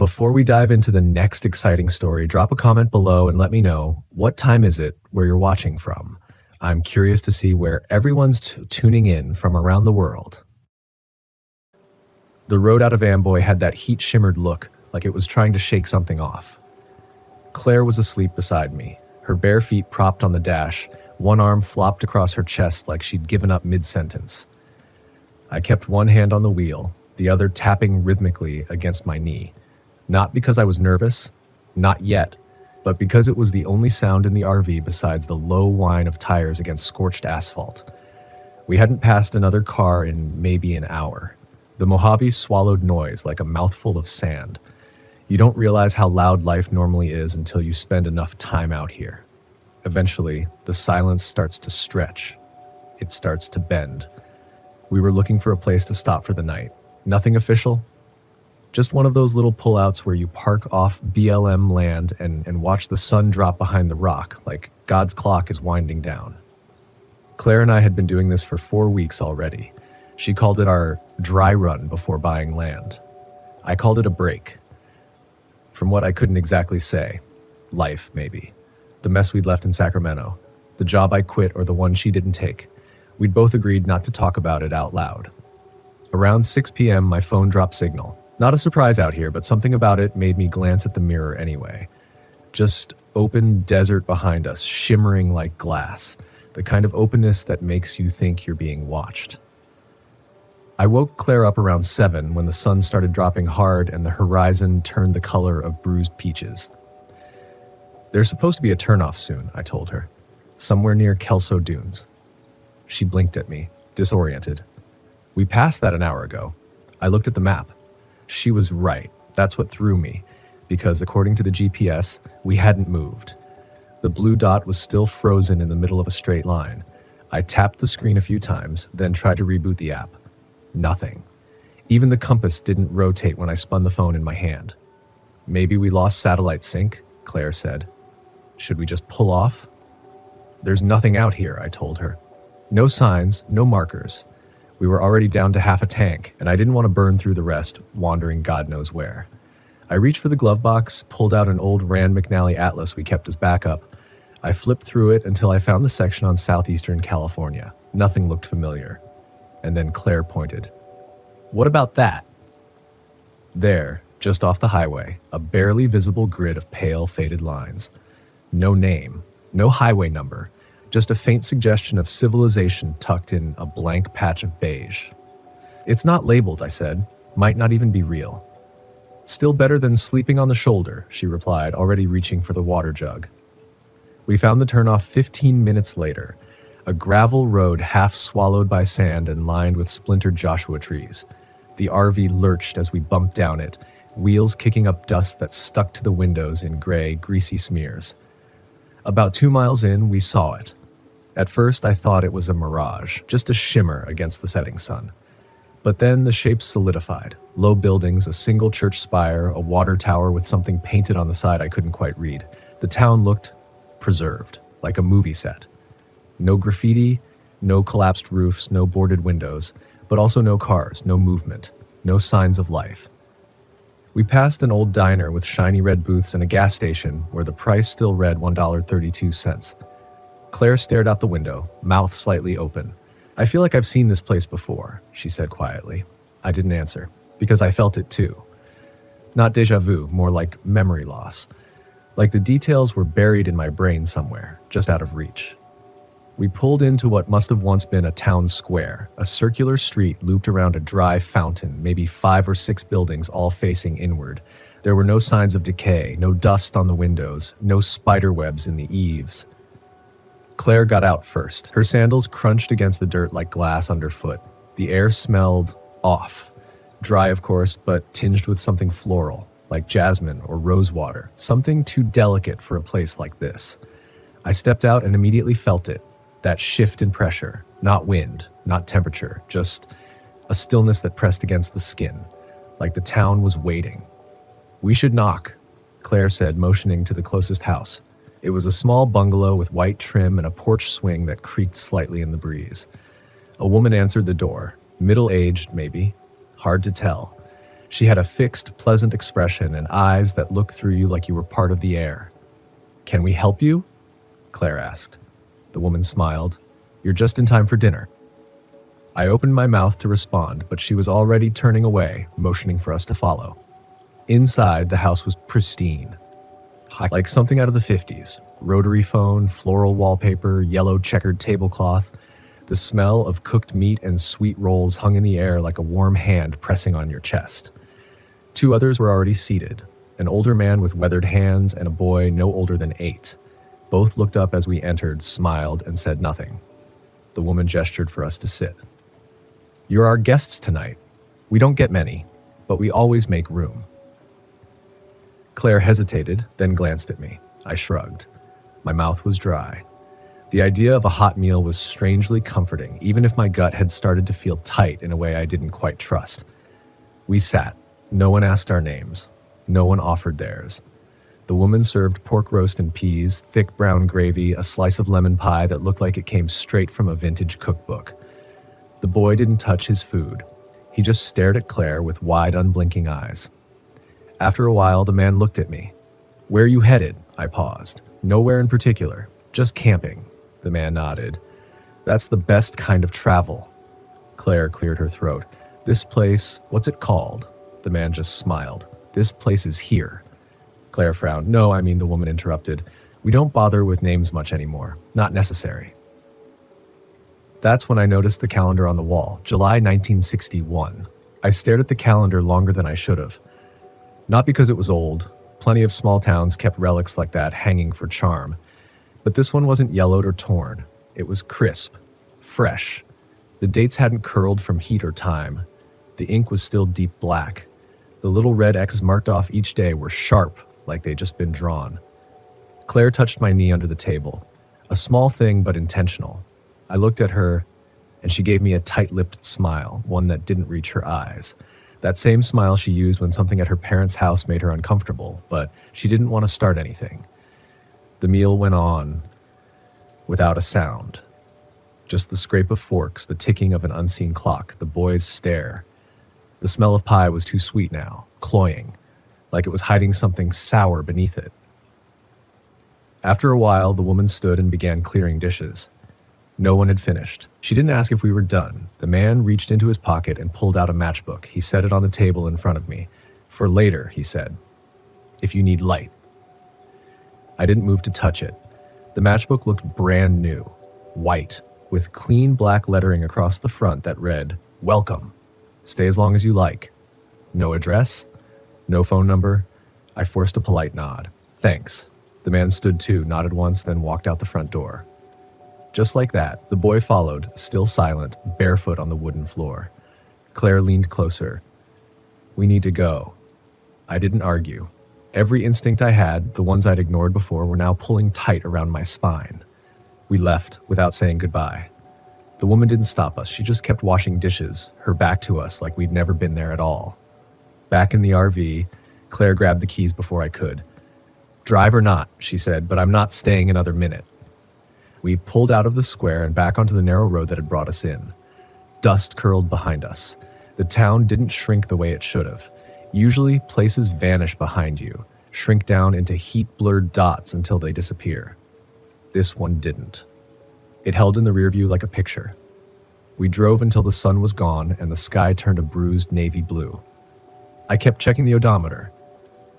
Before we dive into the next exciting story, drop a comment below and let me know, what time is it where you're watching from? I'm curious to see where everyone's tuning in from around the world. The road out of Amboy had that heat-shimmered look, like it was trying to shake something off. Claire was asleep beside me, her bare feet propped on the dash, one arm flopped across her chest like she'd given up mid-sentence. I kept one hand on the wheel, the other tapping rhythmically against my knee. Not because I was nervous, not yet, but because it was the only sound in the RV besides the low whine of tires against scorched asphalt. We hadn't passed another car in maybe an hour. The Mojave swallowed noise like a mouthful of sand. You don't realize how loud life normally is until you spend enough time out here. Eventually, the silence starts to stretch. It starts to bend. We were looking for a place to stop for the night. Nothing official. Just one of those little pullouts where you park off BLM land and watch the sun drop behind the rock, like God's clock is winding down. Claire and I had been doing this for 4 weeks already. She called it our dry run before buying land. I called it a break. From what I couldn't exactly say. Life, maybe. The mess we'd left in Sacramento. The job I quit or the one she didn't take. We'd both agreed not to talk about it out loud. Around 6 p.m., my phone dropped signal. Not a surprise out here, but something about it made me glance at the mirror anyway. Just open desert behind us, shimmering like glass. The kind of openness that makes you think you're being watched. I woke Claire up around 7 when the sun started dropping hard and the horizon turned the color of bruised peaches. There's supposed to be a turnoff soon, I told her. Somewhere near Kelso Dunes. She blinked at me, disoriented. We passed that an hour ago. I looked at the map. She was right. That's what threw me, because according to the GPS, we hadn't moved. The blue dot was still frozen in the middle of a straight line. I tapped the screen a few times, then tried to reboot the app. Nothing. Even the compass didn't rotate when I spun the phone in my hand. Maybe we lost satellite sync, Claire said. Should we just pull off? There's nothing out here, I told her. No signs, no markers. We were already down to half a tank, and I didn't want to burn through the rest, wandering God knows where. I reached for the glove box, pulled out an old Rand McNally atlas we kept as backup. I flipped through it until I found the section on southeastern California. Nothing looked familiar. And then Claire pointed. What about that? There, just off the highway, a barely visible grid of pale, faded lines. No name, no highway number. Just a faint suggestion of civilization tucked in a blank patch of beige. It's not labeled, I said. Might not even be real. Still better than sleeping on the shoulder, she replied, already reaching for the water jug. We found the turnoff 15 minutes later. A gravel road half swallowed by sand and lined with splintered Joshua trees. The RV lurched as we bumped down it, wheels kicking up dust that stuck to the windows in gray, greasy smears. About 2 miles in, we saw it. At first, I thought it was a mirage, just a shimmer against the setting sun. But then the shape solidified. Low buildings, a single church spire, a water tower with something painted on the side I couldn't quite read. The town looked preserved, like a movie set. No graffiti, no collapsed roofs, no boarded windows, but also no cars, no movement, no signs of life. We passed an old diner with shiny red booths and a gas station where the price still read $1.32. Claire stared out the window, mouth slightly open. I feel like I've seen this place before, she said quietly. I didn't answer, because I felt it too. Not déjà vu, more like memory loss. Like the details were buried in my brain somewhere, just out of reach. We pulled into what must have once been a town square, a circular street looped around a dry fountain, maybe 5 or 6 buildings all facing inward. There were no signs of decay, no dust on the windows, no spider webs in the eaves. Claire got out first. Her sandals crunched against the dirt like glass underfoot. The air smelled off. Dry, of course, but tinged with something floral, like jasmine or rosewater, something too delicate for a place like this. I stepped out and immediately felt it, that shift in pressure, not wind, not temperature, just a stillness that pressed against the skin, like the town was waiting. We should knock, Claire said, motioning to the closest house. It was a small bungalow with white trim and a porch swing that creaked slightly in the breeze. A woman answered the door, middle-aged maybe, hard to tell. She had a fixed, pleasant expression and eyes that looked through you like you were part of the air. "Can we help you?" Claire asked. The woman smiled. "You're just in time for dinner." I opened my mouth to respond, but she was already turning away, motioning for us to follow. Inside, the house was pristine, like something out of the 50s. Rotary phone, floral wallpaper, yellow checkered tablecloth. The smell of cooked meat and sweet rolls hung in the air like a warm hand pressing on your chest. 2 others were already seated, an older man with weathered hands and a boy no older than 8. Both looked up as we entered, smiled, and said nothing. The woman gestured for us to sit. "You're our guests tonight. We don't get many, but we always make room." Claire hesitated, then glanced at me. I shrugged. My mouth was dry. The idea of a hot meal was strangely comforting, even if my gut had started to feel tight in a way I didn't quite trust. We sat. No one asked our names. No one offered theirs. The woman served pork roast and peas, thick brown gravy, a slice of lemon pie that looked like it came straight from a vintage cookbook. The boy didn't touch his food. He just stared at Claire with wide, unblinking eyes. After a while, the man looked at me. "Where are you headed?" I paused. "Nowhere in particular. Just camping." The man nodded. "That's the best kind of travel." Claire cleared her throat. "This place, what's it called?" The man just smiled. "This place is here." Claire frowned. "No, I mean," the woman interrupted. "We don't bother with names much anymore. Not necessary." That's when I noticed the calendar on the wall, July 1961. I stared at the calendar longer than I should have. Not because it was old. Plenty of small towns kept relics like that hanging for charm. But this one wasn't yellowed or torn. It was crisp, fresh. The dates hadn't curled from heat or time. The ink was still deep black. The little red X's marked off each day were sharp, like they'd just been drawn. Claire touched my knee under the table. A small thing, but intentional. I looked at her, and she gave me a tight-lipped smile, one that didn't reach her eyes. That same smile she used when something at her parents' house made her uncomfortable, but she didn't want to start anything. The meal went on without a sound. Just the scrape of forks, the ticking of an unseen clock, the boy's stare. The smell of pie was too sweet now, cloying, like it was hiding something sour beneath it. After a while, the woman stood and began clearing dishes. No one had finished. She didn't ask if we were done. The man reached into his pocket and pulled out a matchbook. He set it on the table in front of me. "For later," he said. "If you need light." I didn't move to touch it. The matchbook looked brand new, white, with clean black lettering across the front that read, "Welcome. Stay as long as you like." No address, no phone number. I forced a polite nod. "Thanks." The man stood too, nodded once, then walked out the front door. Just like that, the boy followed, still silent, barefoot on the wooden floor. Claire leaned closer. "We need to go." I didn't argue. Every instinct I had, the ones I'd ignored before, were now pulling tight around my spine. We left without saying goodbye. The woman didn't stop us. She just kept washing dishes, her back to us like we'd never been there at all. Back in the RV, Claire grabbed the keys before I could. "Drive or not," she said, "but I'm not staying another minute." We pulled out of the square and back onto the narrow road that had brought us in. Dust curled behind us. The town didn't shrink the way it should have. Usually, places vanish behind you, shrink down into heat-blurred dots until they disappear. This one didn't. It held in the rear view like a picture. We drove until the sun was gone and the sky turned a bruised navy blue. I kept checking the odometer.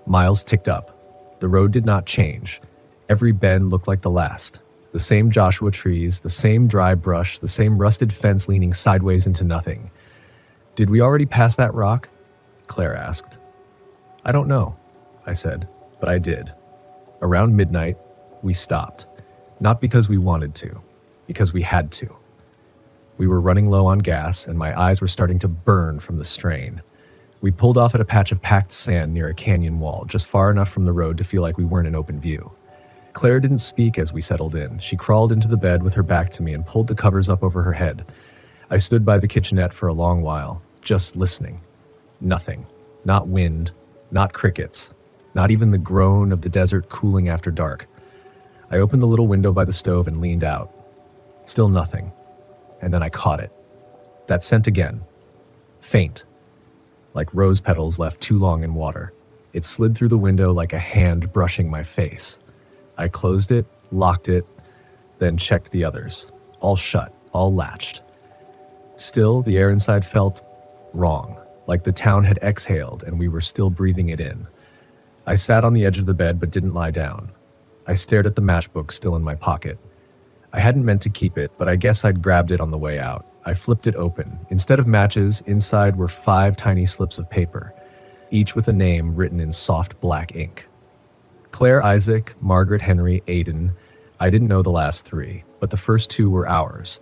Miles ticked up. The road did not change. Every bend looked like the last. The same Joshua trees, the same dry brush, the same rusted fence leaning sideways into nothing. "Did we already pass that rock?" Claire asked. "I don't know," I said, but I did. Around midnight, we stopped. Not because we wanted to, because we had to. We were running low on gas, and my eyes were starting to burn from the strain. We pulled off at a patch of packed sand near a canyon wall, just far enough from the road to feel like we weren't in open view. Claire didn't speak as we settled in. She crawled into the bed with her back to me and pulled the covers up over her head. I stood by the kitchenette for a long while, just listening. Nothing. Not wind, not crickets, not even the groan of the desert cooling after dark. I opened the little window by the stove and leaned out. Still nothing. And then I caught it. That scent again. Faint. like rose petals left too long in water. It slid through the window like a hand brushing my face. I closed it, locked it, then checked the others. All shut, all latched. Still, the air inside felt wrong, like the town had exhaled and we were still breathing it in. I sat on the edge of the bed but didn't lie down. I stared at the matchbook still in my pocket. I hadn't meant to keep it, but I guess I'd grabbed it on the way out. I flipped it open. Instead of matches, inside were 5 tiny slips of paper, each with a name written in soft black ink. Claire Isaac, Margaret Henry, Aiden. I didn't know the last 3, but the first 2 were ours.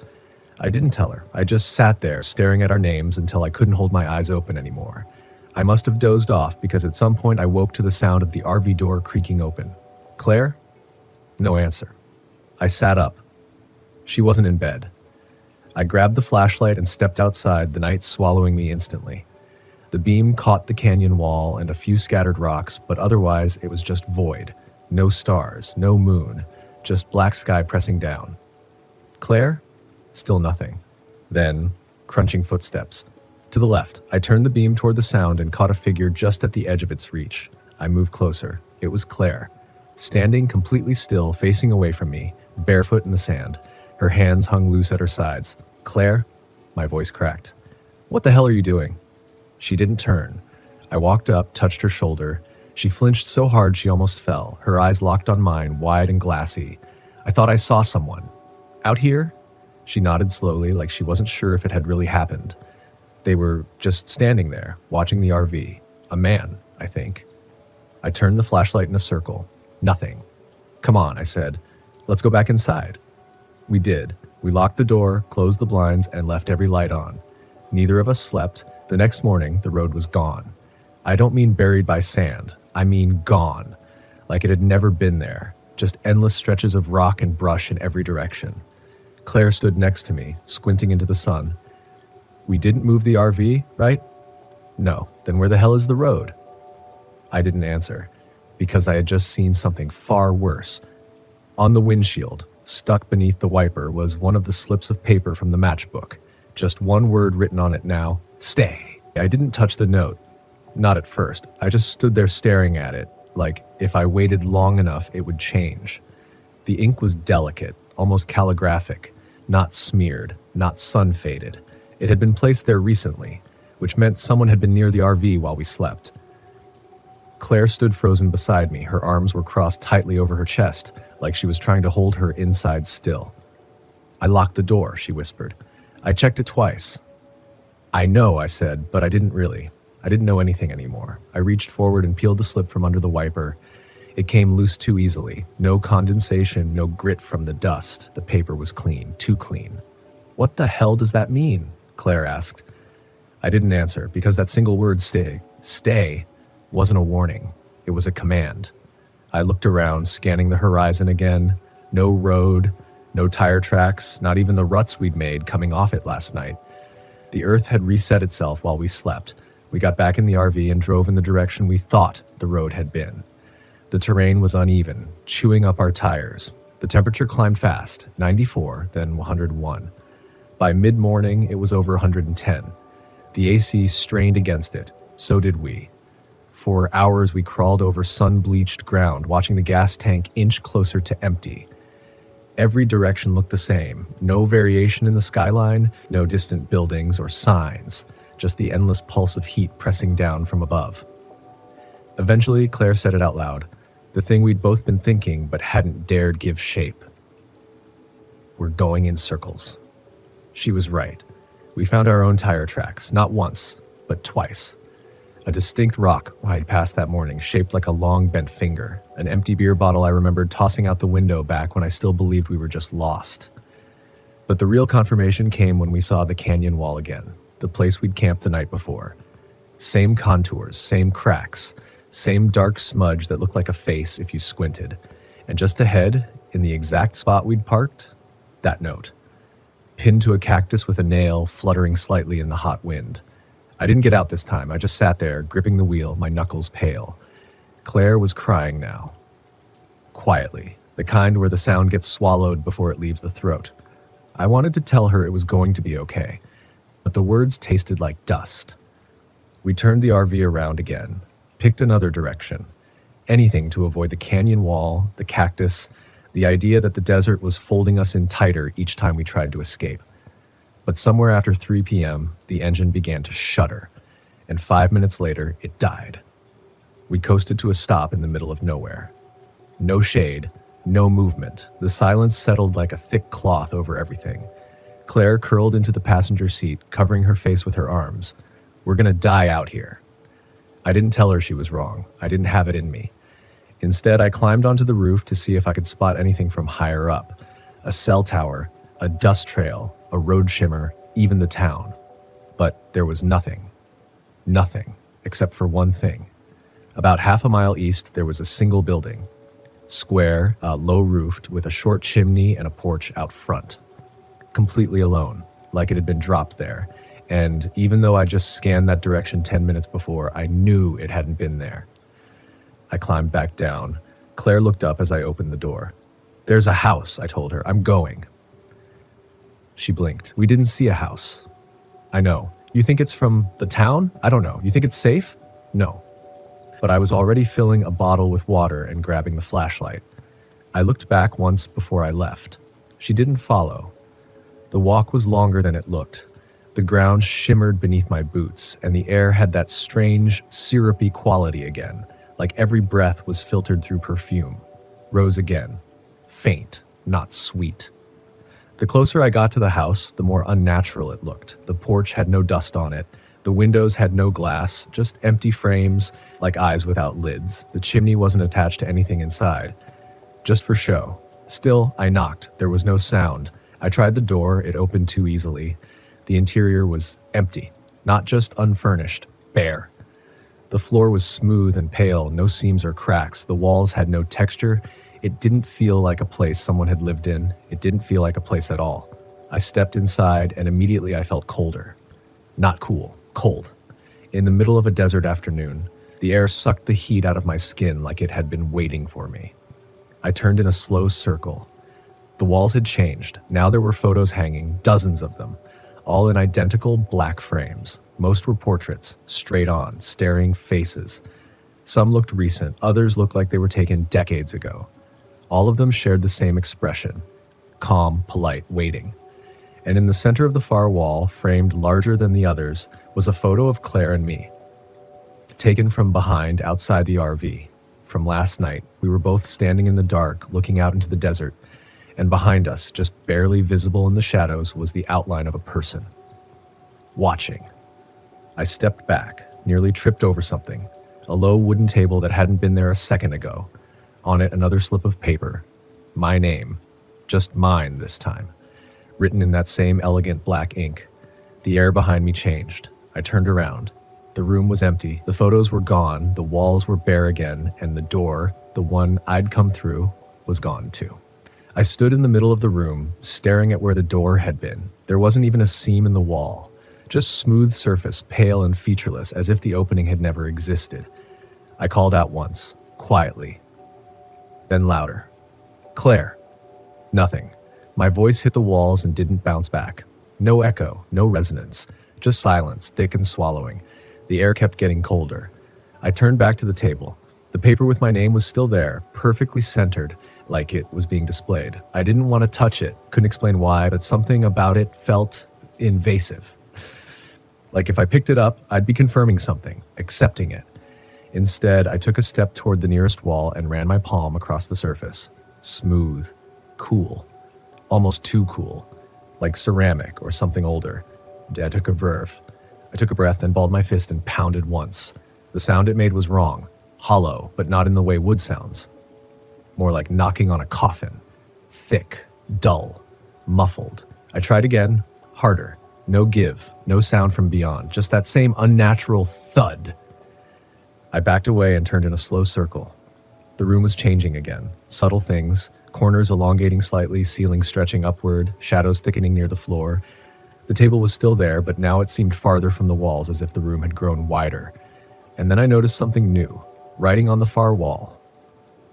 I didn't tell her. I just sat there staring at our names until I couldn't hold my eyes open anymore. I must have dozed off because at some point I woke to the sound of the RV door creaking open. Claire? No answer. I sat up. She wasn't in bed. I grabbed the flashlight and stepped outside, the night swallowing me instantly. The beam caught the canyon wall and a few scattered rocks, but otherwise it was just void. No stars, no moon, just black sky pressing down. Claire? Still nothing. Then, crunching footsteps. To the left, I turned the beam toward the sound and caught a figure just at the edge of its reach. I moved closer. It was Claire, standing completely still, facing away from me, barefoot in the sand. Her hands hung loose at her sides. Claire? My voice cracked. What the hell are you doing? She didn't turn. I walked up, touched her shoulder. She flinched so hard she almost fell, her eyes locked on mine, wide and glassy. I thought I saw someone. Out here? She nodded slowly, like she wasn't sure if it had really happened. They were just standing there, watching the RV. A man, I think. I turned the flashlight in a circle. Nothing. Come on, I said. Let's go back inside. We did. We locked the door, closed the blinds, and left every light on. Neither of us slept. The next morning, the road was gone. I don't mean buried by sand. I mean gone. Like it had never been there. Just endless stretches of rock and brush in every direction. Claire stood next to me, squinting into the sun. We didn't move the RV, right? No. Then where the hell is the road? I didn't answer, because I had just seen something far worse. On the windshield, stuck beneath the wiper, was one of the slips of paper from the matchbook. Just one word written on it now: stay. I didn't touch the note. Not at first. I just stood there staring at it, like if I waited long enough, it would change. The ink was delicate, almost calligraphic, not smeared, not sun-faded. It had been placed there recently, which meant someone had been near the RV while we slept. Claire stood frozen beside me. Her arms were crossed tightly over her chest, like she was trying to hold her inside still. I locked the door, she whispered. I checked it twice. I know, I said, but I didn't really. I didn't know anything anymore. I reached forward and peeled the slip from under the wiper. It came loose too easily. No condensation, no grit from the dust. The paper was clean, too clean. What the hell does that mean? Claire asked. I didn't answer, because that single word, stay, wasn't a warning. It was a command. I looked around, scanning the horizon again. No road, no tire tracks, not even the ruts we'd made coming off it last night. The earth had reset itself while we slept. We got back in the RV and drove in the direction we thought the road had been. The terrain was uneven, chewing up our tires. The temperature climbed fast, 94, then 101. By mid-morning, it was over 110. The AC strained against it. So did we. For hours, we crawled over sun-bleached ground, watching the gas tank inch closer to empty. Every direction looked the same. No variation in the skyline, no distant buildings or signs, just the endless pulse of heat pressing down from above. Eventually, Claire said it out loud, the thing we'd both been thinking but hadn't dared give shape. We're going in circles. She was right. We found our own tire tracks, not once, but twice. A distinct rock I'd passed that morning, shaped like a long bent finger. An empty beer bottle I remembered tossing out the window back when I still believed we were just lost. But the real confirmation came when we saw the canyon wall again, the place we'd camped the night before. Same contours, same cracks, same dark smudge that looked like a face if you squinted. And just ahead, in the exact spot we'd parked, that note. Pinned to a cactus with a nail fluttering slightly in the hot wind. I didn't get out this time. I just sat there, gripping the wheel, my knuckles pale. Claire was crying now. Quietly, the kind where the sound gets swallowed before it leaves the throat. I wanted to tell her it was going to be okay, but the words tasted like dust. We turned the RV around again, picked another direction. Anything to avoid the canyon wall, the cactus, the idea that the desert was folding us in tighter each time we tried to escape. But somewhere after 3 p.m., the engine began to shudder, and 5 minutes later, it died. We coasted to a stop in the middle of nowhere. No shade, no movement. The silence settled like a thick cloth over everything. Claire curled into the passenger seat, covering her face with her arms. We're gonna die out here. I didn't tell her she was wrong. I didn't have it in me. Instead, I climbed onto the roof to see if I could spot anything from higher up. A cell tower, a dust trail, a road shimmer, even the town. But there was nothing. Nothing, except for one thing. About half a mile east, there was a single building. Square, low-roofed, with a short chimney and a porch out front. Completely alone, like it had been dropped there. And even though I just scanned that direction 10 minutes before, I knew it hadn't been there. I climbed back down. Claire looked up as I opened the door. There's a house, I told her. I'm going. She blinked. We didn't see a house. I know. You think it's from the town? I don't know. You think it's safe? No. But I was already filling a bottle with water and grabbing the flashlight. I looked back once before I left. She didn't follow. The walk was longer than it looked. The ground shimmered beneath my boots, and the air had that strange, syrupy quality again, like every breath was filtered through perfume. Rose again. Faint, not sweet. The closer I got to the house, the more unnatural it looked. The porch had no dust on it. The windows had no glass, just empty frames, like eyes without lids. The chimney wasn't attached to anything inside. Just for show. Still, I knocked. There was no sound. I tried the door. It opened too easily. The interior was empty. Not just unfurnished. Bare. The floor was smooth and pale, no seams or cracks. The walls had no texture. It didn't feel like a place someone had lived in. It didn't feel like a place at all. I stepped inside, and immediately I felt colder. Not cool. Cold. In the middle of a desert afternoon, the air sucked the heat out of my skin like it had been waiting for me. I turned in a slow circle. The walls had changed. Now there were photos hanging, dozens of them, all in identical black frames. Most were portraits, straight on, staring faces. Some looked recent, others looked like they were taken decades ago. All of them shared the same expression, calm, polite, waiting. And in the center of the far wall, framed larger than the others, was a photo of Claire and me. Taken from behind, outside the RV. From last night, we were both standing in the dark, looking out into the desert, and behind us, just barely visible in the shadows, was the outline of a person. Watching. I stepped back, nearly tripped over something. A low wooden table that hadn't been there a second ago. On it, another slip of paper. My name. Just mine this time. Written in that same elegant black ink. The air behind me changed. I turned around. The room was empty. The photos were gone. The walls were bare again. And the door, the one I'd come through, was gone too. I stood in the middle of the room, staring at where the door had been. There wasn't even a seam in the wall. Just smooth surface, pale and featureless, as if the opening had never existed. I called out once, quietly. Then louder. Claire. Nothing. My voice hit the walls and didn't bounce back. No echo, no resonance. Just silence, thick and swallowing. The air kept getting colder. I turned back to the table. The paper with my name was still there, perfectly centered, like it was being displayed. I didn't want to touch it, couldn't explain why, but something about it felt invasive. Like if I picked it up, I'd be confirming something, accepting it. Instead, I took a step toward the nearest wall and ran my palm across the surface. Smooth, cool, almost too cool, like ceramic or something older. I took a verve. I took a breath, then balled my fist and pounded once. The sound it made was wrong, hollow, but not in the way wood sounds. More like knocking on a coffin. Thick, dull, muffled. I tried again, harder. No give, no sound from beyond, just that same unnatural thud. I backed away and turned in a slow circle. The room was changing again. Subtle things, corners elongating slightly, ceiling stretching upward, shadows thickening near the floor. The table was still there, but now it seemed farther from the walls, as if the room had grown wider. And then I noticed something new, writing on the far wall.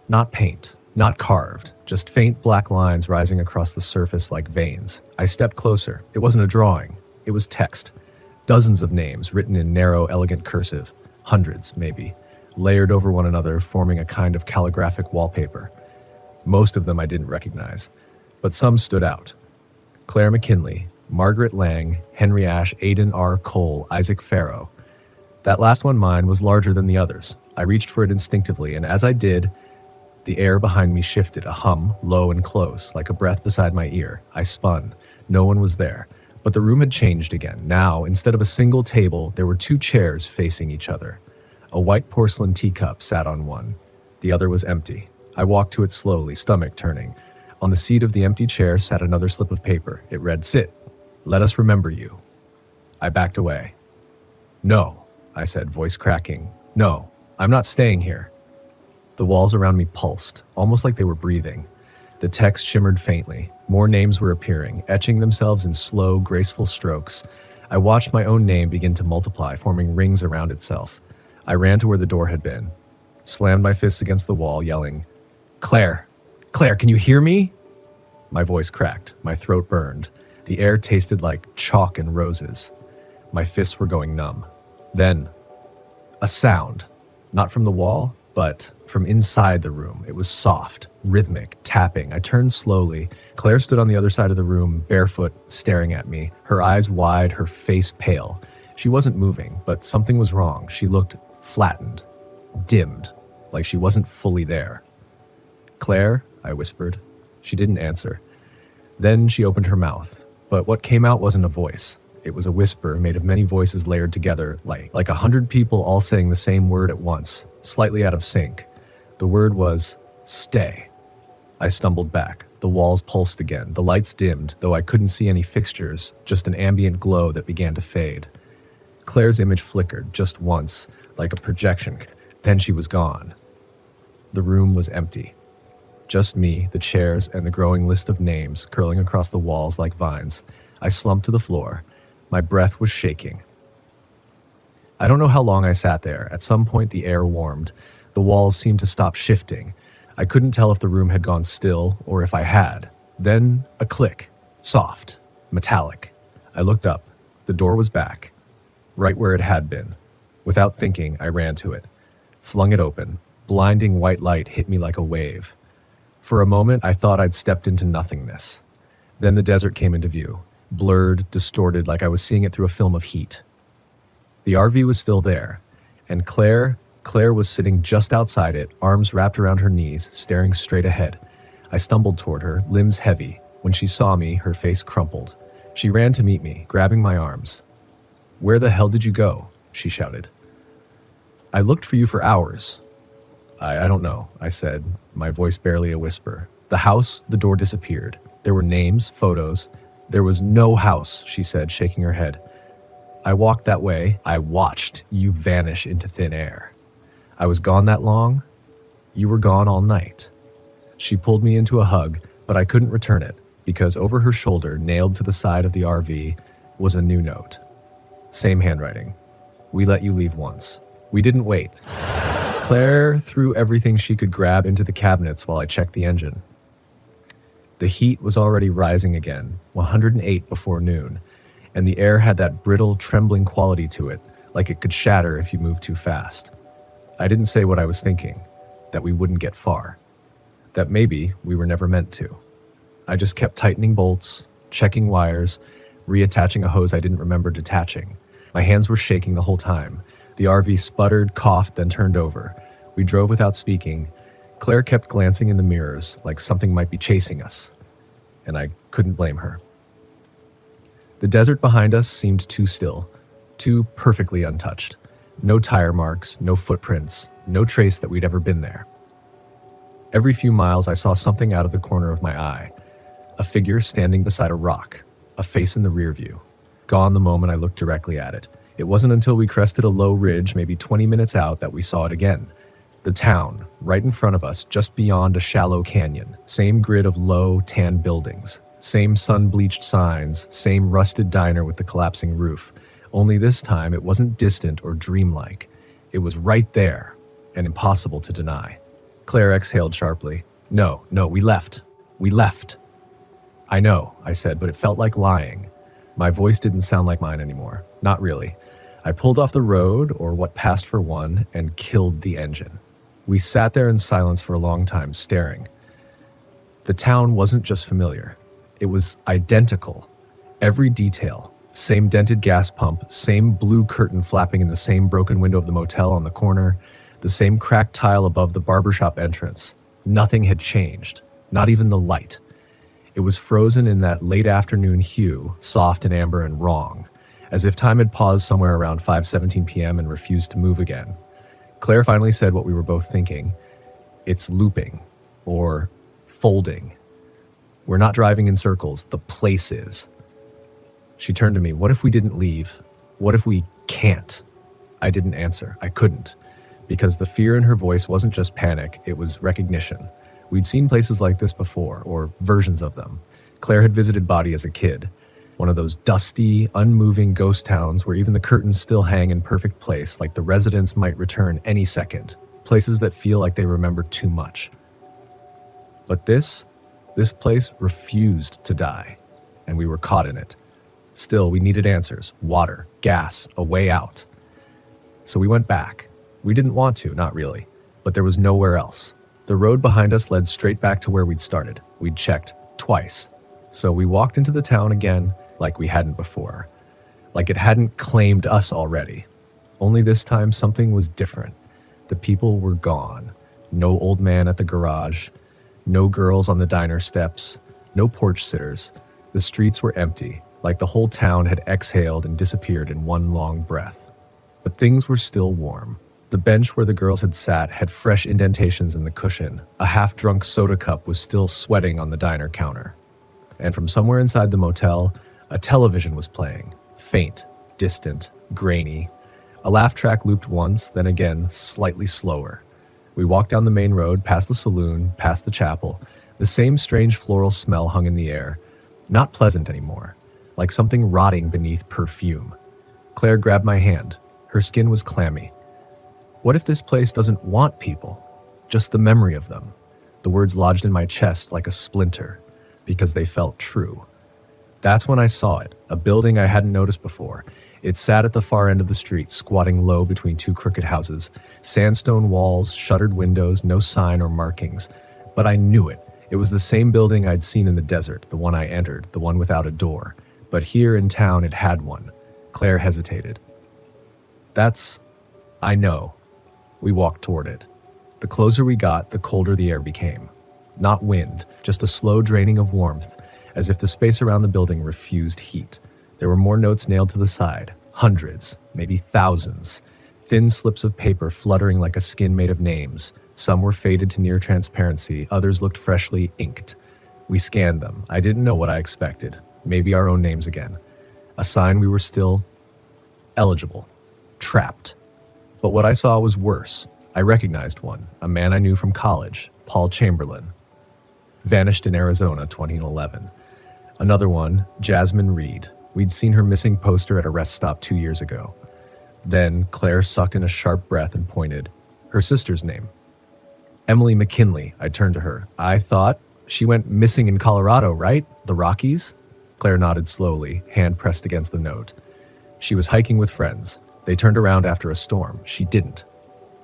Not paint, not carved, just faint black lines rising across the surface like veins. I stepped closer. It wasn't a drawing. It was text. Dozens of names written in narrow, elegant cursive, hundreds, maybe, layered over one another, forming a kind of calligraphic wallpaper. Most of them I didn't recognize, but some stood out. Claire McKinley, Margaret Lang, Henry Ash, Aidan R. Cole, Isaac Farrow. That last one, mine, was larger than the others. I reached for it instinctively, and as I did, the air behind me shifted, a hum, low and close, like a breath beside my ear. I spun. No one was there. But the room had changed again. Now, instead of a single table, there were two chairs facing each other. A white porcelain teacup sat on one. The other was empty. I walked to it slowly, stomach turning. On the seat of the empty chair sat another slip of paper. It read, "Sit. Let us remember you." I backed away. "No," I said, voice cracking. "No, I'm not staying here." The walls around me pulsed, almost like they were breathing. The text shimmered faintly. More names were appearing, etching themselves in slow, graceful strokes. I watched my own name begin to multiply, forming rings around itself. I ran to where the door had been, slammed my fists against the wall, yelling, "Claire! Claire, can you hear me?" My voice cracked. My throat burned. The air tasted like chalk and roses. My fists were going numb. Then, a sound. Not from the wall, but from inside the room. It was soft, rhythmic, tapping. I turned slowly. Claire stood on the other side of the room, barefoot, staring at me, her eyes wide, her face pale. She wasn't moving, but something was wrong. She looked flattened, dimmed, like she wasn't fully there. "Claire?" I whispered. She didn't answer. Then she opened her mouth, but what came out wasn't a voice. It was a whisper made of many voices layered together, like 100 people all saying the same word at once, slightly out of sync. The word was, "Stay." I stumbled back. The walls pulsed again. The lights dimmed, though I couldn't see any fixtures, just an ambient glow that began to fade. Claire's image flickered just once, like a projection. Then she was gone. The room was empty. Just me, the chairs, and the growing list of names curling across the walls like vines. I slumped to the floor. My breath was shaking. I don't know how long I sat there. At some point, the air warmed. The walls seemed to stop shifting. I couldn't tell if the room had gone still or if I had. Then a click, soft, metallic. I looked up. The door was back, right where it had been. Without thinking, I ran to it, flung it open. Blinding white light hit me like a wave. For a moment, I thought I'd stepped into nothingness. Then the desert came into view, blurred, distorted, like I was seeing it through a film of heat. The RV was still there, and Claire was sitting just outside it, arms wrapped around her knees, staring straight ahead. I stumbled toward her, limbs heavy. When she saw me, her face crumpled. She ran to meet me, grabbing my arms. "Where the hell did you go?" she shouted. "I looked for you for hours." I don't know, I said, my voice barely a whisper. "The house, the door disappeared. There were names, photos. There was no house," she said, shaking her head. "I walked that way. I watched you vanish into thin air. I was gone that long? You were gone all night." She pulled me into a hug, but I couldn't return it, because over her shoulder, nailed to the side of the RV, was a new note. Same handwriting. "We let you leave once. We didn't wait." Claire threw everything she could grab into the cabinets while I checked the engine. The heat was already rising again, 108 before noon, and the air had that brittle, trembling quality to it, like it could shatter if you moved too fast. I didn't say what I was thinking, that we wouldn't get far, that maybe we were never meant to. I just kept tightening bolts, checking wires, reattaching a hose I didn't remember detaching. My hands were shaking the whole time. The RV sputtered, coughed, then turned over. We drove without speaking. Claire kept glancing in the mirrors, like something might be chasing us, and I couldn't blame her. The desert behind us seemed too still, too perfectly untouched. No tire marks, no footprints, no trace that we'd ever been there. Every few miles, I saw something out of the corner of my eye. A figure standing beside a rock, a face in the rear view. Gone the moment I looked directly at it. It wasn't until we crested a low ridge, maybe 20 minutes out, that we saw it again. The town, right in front of us, just beyond a shallow canyon. Same grid of low, tan buildings. Same sun-bleached signs, same rusted diner with the collapsing roof. Only this time, it wasn't distant or dreamlike. It was right there, and impossible to deny. Claire exhaled sharply. No, we left. We left." "I know," I said, but it felt like lying. My voice didn't sound like mine anymore. Not really. I pulled off the road, or what passed for one, and killed the engine. We sat there in silence for a long time, staring. The town wasn't just familiar. It was identical. Every detail. Same dented gas pump, same blue curtain flapping in the same broken window of the motel on the corner, the same cracked tile above the barbershop entrance. Nothing had changed. Not even the light. It was frozen in that late afternoon hue, soft and amber and wrong, as if time had paused somewhere around 5:17 p.m. and refused to move again. Claire finally said what we were both thinking. It's looping, or folding. We're not driving in circles, the place is. She turned to me. What if we didn't leave? What if we can't? I didn't answer. I couldn't, because the fear in her voice wasn't just panic, it was recognition. We'd seen places like this before, or versions of them. Claire had visited Body as a kid, one of those dusty, unmoving ghost towns where even the curtains still hang in perfect place, like the residents might return any second, places that feel like they remember too much. But this place refused to die, and we were caught in it. Still, we needed answers, water, gas, a way out. So we went back. We didn't want to, not really, but there was nowhere else. The road behind us led straight back to where we'd started. We'd checked twice. So we walked into the town again like we hadn't before. Like it hadn't claimed us already. Only this time something was different. The people were gone. No old man at the garage. No girls on the diner steps. No porch sitters. The streets were empty, like the whole town had exhaled and disappeared in one long breath. But things were still warm. The bench where the girls had sat had fresh indentations in the cushion. A half-drunk soda cup was still sweating on the diner counter. And from somewhere inside the motel, a television was playing. Faint, distant, grainy. A laugh track looped once, then again, slightly slower. We walked down the main road, past the saloon, past the chapel. The same strange floral smell hung in the air. Not pleasant anymore, like something rotting beneath perfume. Claire grabbed my hand. Her skin was clammy. What if this place doesn't want people? Just the memory of them. The words lodged in my chest like a splinter, because they felt true. That's when I saw it, a building I hadn't noticed before. It sat at the far end of the street, squatting low between two crooked houses. Sandstone walls, shuttered windows, no sign or markings. But I knew it. It was the same building I'd seen in the desert, the one I entered, the one without a door. But here in town it had one. Claire hesitated. I know. We walked toward it. The closer we got, the colder the air became. Not wind, just a slow draining of warmth, as if the space around the building refused heat. There were more notes nailed to the side, hundreds, maybe thousands. Thin slips of paper fluttering like a skin made of names. Some were faded to near transparency, others looked freshly inked. We scanned them. I didn't know what I expected. Maybe our own names again. A sign we were still eligible. Trapped. But what I saw was worse. I recognized one, a man I knew from college, Paul Chamberlain. Vanished in Arizona, 2011. Another one, Jasmine Reed. We'd seen her missing poster at a rest stop 2 years ago. Then Claire sucked in a sharp breath and pointed. Her sister's name. Emily McKinley. I turned to her. I thought she went missing in Colorado, right? The Rockies? Claire nodded slowly, hand pressed against the note. She was hiking with friends. They turned around after a storm. She didn't.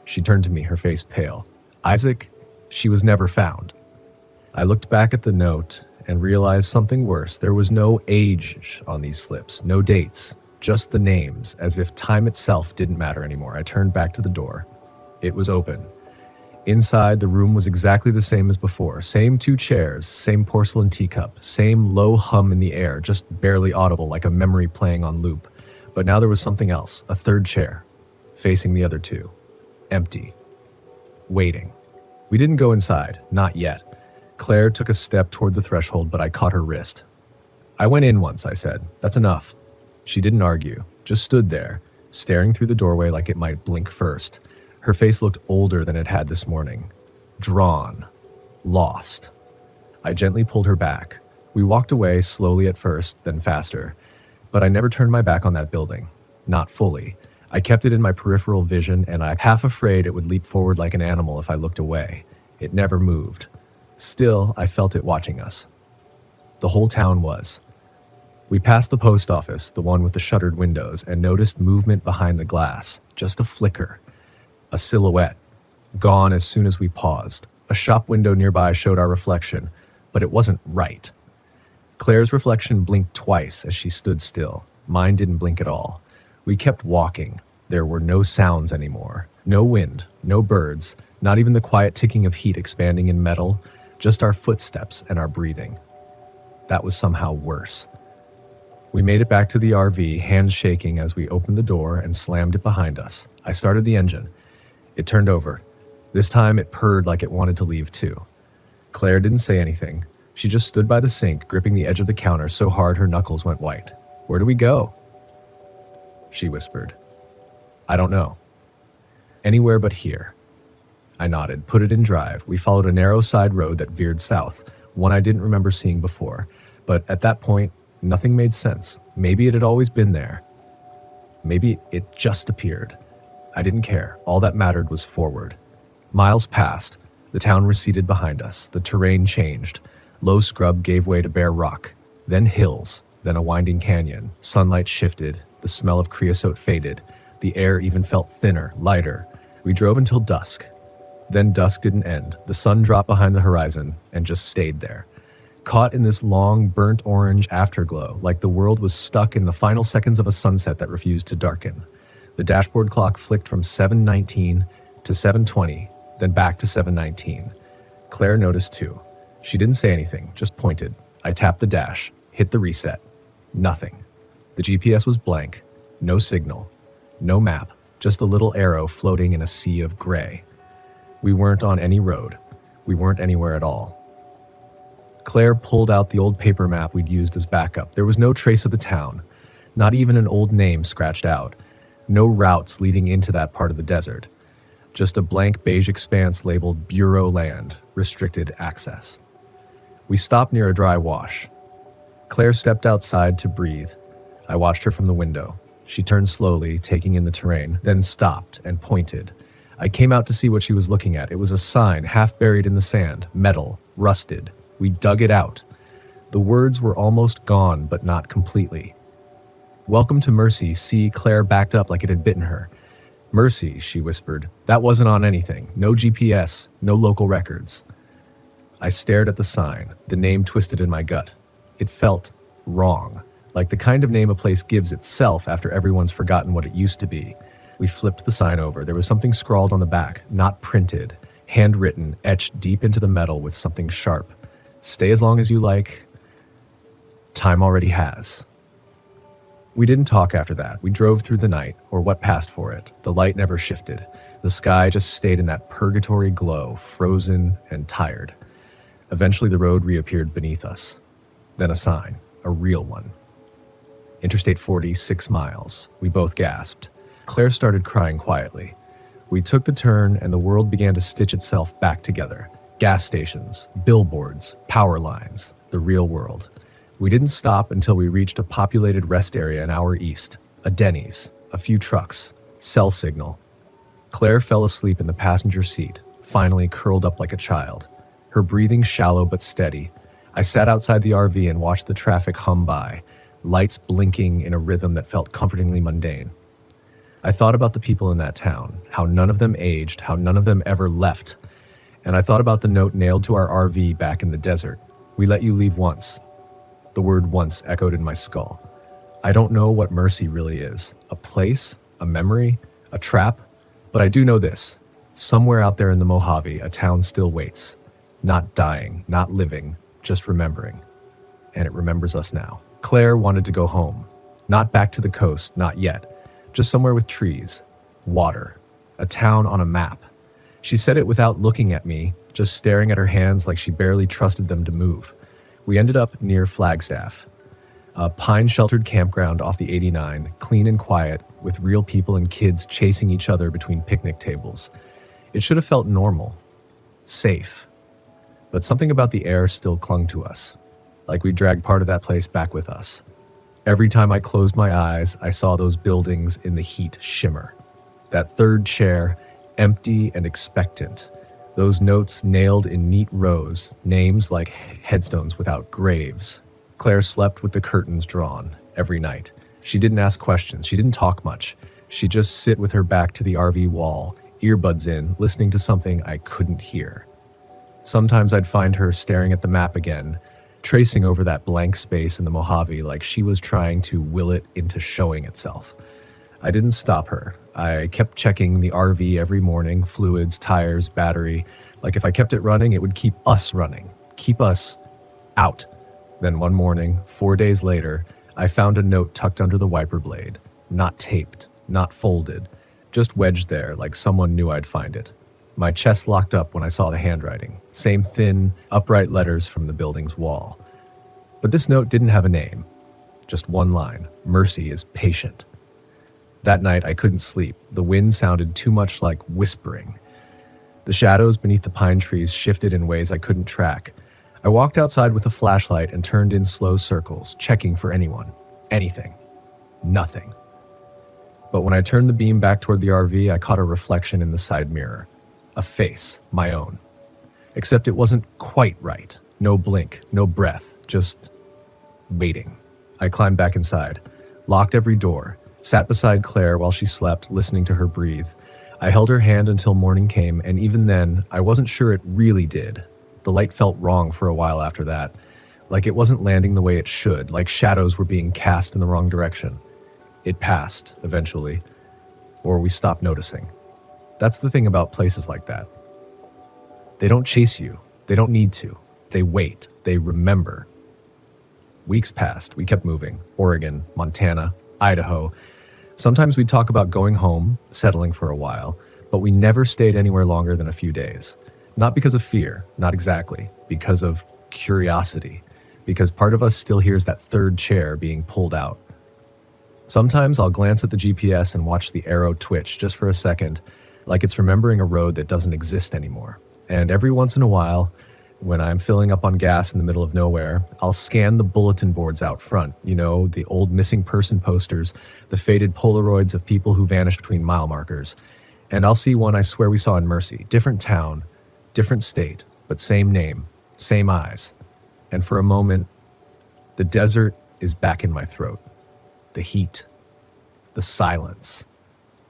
She turned to me, her face pale. Isaac, she was never found. I looked back at the note and realized something worse. There was no age on these slips, no dates, just the names, as if time itself didn't matter anymore. I turned back to the door. It was open. Inside, the room was exactly the same as before. Same 2 chairs, same porcelain teacup, same low hum in the air, just barely audible like a memory playing on loop. But now there was something else, a 3rd chair, facing the other 2. Empty. Waiting. We didn't go inside, not yet. Claire took a step toward the threshold, but I caught her wrist. I went in once, I said. That's enough. She didn't argue, just stood there, staring through the doorway like it might blink first. Her face looked older than it had this morning. Drawn. Lost. I gently pulled her back. We walked away, slowly at first, then faster. But I never turned my back on that building. Not fully. I kept it in my peripheral vision, and I'm half afraid it would leap forward like an animal if I looked away. It never moved. Still, I felt it watching us. The whole town was. We passed the post office, the one with the shuttered windows, and noticed movement behind the glass. Just a flicker. A silhouette. Gone as soon as we paused. A shop window nearby showed our reflection, but it wasn't right. Claire's reflection blinked twice as she stood still. Mine didn't blink at all. We kept walking. There were no sounds anymore. No wind, no birds, not even the quiet ticking of heat expanding in metal, just our footsteps and our breathing. That was somehow worse. We made it back to the RV, hands shaking as we opened the door and slammed it behind us. I started the engine. It turned over. This time it purred like it wanted to leave too. Claire didn't say anything. She just stood by the sink, gripping the edge of the counter so hard her knuckles went white. "Where do we go?" she whispered. "I don't know." "Anywhere but here." I nodded, put it in drive. We followed a narrow side road that veered south, one I didn't remember seeing before. But at that point, nothing made sense. Maybe it had always been there. Maybe it just appeared. I didn't care. All that mattered was forward. Miles passed. The town receded behind us. The terrain changed. Low scrub gave way to bare rock. Then hills. Then a winding canyon. Sunlight shifted. The smell of creosote faded. The air even felt thinner, lighter. We drove until dusk. Then dusk didn't end. The sun dropped behind the horizon and just stayed there. Caught in this long, burnt orange afterglow, like the world was stuck in the final seconds of a sunset that refused to darken. The dashboard clock flicked from 7:19 to 7:20, then back to 7:19. Claire noticed too. She didn't say anything, just pointed. I tapped the dash, hit the reset. Nothing. The GPS was blank. No signal. No map. Just a little arrow floating in a sea of gray. We weren't on any road. We weren't anywhere at all. Claire pulled out the old paper map we'd used as backup. There was no trace of the town. Not even an old name scratched out. No routes leading into that part of the desert. Just a blank beige expanse labeled Bureau Land, restricted access. We stopped near a dry wash. Claire stepped outside to breathe. I watched her from the window. She turned slowly, taking in the terrain, then stopped and pointed. I came out to see what she was looking at. It was a sign, half buried in the sand, metal, rusted. We dug it out. The words were almost gone, but not completely. "Welcome to Mercy." See, Claire backed up like it had bitten her. "Mercy," she whispered. "That wasn't on anything. No GPS, no local records." I stared at the sign, the name twisted in my gut. It felt wrong, like the kind of name a place gives itself after everyone's forgotten what it used to be. We flipped the sign over. There was something scrawled on the back, not printed, handwritten, etched deep into the metal with something sharp. "Stay as long as you like. Time already has." We didn't talk after that. We drove through the night, or what passed for it. The light never shifted. The sky just stayed in that purgatory glow, frozen and tired. Eventually the road reappeared beneath us. Then a sign, a real one. Interstate 40, 6 miles. We both gasped. Claire started crying quietly. We took the turn and the world began to stitch itself back together. Gas stations, billboards, power lines, the real world. We didn't stop until we reached a populated rest area an hour east. A Denny's, a few trucks, cell signal. Claire fell asleep in the passenger seat, finally curled up like a child. Her breathing shallow but steady. I sat outside the RV and watched the traffic hum by, lights blinking in a rhythm that felt comfortingly mundane. I thought about the people in that town, how none of them aged, how none of them ever left. And I thought about the note nailed to our RV back in the desert. "We let you leave once." The word "once" echoed in my skull. I don't know what mercy really is. A place? A memory? A trap? But I do know this. Somewhere out there in the Mojave, a town still waits. Not dying, not living, just remembering. And it remembers us now. Claire wanted to go home. Not back to the coast, not yet. Just somewhere with trees, water, a town on a map. She said it without looking at me, just staring at her hands like she barely trusted them to move. We ended up near Flagstaff, a pine-sheltered campground off the 89, clean and quiet, with real people and kids chasing each other between picnic tables. It should have felt normal, safe. But something about the air still clung to us, like we dragged part of that place back with us. Every time I closed my eyes, I saw those buildings in the heat shimmer. That third chair, empty and expectant. Those notes nailed in neat rows, names like headstones without graves. Claire slept with the curtains drawn every night. She didn't ask questions. She didn't talk much. She'd just sit with her back to the RV wall, earbuds in, listening to something I couldn't hear. Sometimes I'd find her staring at the map again, tracing over that blank space in the Mojave like she was trying to will it into showing itself. I didn't stop her. I kept checking the RV every morning, fluids, tires, battery. Like if I kept it running, it would keep us running, keep us out. Then one morning, 4 days later, I found a note tucked under the wiper blade, not taped, not folded, just wedged there like someone knew I'd find it. My chest locked up when I saw the handwriting, same thin, upright letters from the building's wall. But this note didn't have a name, just one line: Mercy is patient. That night I couldn't sleep. The wind sounded too much like whispering. The shadows beneath the pine trees shifted in ways I couldn't track. I walked outside with a flashlight and turned in slow circles, checking for anyone, anything, nothing. But when I turned the beam back toward the RV, I caught a reflection in the side mirror. A face, my own. Except it wasn't quite right. No blink, no breath, just waiting. I climbed back inside, locked every door, sat beside Claire while she slept, listening to her breathe. I held her hand until morning came, and even then, I wasn't sure it really did. The light felt wrong for a while after that, like it wasn't landing the way it should, like shadows were being cast in the wrong direction. It passed, eventually, or we stopped noticing. That's the thing about places like that. They don't chase you. They don't need to. They wait. They remember. Weeks passed. We kept moving. Oregon, Montana, Idaho. Sometimes we'd talk about going home, settling for a while, but we never stayed anywhere longer than a few days. Not because of fear, not exactly, because of curiosity, because part of us still hears that third chair being pulled out. Sometimes I'll glance at the GPS and watch the arrow twitch just for a second, like it's remembering a road that doesn't exist anymore. And every once in a while, when I'm filling up on gas in the middle of nowhere, I'll scan the bulletin boards out front, the old missing person posters, the faded Polaroids of people who vanished between mile markers. And I'll see one I swear we saw in Mercy, different town, different state, but same name, same eyes. And for a moment, the desert is back in my throat. The heat, the silence,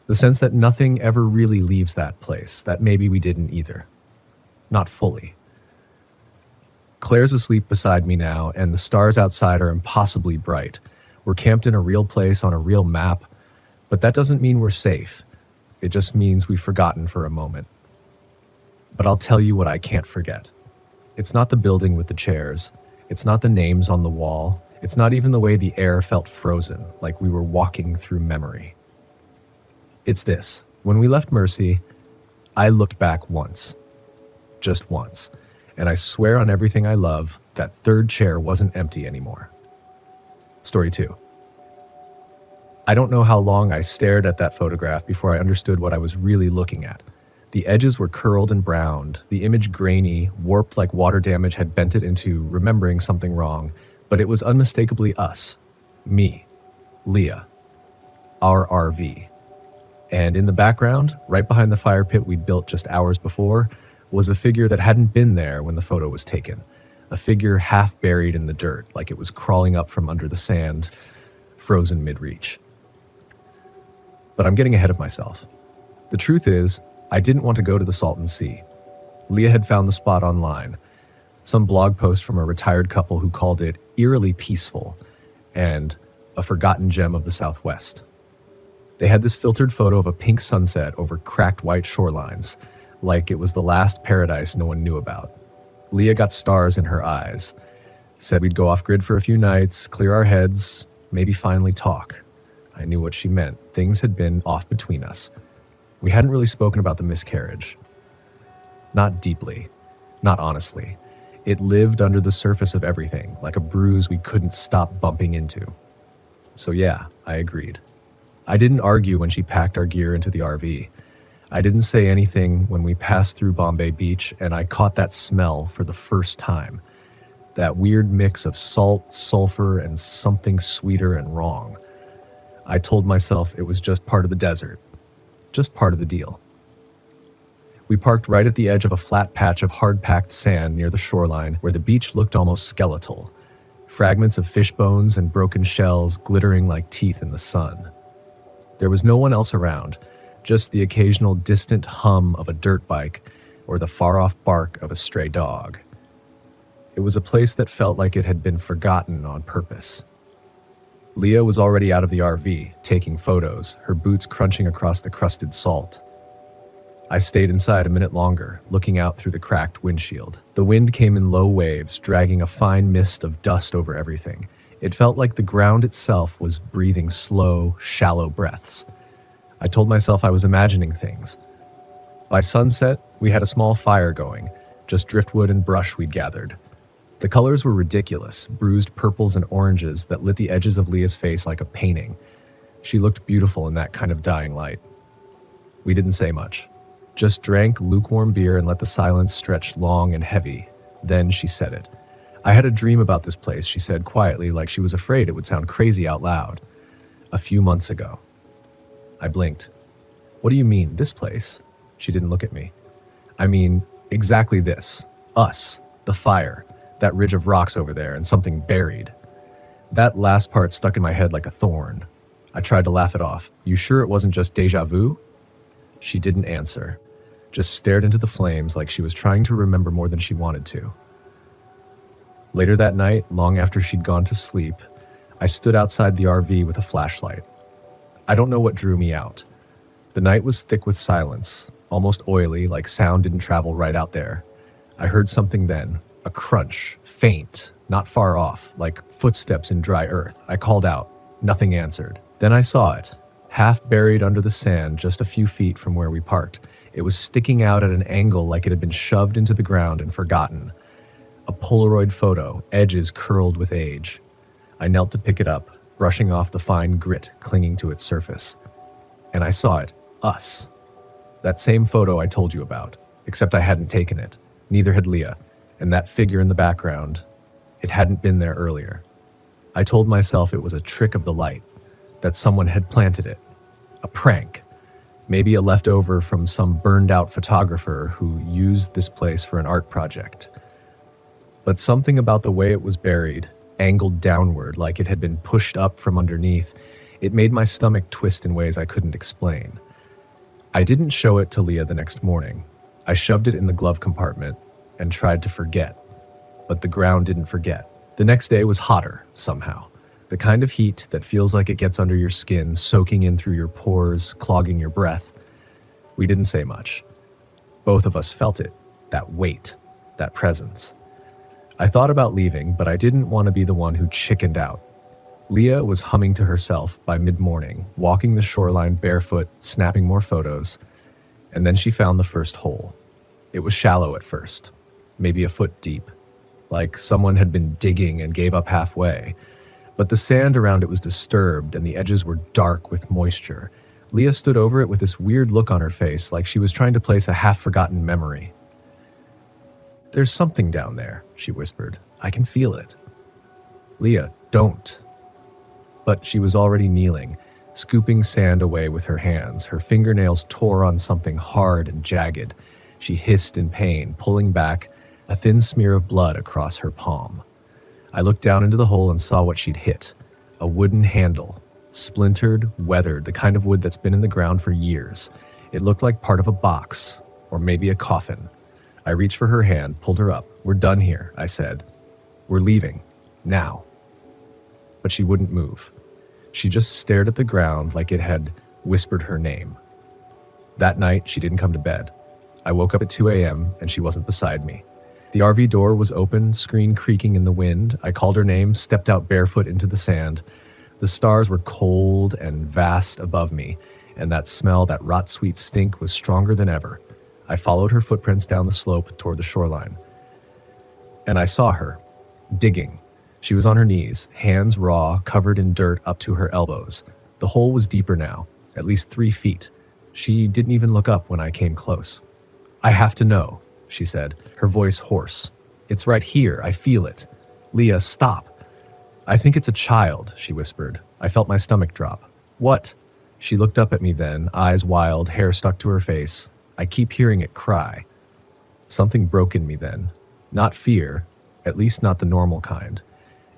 the sense that nothing ever really leaves that place, that maybe we didn't either. Not fully. Claire's asleep beside me now, and the stars outside are impossibly bright. We're camped in a real place on a real map, but that doesn't mean we're safe. It just means we've forgotten for a moment. But I'll tell you what I can't forget. It's not the building with the chairs. It's not the names on the wall. It's not even the way the air felt frozen, like we were walking through memory. It's this. When we left Mercy, I looked back once. Just once. And I swear on everything I love, that third chair wasn't empty anymore. Story 2. I don't know how long I stared at that photograph before I understood what I was really looking at. The edges were curled and browned, the image grainy, warped like water damage had bent it into remembering something wrong, but it was unmistakably us. Me. Leah. Our RV. And in the background, right behind the fire pit we'd built just hours before, was a figure that hadn't been there when the photo was taken. A figure half buried in the dirt, like it was crawling up from under the sand, frozen mid-reach. But I'm getting ahead of myself. The truth is, I didn't want to go to the Salton Sea. Leah had found the spot online, some blog post from a retired couple who called it eerily peaceful and a forgotten gem of the Southwest. They had this filtered photo of a pink sunset over cracked white shorelines, like it was the last paradise no one knew about. Leah got stars in her eyes, said we'd go off-grid for a few nights, clear our heads, maybe finally talk. I knew what she meant. Things had been off between us. We hadn't really spoken about the miscarriage. Not deeply, not honestly. It lived under the surface of everything, like a bruise we couldn't stop bumping into. So yeah, I agreed. I didn't argue when she packed our gear into the RV. I didn't say anything when we passed through Bombay Beach, and I caught that smell for the first time. That weird mix of salt, sulfur, and something sweeter and wrong. I told myself it was just part of the desert. Just part of the deal. We parked right at the edge of a flat patch of hard-packed sand near the shoreline where the beach looked almost skeletal. fragments of fish bones and broken shells glittering like teeth in the sun. There was no one else around, just the occasional distant hum of a dirt bike or the far-off bark of a stray dog. It was a place that felt like it had been forgotten on purpose. Leah was already out of the RV, taking photos, her boots crunching across the crusted salt. I stayed inside a minute longer, looking out through the cracked windshield. The wind came in low waves, dragging a fine mist of dust over everything. It felt like the ground itself was breathing slow, shallow breaths. I told myself I was imagining things. By sunset, we had a small fire going, just driftwood and brush we'd gathered. The colors were ridiculous, bruised purples and oranges that lit the edges of Leah's face like a painting. She looked beautiful in that kind of dying light. We didn't say much, just drank lukewarm beer and let the silence stretch long and heavy. Then she said it. "I had a dream about this place," she said quietly, like she was afraid it would sound crazy out loud. "A few months ago." I blinked. "What do you mean, this place?" She didn't look at me. "I mean, exactly this. Us. The fire. That ridge of rocks over there, and something buried." That last part stuck in my head like a thorn. I tried to laugh it off. "You sure it wasn't just déjà vu?" She didn't answer, just stared into the flames like she was trying to remember more than she wanted to. Later that night, long after she'd gone to sleep, I stood outside the RV with a flashlight. I don't know what drew me out. The night was thick with silence, almost oily, like sound didn't travel right out there. I heard something then, a crunch, faint, not far off, like footsteps in dry earth. I called out. Nothing answered. Then I saw it, half buried under the sand just a few feet from where we parked. It was sticking out at an angle like it had been shoved into the ground and forgotten. A Polaroid photo, edges curled with age. I knelt to pick it up, brushing off the fine grit clinging to its surface. And I saw it. Us. That same photo I told you about, except I hadn't taken it. Neither had Leah. And that figure in the background, it hadn't been there earlier. I told myself it was a trick of the light, that someone had planted it. A prank. Maybe a leftover from some burned-out photographer who used this place for an art project. But something about the way it was buried, angled downward like it had been pushed up from underneath, it made my stomach twist in ways I couldn't explain. I didn't show it to Leah the next morning. I shoved it in the glove compartment and tried to forget. But the ground didn't forget. The next day was hotter, somehow. The kind of heat that feels like it gets under your skin, soaking in through your pores, clogging your breath. We didn't say much. Both of us felt it, that weight, that presence. I thought about leaving, but I didn't want to be the one who chickened out. Leah was humming to herself by mid-morning, walking the shoreline barefoot, snapping more photos, and then she found the first hole. It was shallow at first, maybe a foot deep, like someone had been digging and gave up halfway. But the sand around it was disturbed and the edges were dark with moisture. Leah stood over it with this weird look on her face, like she was trying to place a half-forgotten memory. "There's something down there," she whispered. "I can feel it." "Leah, don't." But she was already kneeling, scooping sand away with her hands. Her fingernails tore on something hard and jagged. She hissed in pain, pulling back, a thin smear of blood across her palm. I looked down into the hole and saw what she'd hit. A wooden handle, splintered, weathered, the kind of wood that's been in the ground for years. It looked like part of a box, or maybe a coffin. I reached for her hand, pulled her up. "We're done here," I said. "We're leaving. Now." But she wouldn't move. She just stared at the ground like it had whispered her name. That night, she didn't come to bed. I woke up at 2 a.m. and she wasn't beside me. The RV door was open, screen creaking in the wind. I called her name, stepped out barefoot into the sand. The stars were cold and vast above me, and that smell, that rot-sweet stink, was stronger than ever. I followed her footprints down the slope toward the shoreline. And I saw her, digging. She was on her knees, hands raw, covered in dirt up to her elbows. The hole was deeper now, at least 3 feet. She didn't even look up when I came close. "I have to know," she said, her voice hoarse. "It's right here, I feel it. Leah, stop." "I think it's a child," she whispered. I felt my stomach drop. "What?" She looked up at me then, eyes wild, hair stuck to her face. "I keep hearing it cry." Something broke in me then. Not fear, at least not the normal kind.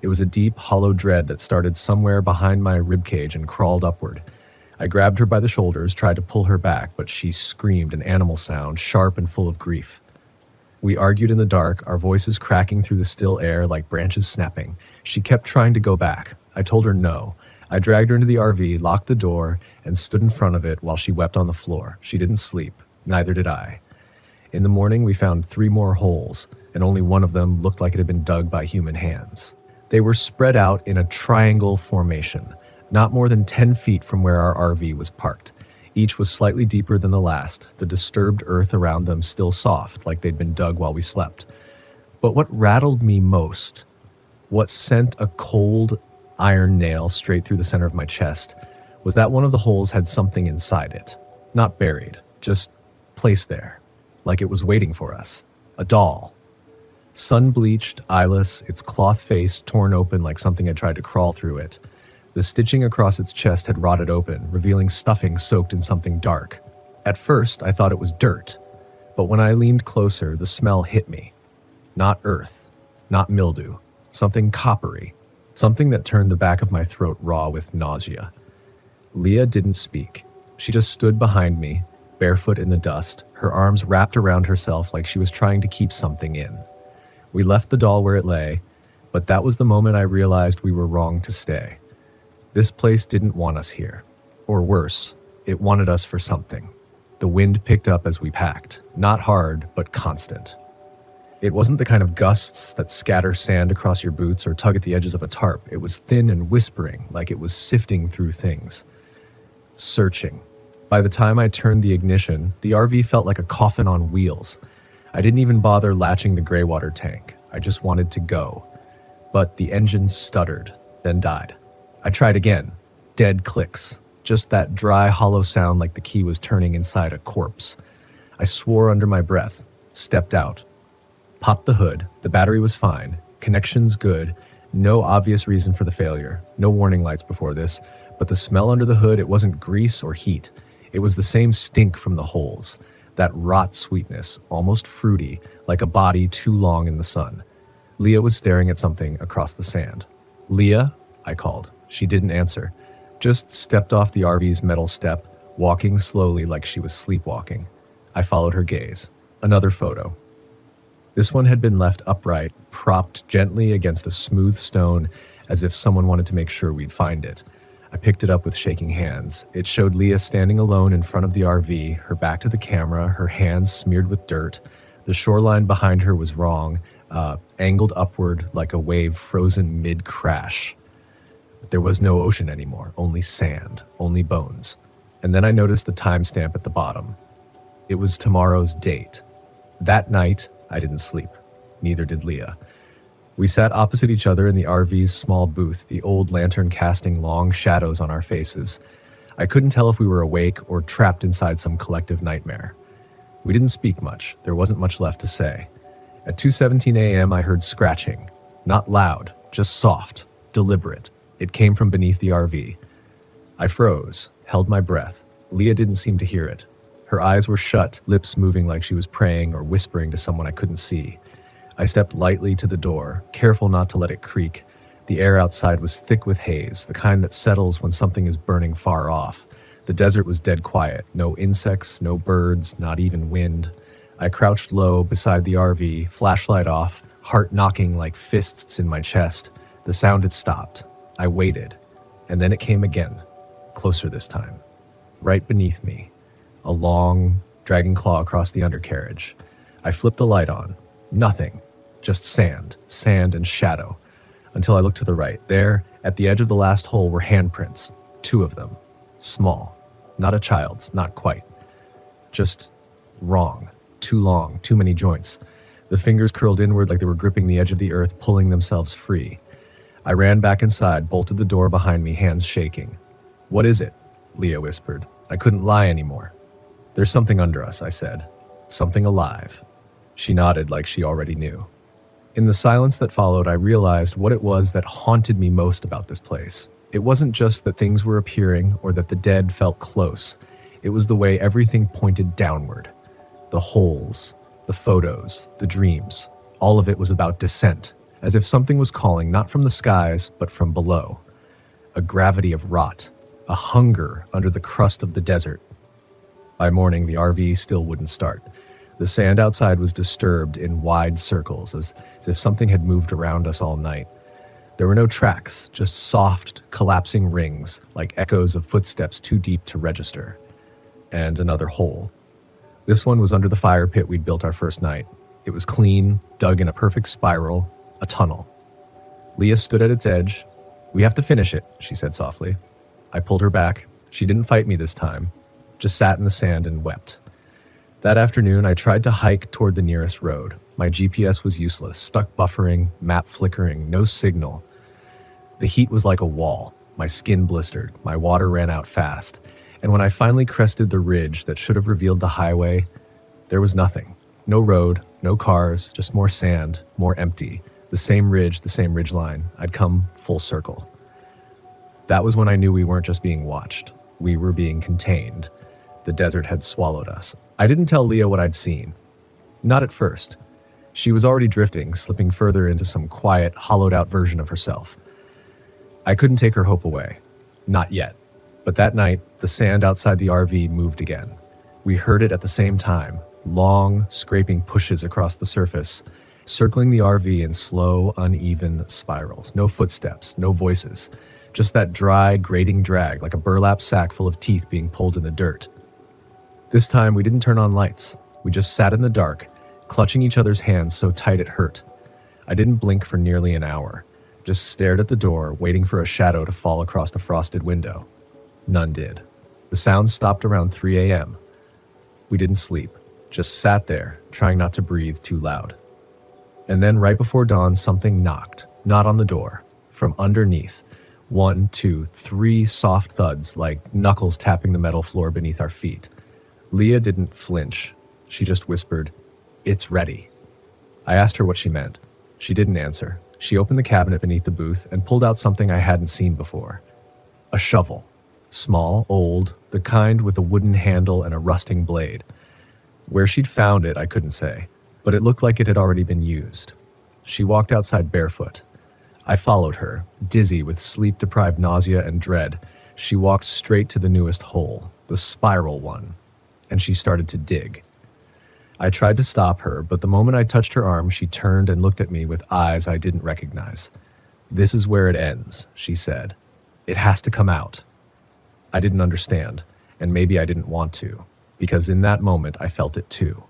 It was a deep, hollow dread that started somewhere behind my ribcage and crawled upward. I grabbed her by the shoulders, tried to pull her back, but she screamed an animal sound, sharp and full of grief. We argued in the dark, our voices cracking through the still air like branches snapping. She kept trying to go back. I told her no. I dragged her into the RV, locked the door, and stood in front of it while she wept on the floor. She didn't sleep. Neither did I. In the morning, we found 3 more holes, and only one of them looked like it had been dug by human hands. They were spread out in a triangle formation, not more than 10 feet from where our RV was parked. Each was slightly deeper than the last, the disturbed earth around them still soft, like they'd been dug while we slept. But what rattled me most, what sent a cold iron nail straight through the center of my chest, was that one of the holes had something inside it. Not buried, just placed there, like it was waiting for us. A doll. Sun-bleached, eyeless, its cloth face torn open like something had tried to crawl through it. The stitching across its chest had rotted open, revealing stuffing soaked in something dark. At first, I thought it was dirt, but when I leaned closer, the smell hit me. Not earth, not mildew, something coppery, something that turned the back of my throat raw with nausea. Leah didn't speak. She just stood behind me, barefoot in the dust, her arms wrapped around herself like she was trying to keep something in. We left the doll where it lay, but that was the moment I realized we were wrong to stay. This place didn't want us here. Or worse, it wanted us for something. The wind picked up as we packed, not hard, but constant. It wasn't the kind of gusts that scatter sand across your boots or tug at the edges of a tarp. It was thin and whispering, like it was sifting through things. Searching. By the time I turned the ignition, the RV felt like a coffin on wheels. I didn't even bother latching the gray water tank. I just wanted to go. But the engine stuttered, then died. I tried again. Dead clicks. Just that dry, hollow sound like the key was turning inside a corpse. I swore under my breath, stepped out. Popped the hood. The battery was fine. Connections good. No obvious reason for the failure. No warning lights before this. But the smell under the hood, it wasn't grease or heat. It was the same stink from the holes. That rot sweetness, almost fruity, like a body too long in the sun. Leah was staring at something across the sand. "Leah?" I called. She didn't answer. Just stepped off the RV's metal step, walking slowly like she was sleepwalking. I followed her gaze. Another photo. This one had been left upright, propped gently against a smooth stone, as if someone wanted to make sure we'd find it. I picked it up with shaking hands. It showed Leah standing alone in front of the RV, her back to the camera, her hands smeared with dirt. The shoreline behind her was wrong, angled upward like a wave frozen mid-crash. But there was no ocean anymore, only sand, only bones. And then I noticed the timestamp at the bottom. It was tomorrow's date. That night, I didn't sleep. Neither did Leah. We sat opposite each other in the RV's small booth, the old lantern casting long shadows on our faces. I couldn't tell if we were awake or trapped inside some collective nightmare. We didn't speak much. There wasn't much left to say. At 2:17 a.m., I heard scratching. Not loud, just soft, deliberate. It came from beneath the RV. I froze, held my breath. Leah didn't seem to hear it. Her eyes were shut, lips moving like she was praying or whispering to someone I couldn't see. I stepped lightly to the door, careful not to let it creak. The air outside was thick with haze, the kind that settles when something is burning far off. The desert was dead quiet. No insects, no birds, not even wind. I crouched low beside the RV, flashlight off, heart knocking like fists in my chest. The sound had stopped. I waited. And then it came again, closer this time. Right beneath me. A long, dragging claw across the undercarriage. I flipped the light on. Nothing. Just sand and shadow. Until I looked to the right. There, at the edge of the last hole, were handprints. 2 of them. Small. Not a child's, not quite. Just wrong. Too long, too many joints. The fingers curled inward like they were gripping the edge of the earth, pulling themselves free. I ran back inside, bolted the door behind me, hands shaking. "What is it?" Leah whispered. I couldn't lie anymore. "There's something under us," I said. "Something alive." She nodded like she already knew. In the silence that followed, I realized what it was that haunted me most about this place. It wasn't just that things were appearing or that the dead felt close. It was the way everything pointed downward. The holes, the photos, the dreams. All of it was about descent. as if something was calling not from the skies, but from below. A gravity of rot, a hunger under the crust of the desert. By morning, the RV still wouldn't start. The sand outside was disturbed in wide circles, as if something had moved around us all night. There were no tracks, just soft, collapsing rings, like echoes of footsteps too deep to register. And another hole. This one was under the fire pit we'd built our first night. It was clean, dug in a perfect spiral, a tunnel. Leah stood at its edge. "We have to finish it," she said softly. I pulled her back. She didn't fight me this time, just sat in the sand and wept. That afternoon, I tried to hike toward the nearest road. My GPS was useless, stuck buffering, map flickering, no signal. The heat was like a wall. My skin blistered, my water ran out fast, and when I finally crested the ridge that should have revealed the highway, there was nothing. No road, no cars, just more sand, more empty. The same ridge line. I'd come full circle. That was when I knew we weren't just being watched. We were being contained. The desert had swallowed us. I didn't tell Leah what I'd seen. Not at first. She was already drifting, slipping further into some quiet, hollowed-out version of herself. I couldn't take her hope away. Not yet. But that night, the sand outside the RV moved again. We heard it at the same time, long, scraping pushes across the surface, circling the RV in slow, uneven spirals. No footsteps, no voices. Just that dry, grating drag, like a burlap sack full of teeth being pulled in the dirt. This time, we didn't turn on lights. We just sat in the dark, clutching each other's hands so tight it hurt. I didn't blink for nearly an hour, just stared at the door, waiting for a shadow to fall across the frosted window. None did. The sound stopped around 3 a.m. We didn't sleep, just sat there, trying not to breathe too loud. And then right before dawn, something knocked, not on the door, from underneath. 1, 2, 3 soft thuds, like knuckles tapping the metal floor beneath our feet. Leah didn't flinch. She just whispered, "It's ready." I asked her what she meant. She didn't answer. She opened the cabinet beneath the booth and pulled out something I hadn't seen before. A shovel. Small, old, the kind with a wooden handle and a rusting blade. Where she'd found it, I couldn't say, but it looked like it had already been used. She walked outside barefoot. I followed her, dizzy with sleep-deprived nausea and dread. She walked straight to the newest hole, the spiral one, and she started to dig. I tried to stop her, but the moment I touched her arm, she turned and looked at me with eyes I didn't recognize. "This is where it ends," she said. "It has to come out." I didn't understand, and maybe I didn't want to, because in that moment I felt it too.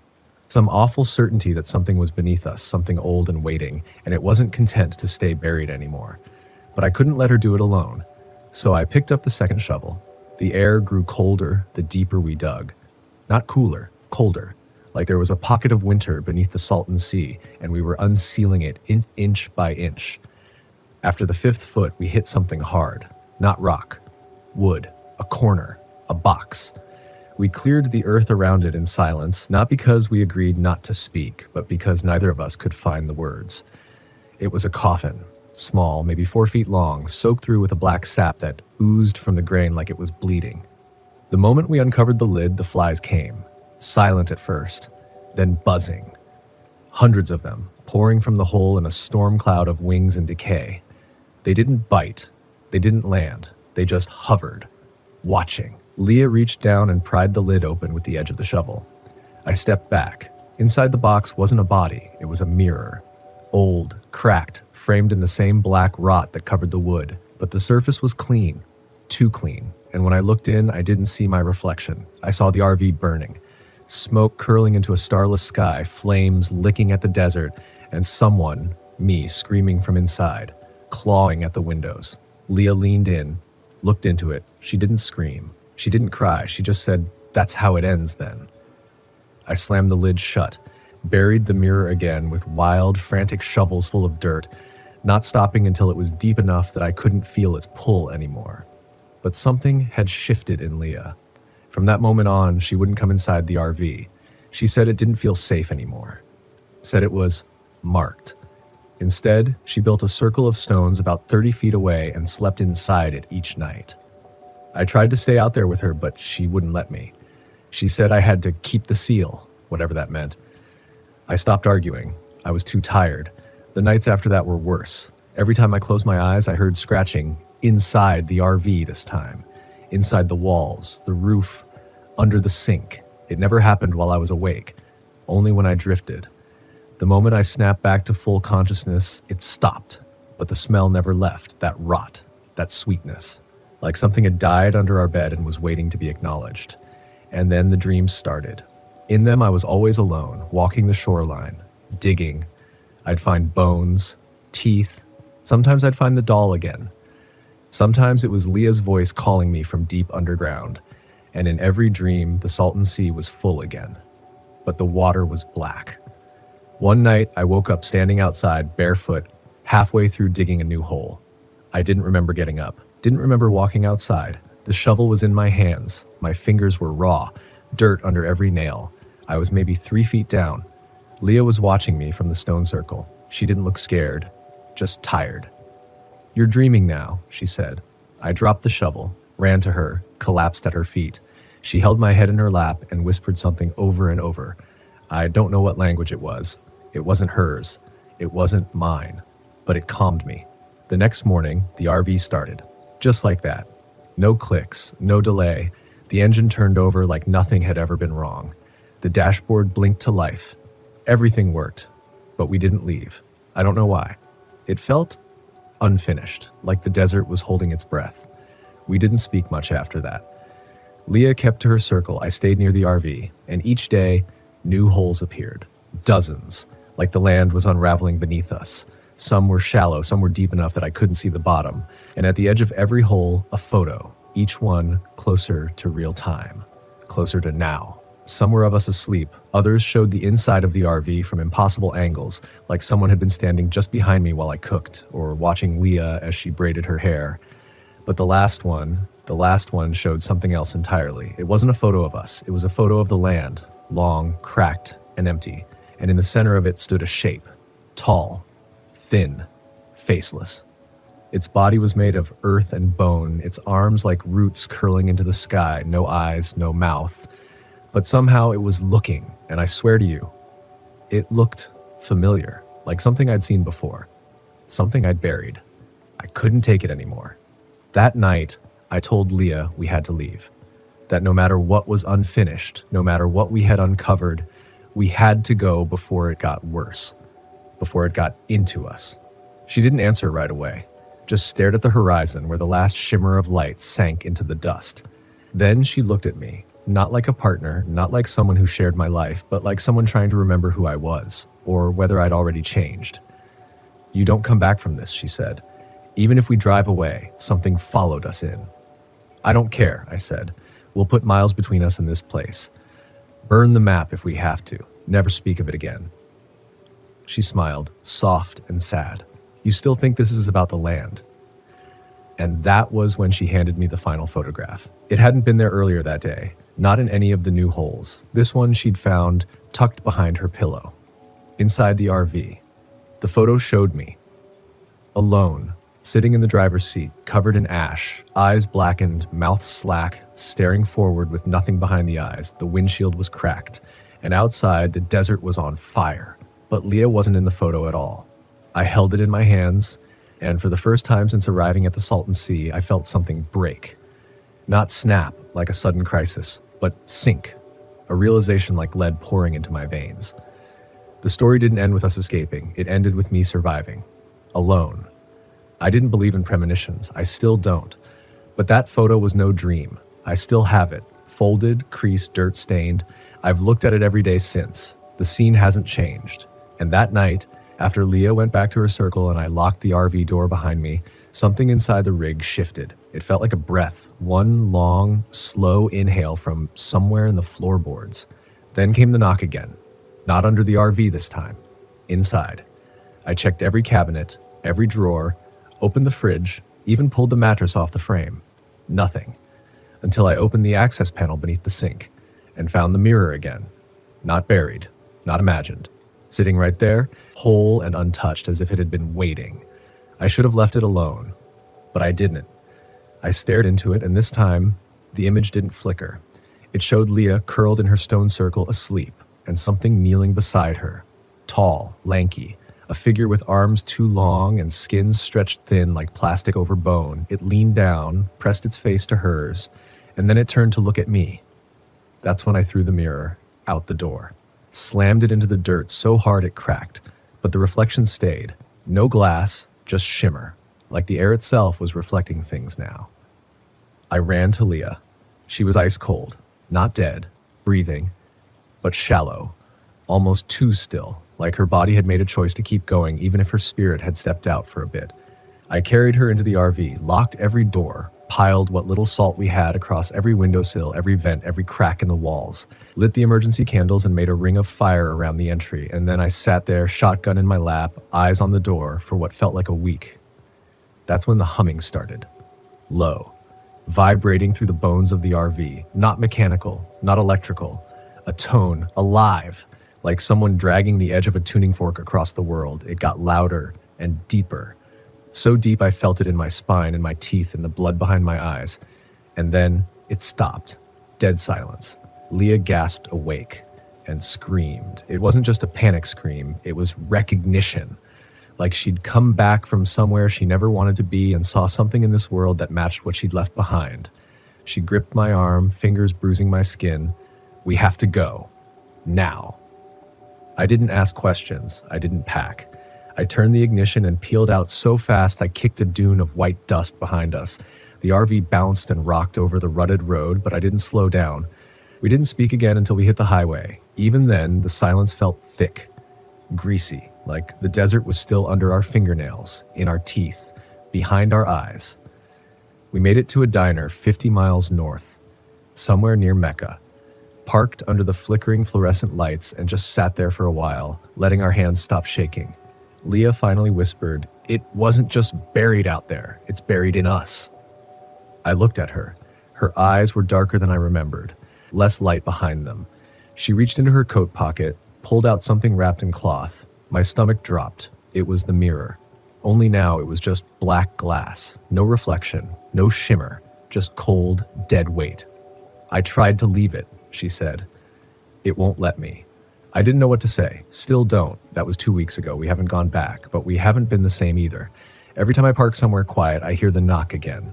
Some awful certainty that something was beneath us, something old and waiting, and it wasn't content to stay buried anymore. But I couldn't let her do it alone, so I picked up the second shovel. The air grew colder the deeper we dug. Not cooler, colder, like there was a pocket of winter beneath the Salton Sea, and we were unsealing it inch by inch. After the 5th foot, we hit something hard, not rock, wood, a corner, a box. We cleared the earth around it in silence, not because we agreed not to speak, but because neither of us could find the words. It was a coffin, small, maybe 4 feet long, soaked through with a black sap that oozed from the grain like it was bleeding. The moment we uncovered the lid, the flies came, silent at first, then buzzing. Hundreds of them, pouring from the hole in a storm cloud of wings and decay. They didn't bite, they didn't land, they just hovered, watching. Leah reached down and pried the lid open with the edge of the shovel. I stepped back. Inside the box wasn't a body, it was a mirror. Old, cracked, framed in the same black rot that covered the wood, but the surface was clean, too clean. And when I looked in, I didn't see my reflection. I saw the RV burning, smoke curling into a starless sky, flames licking at the desert, and someone, me, screaming from inside, clawing at the windows. Leah leaned in, looked into it. She didn't scream. She didn't cry. She just said, "That's how it ends then." I slammed the lid shut, buried the mirror again with wild, frantic shovels full of dirt, not stopping until it was deep enough that I couldn't feel its pull anymore. But something had shifted in Leah. From that moment on, she wouldn't come inside the RV. She said it didn't feel safe anymore. Said it was marked. Instead, she built a circle of stones about 30 feet away and slept inside it each night. I tried to stay out there with her, but she wouldn't let me. She said I had to keep the seal, whatever that meant. I stopped arguing. I was too tired. The nights after that were worse. Every time I closed my eyes, I heard scratching inside the RV this time, inside the walls, the roof, under the sink. It never happened while I was awake, only when I drifted. The moment I snapped back to full consciousness, it stopped, but the smell never left, that rot, that sweetness, like something had died under our bed and was waiting to be acknowledged. And then the dreams started. In them, I was always alone, walking the shoreline, digging. I'd find bones, teeth. Sometimes I'd find the doll again. Sometimes it was Leah's voice calling me from deep underground, and in every dream, the Salton Sea was full again. But the water was black. One night, I woke up standing outside, barefoot, halfway through digging a new hole. I didn't remember getting up, didn't remember walking outside. The shovel was in my hands. My fingers were raw, dirt under every nail. I was maybe 3 feet down. Leah was watching me from the stone circle. She didn't look scared, just tired. "You're dreaming now," she said. I dropped the shovel, ran to her, collapsed at her feet. She held my head in her lap and whispered something over and over. I don't know what language it was. It wasn't hers. It wasn't mine. But it calmed me. The next morning, the RV started. Just like that. No clicks, no delay. The engine turned over like nothing had ever been wrong. The dashboard blinked to life. Everything worked, but we didn't leave. I don't know why. It felt unfinished, like the desert was holding its breath. We didn't speak much after that. Leah kept to her circle. I stayed near the RV, and each day, new holes appeared. Dozens, like the land was unraveling beneath us. Some were shallow, some were deep enough that I couldn't see the bottom. And at the edge of every hole, a photo, each one closer to real time, closer to now. Some were of us asleep. Others showed the inside of the RV from impossible angles, like someone had been standing just behind me while I cooked, or watching Leah as she braided her hair. But the last one showed something else entirely. It wasn't a photo of us. It was a photo of the land, long, cracked, and empty. And in the center of it stood a shape, tall, thin, faceless. Its body was made of earth and bone, its arms like roots curling into the sky, no eyes, no mouth. But somehow it was looking, and I swear to you, it looked familiar, like something I'd seen before, something I'd buried. I couldn't take it anymore. That night, I told Leah we had to leave, that no matter what was unfinished, no matter what we had uncovered, we had to go before it got worse, before it got into us. She didn't answer right away, just stared at the horizon where the last shimmer of light sank into the dust. Then she looked at me, not like a partner, not like someone who shared my life, but like someone trying to remember who I was, or whether I'd already changed. "You don't come back from this," she said. "Even if we drive away, something followed us in." "I don't care," I said. "We'll put miles between us and this place. Burn the map if we have to. Never speak of it again." She smiled, soft and sad. "You still think this is about the land?" And that was when she handed me the final photograph. It hadn't been there earlier that day, not in any of the new holes. This one she'd found tucked behind her pillow, inside the RV. The photo showed me, alone, sitting in the driver's seat, covered in ash, eyes blackened, mouth slack, staring forward with nothing behind the eyes. The windshield was cracked, and outside the desert was on fire. But Leah wasn't in the photo at all. I held it in my hands, and for the first time since arriving at the Salton Sea, I felt something break. Not snap, like a sudden crisis, but sink, a realization like lead pouring into my veins. The story didn't end with us escaping. It ended with me surviving, alone. I didn't believe in premonitions. I still don't. But that photo was no dream. I still have it, folded, creased, dirt-stained. I've looked at it every day since. The scene hasn't changed. And that night, after Leah went back to her circle and I locked the RV door behind me, something inside the rig shifted. It felt like a breath, one long, slow inhale from somewhere in the floorboards. Then came the knock again. Not under the RV this time. Inside. I checked every cabinet, every drawer, opened the fridge, even pulled the mattress off the frame. Nothing. Until I opened the access panel beneath the sink and found the mirror again. Not buried, not imagined. Sitting right there, whole and untouched as if it had been waiting. I should have left it alone, but I didn't. I stared into it, and this time, the image didn't flicker. It showed Leah curled in her stone circle asleep, and something kneeling beside her. Tall, lanky, A figure with arms too long and skin stretched thin like plastic over bone. It leaned down, pressed its face to hers, and then it turned to look at me. That's when I threw the mirror out the door, slammed it into the dirt so hard it cracked, but the reflection stayed. No glass, just shimmer, like the air itself was reflecting things now. I ran to Leah. She was ice cold, not dead, breathing, but shallow, almost too still, like her body had made a choice to keep going even if her spirit had stepped out for a bit. I carried her into the RV, locked every door, piled what little salt we had across every windowsill, every vent, every crack in the walls, lit the emergency candles and made a ring of fire around the entry, and then I sat there, shotgun in my lap, eyes on the door, for what felt like a week. That's when the humming started. Low, vibrating through the bones of the RV, not mechanical, not electrical, a tone, alive, like someone dragging the edge of a tuning fork across the world. It got louder and deeper. So deep I felt it in my spine, in my teeth, in the blood behind my eyes. And then it stopped. Dead silence. Leah gasped awake and screamed. It wasn't just a panic scream, it was recognition. Like she'd come back from somewhere she never wanted to be and saw something in this world that matched what she'd left behind. She gripped my arm, fingers bruising my skin. We have to go. Now. I didn't ask questions. I didn't pack. I turned the ignition and peeled out so fast I kicked a dune of white dust behind us. The RV bounced and rocked over the rutted road, but I didn't slow down. We didn't speak again until we hit the highway. Even then, the silence felt thick, greasy, like the desert was still under our fingernails, in our teeth, behind our eyes. We made it to a diner 50 miles north, somewhere near Mecca. Parked under the flickering fluorescent lights and just sat there for a while, letting our hands stop shaking. Leah finally whispered, "It wasn't just buried out there, it's buried in us." I looked at her. Her eyes were darker than I remembered, less light behind them. She reached into her coat pocket, pulled out something wrapped in cloth. My stomach dropped. It was the mirror. Only now it was just black glass, no reflection, no shimmer, just cold, dead weight. "I tried to leave it," she said. "It won't let me." I didn't know what to say. Still don't. That was 2 weeks ago. We haven't gone back, but we haven't been the same either. Every time I park somewhere quiet, I hear the knock again.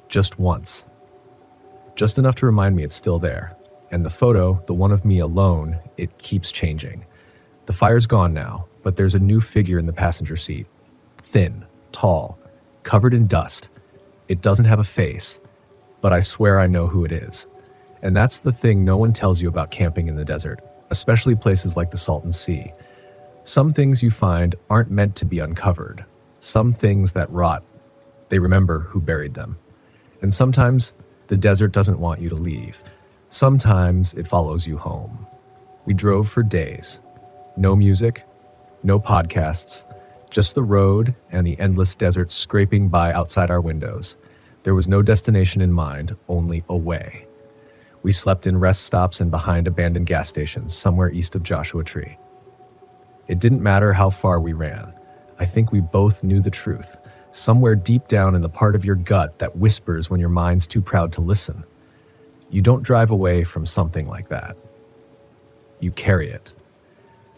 Just once. Just enough to remind me it's still there. And the photo, the one of me alone, it keeps changing. The fire's gone now, but there's a new figure in the passenger seat. Thin, tall, covered in dust. It doesn't have a face, but I swear I know who it is. And that's the thing no one tells you about camping in the desert, especially places like the Salton Sea. Some things you find aren't meant to be uncovered. Some things that rot, they remember who buried them. And sometimes the desert doesn't want you to leave. Sometimes it follows you home. We drove for days. No music, no podcasts, just the road and the endless desert scraping by outside our windows. There was no destination in mind, only a way. We slept in rest stops and behind abandoned gas stations somewhere east of Joshua Tree. It didn't matter how far we ran. I think we both knew the truth, somewhere deep down in the part of your gut that whispers when your mind's too proud to listen. You don't drive away from something like that. You carry it.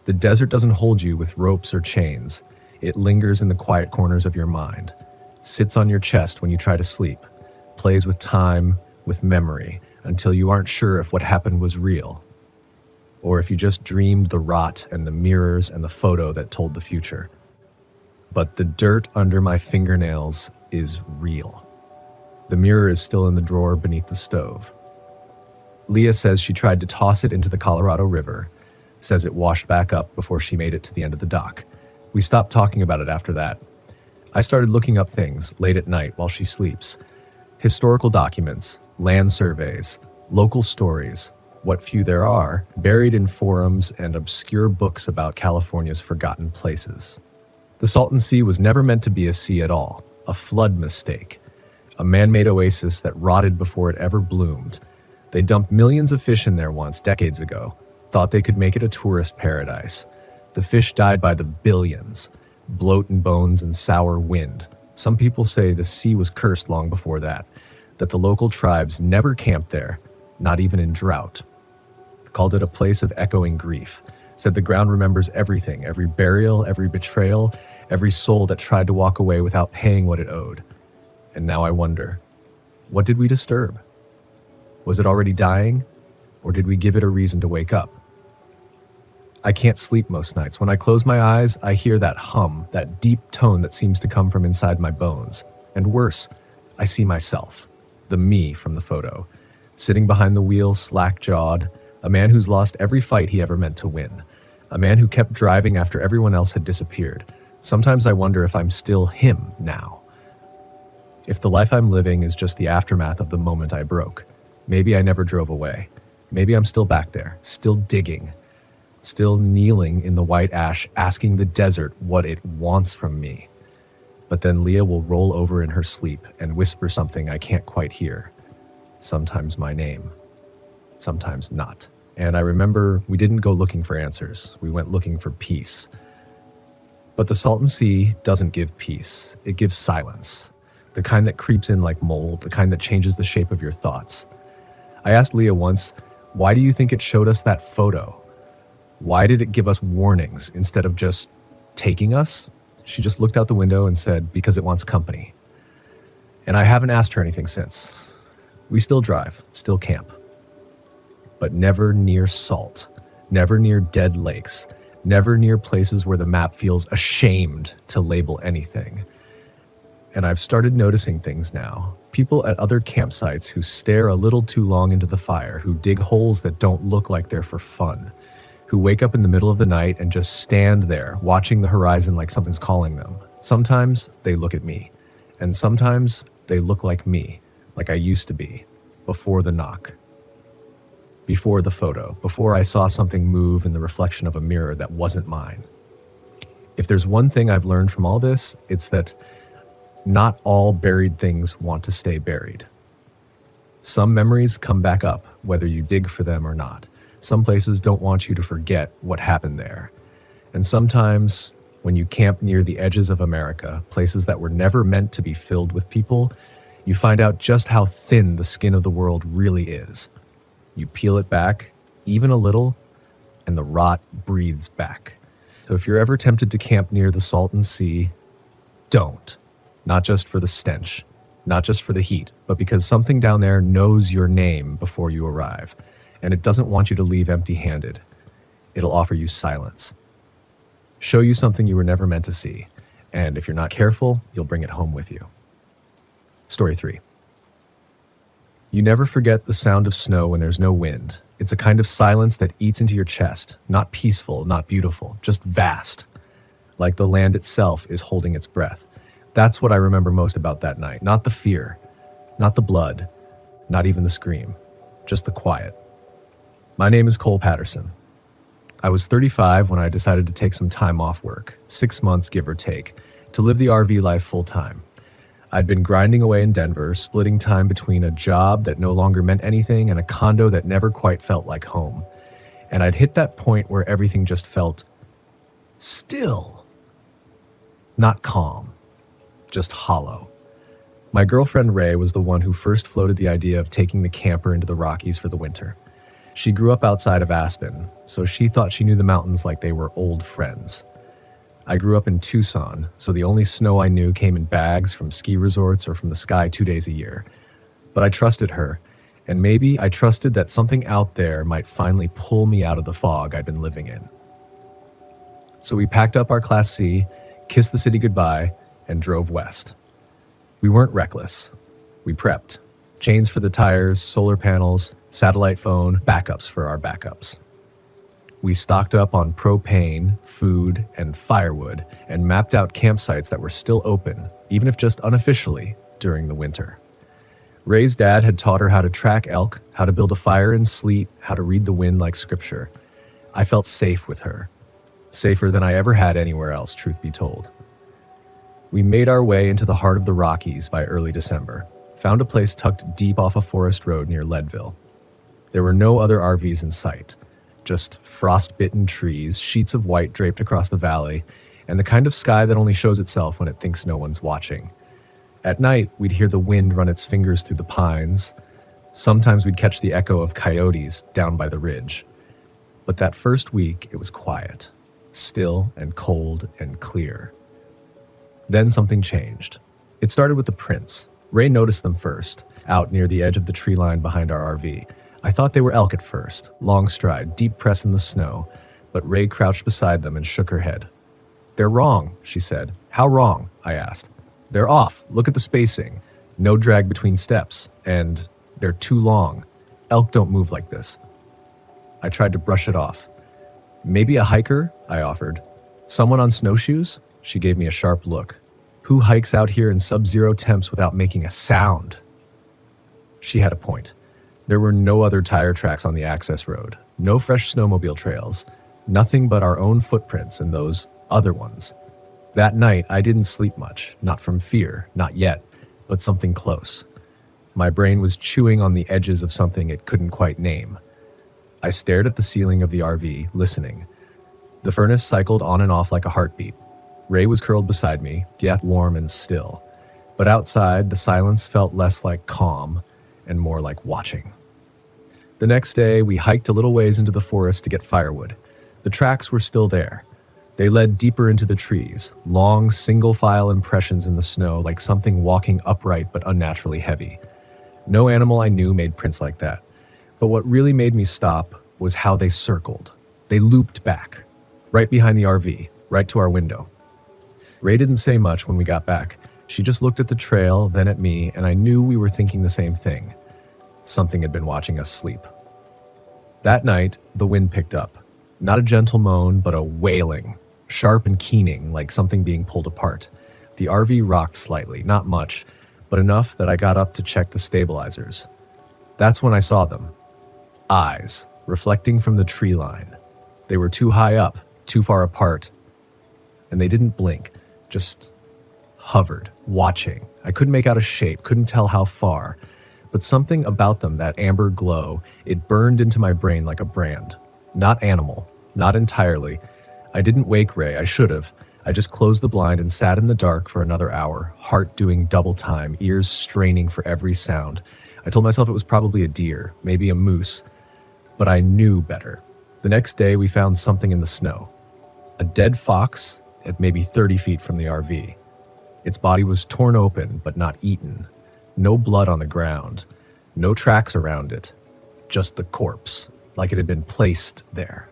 The desert doesn't hold you with ropes or chains. It lingers in the quiet corners of your mind, sits on your chest when you try to sleep, plays with time, with memory, until you aren't sure if what happened was real, or if you just dreamed the rot and the mirrors and the photo that told the future. But the dirt under my fingernails is real. The mirror is still in the drawer beneath the stove. Leah says she tried to toss it into the Colorado River, says it washed back up before she made it to the end of the dock. We stopped talking about it after that. I started looking up things late at night while she sleeps. Historical documents, land surveys, local stories, what few there are, buried in forums and obscure books about California's forgotten places. The Salton Sea was never meant to be a sea at all, a flood mistake, a man-made oasis that rotted before it ever bloomed. They dumped millions of fish in there once, decades ago, thought they could make it a tourist paradise. The fish died by the billions, bloat and bones and sour wind. Some people say the sea was cursed long before that the local tribes never camped there, not even in drought. Called it a place of echoing grief, Said the ground remembers everything, every burial, every betrayal, every soul that tried to walk away without paying what it owed. And now I wonder, what did we disturb? Was it already dying, or did we give it a reason to wake up? I can't sleep most nights. When I close my eyes, I hear that hum, that deep tone that seems to come from inside my bones. And worse, I see myself, the me from the photo, sitting behind the wheel, slack-jawed, a man who's lost every fight he ever meant to win, a man who kept driving after everyone else had disappeared. Sometimes I wonder if I'm still him now. If the life I'm living is just the aftermath of the moment I broke. Maybe I never drove away. Maybe I'm still back there, still digging, still kneeling in the white ash, asking the desert what it wants from me. But then Leah will roll over in her sleep and whisper something I can't quite hear. Sometimes my name, sometimes not. And I remember we didn't go looking for answers. We went looking for peace. But the Salton Sea doesn't give peace. It gives silence. The kind that creeps in like mold, the kind that changes the shape of your thoughts. I asked Leah once, why do you think it showed us that photo? Why did it give us warnings instead of just taking us? She just looked out the window and said, because it wants company. And I haven't asked her anything since. We still drive, still camp. But never near salt, never near dead lakes, never near places where the map feels ashamed to label anything. And I've started noticing things now. People at other campsites who stare a little too long into the fire, who dig holes that don't look like they're for fun, who wake up in the middle of the night and just stand there, watching the horizon like something's calling them. Sometimes they look at me, and sometimes they look like me, like I used to be, before the knock, before the photo, before I saw something move in the reflection of a mirror that wasn't mine. If there's one thing I've learned from all this, it's that not all buried things want to stay buried. Some memories come back up, whether you dig for them or not. Some places don't want you to forget what happened there. And sometimes, when you camp near the edges of America, places that were never meant to be filled with people, you find out just how thin the skin of the world really is. You peel it back, even a little, and the rot breathes back. So if you're ever tempted to camp near the Salton Sea, don't. Not just for the stench, not just for the heat, but because something down there knows your name before you arrive, and it doesn't want you to leave empty-handed. It'll offer you silence. Show you something you were never meant to see, and if you're not careful, you'll bring it home with you. Story 3. You never forget the sound of snow when there's no wind. It's a kind of silence that eats into your chest, not peaceful, not beautiful, just vast, like the land itself is holding its breath. That's what I remember most about that night. Not the fear, not the blood, not even the scream, just the quiet. My name is Cole Patterson. I was 35 when I decided to take some time off work, 6 months give or take, to live the RV life full time. I'd been grinding away in Denver, splitting time between a job that no longer meant anything and a condo that never quite felt like home. And I'd hit that point where everything just felt still, not calm. Just hollow. My girlfriend Ray was the one who first floated the idea of taking the camper into the Rockies for the winter. She grew up outside of Aspen, so she thought she knew the mountains like they were old friends. I grew up in Tucson, so the only snow I knew came in bags from ski resorts or from the sky 2 days a year. But I trusted her, and maybe I trusted that something out there might finally pull me out of the fog I'd been living in. So we packed up our Class C, kissed the city goodbye, and drove west. We weren't reckless. We prepped. Chains for the tires, solar panels, satellite phone, backups for our backups. We stocked up on propane, food, and firewood, and mapped out campsites that were still open, even if just unofficially, during the winter. Ray's dad had taught her how to track elk, how to build a fire in sleet, how to read the wind like scripture. I felt safe with her. Safer than I ever had anywhere else, truth be told. We made our way into the heart of the Rockies by early December, found a place tucked deep off a forest road near Leadville. There were no other RVs in sight, just frost-bitten trees, sheets of white draped across the valley, and the kind of sky that only shows itself when it thinks no one's watching. At night, we'd hear the wind run its fingers through the pines. Sometimes we'd catch the echo of coyotes down by the ridge. But that first week, it was quiet, still and cold and clear. Then something changed. It started with the prints. Ray noticed them first, out near the edge of the tree line behind our RV. I thought they were elk at first, long stride, deep press in the snow, but Ray crouched beside them and shook her head. "They're wrong," she said. "How wrong?" I asked. "They're off. Look at the spacing. No drag between steps, and they're too long. Elk don't move like this." I tried to brush it off. "Maybe a hiker?" I offered. "Someone on snowshoes?" She gave me a sharp look. "Who hikes out here in sub-zero temps without making a sound?" She had a point. There were no other tire tracks on the access road, no fresh snowmobile trails, nothing but our own footprints and those other ones. That night, I didn't sleep much, not from fear, not yet, but something close. My brain was chewing on the edges of something it couldn't quite name. I stared at the ceiling of the RV, listening. The furnace cycled on and off like a heartbeat. Ray was curled beside me, yet warm and still. But outside, the silence felt less like calm and more like watching. The next day, we hiked a little ways into the forest to get firewood. The tracks were still there. They led deeper into the trees, long, single-file impressions in the snow like something walking upright but unnaturally heavy. No animal I knew made prints like that. But what really made me stop was how they circled. They looped back, right behind the RV, right to our window. Ray didn't say much when we got back. She just looked at the trail, then at me, and I knew we were thinking the same thing. Something had been watching us sleep. That night, the wind picked up. Not a gentle moan, but a wailing, sharp and keening, like something being pulled apart. The RV rocked slightly, not much, but enough that I got up to check the stabilizers. That's when I saw them. Eyes, reflecting from the tree line. They were too high up, too far apart, and they didn't blink, just hovered, watching. I couldn't make out a shape, couldn't tell how far, but something about them, that amber glow, it burned into my brain like a brand. Not animal, not entirely. I didn't wake Ray, I should have. I just closed the blind and sat in the dark for another hour, heart doing double time, ears straining for every sound. I told myself it was probably a deer, maybe a moose, but I knew better. The next day, we found something in the snow. A dead fox at maybe 30 feet from the RV. Its body was torn open, but not eaten. No blood on the ground. No tracks around it. Just the corpse, like it had been placed there.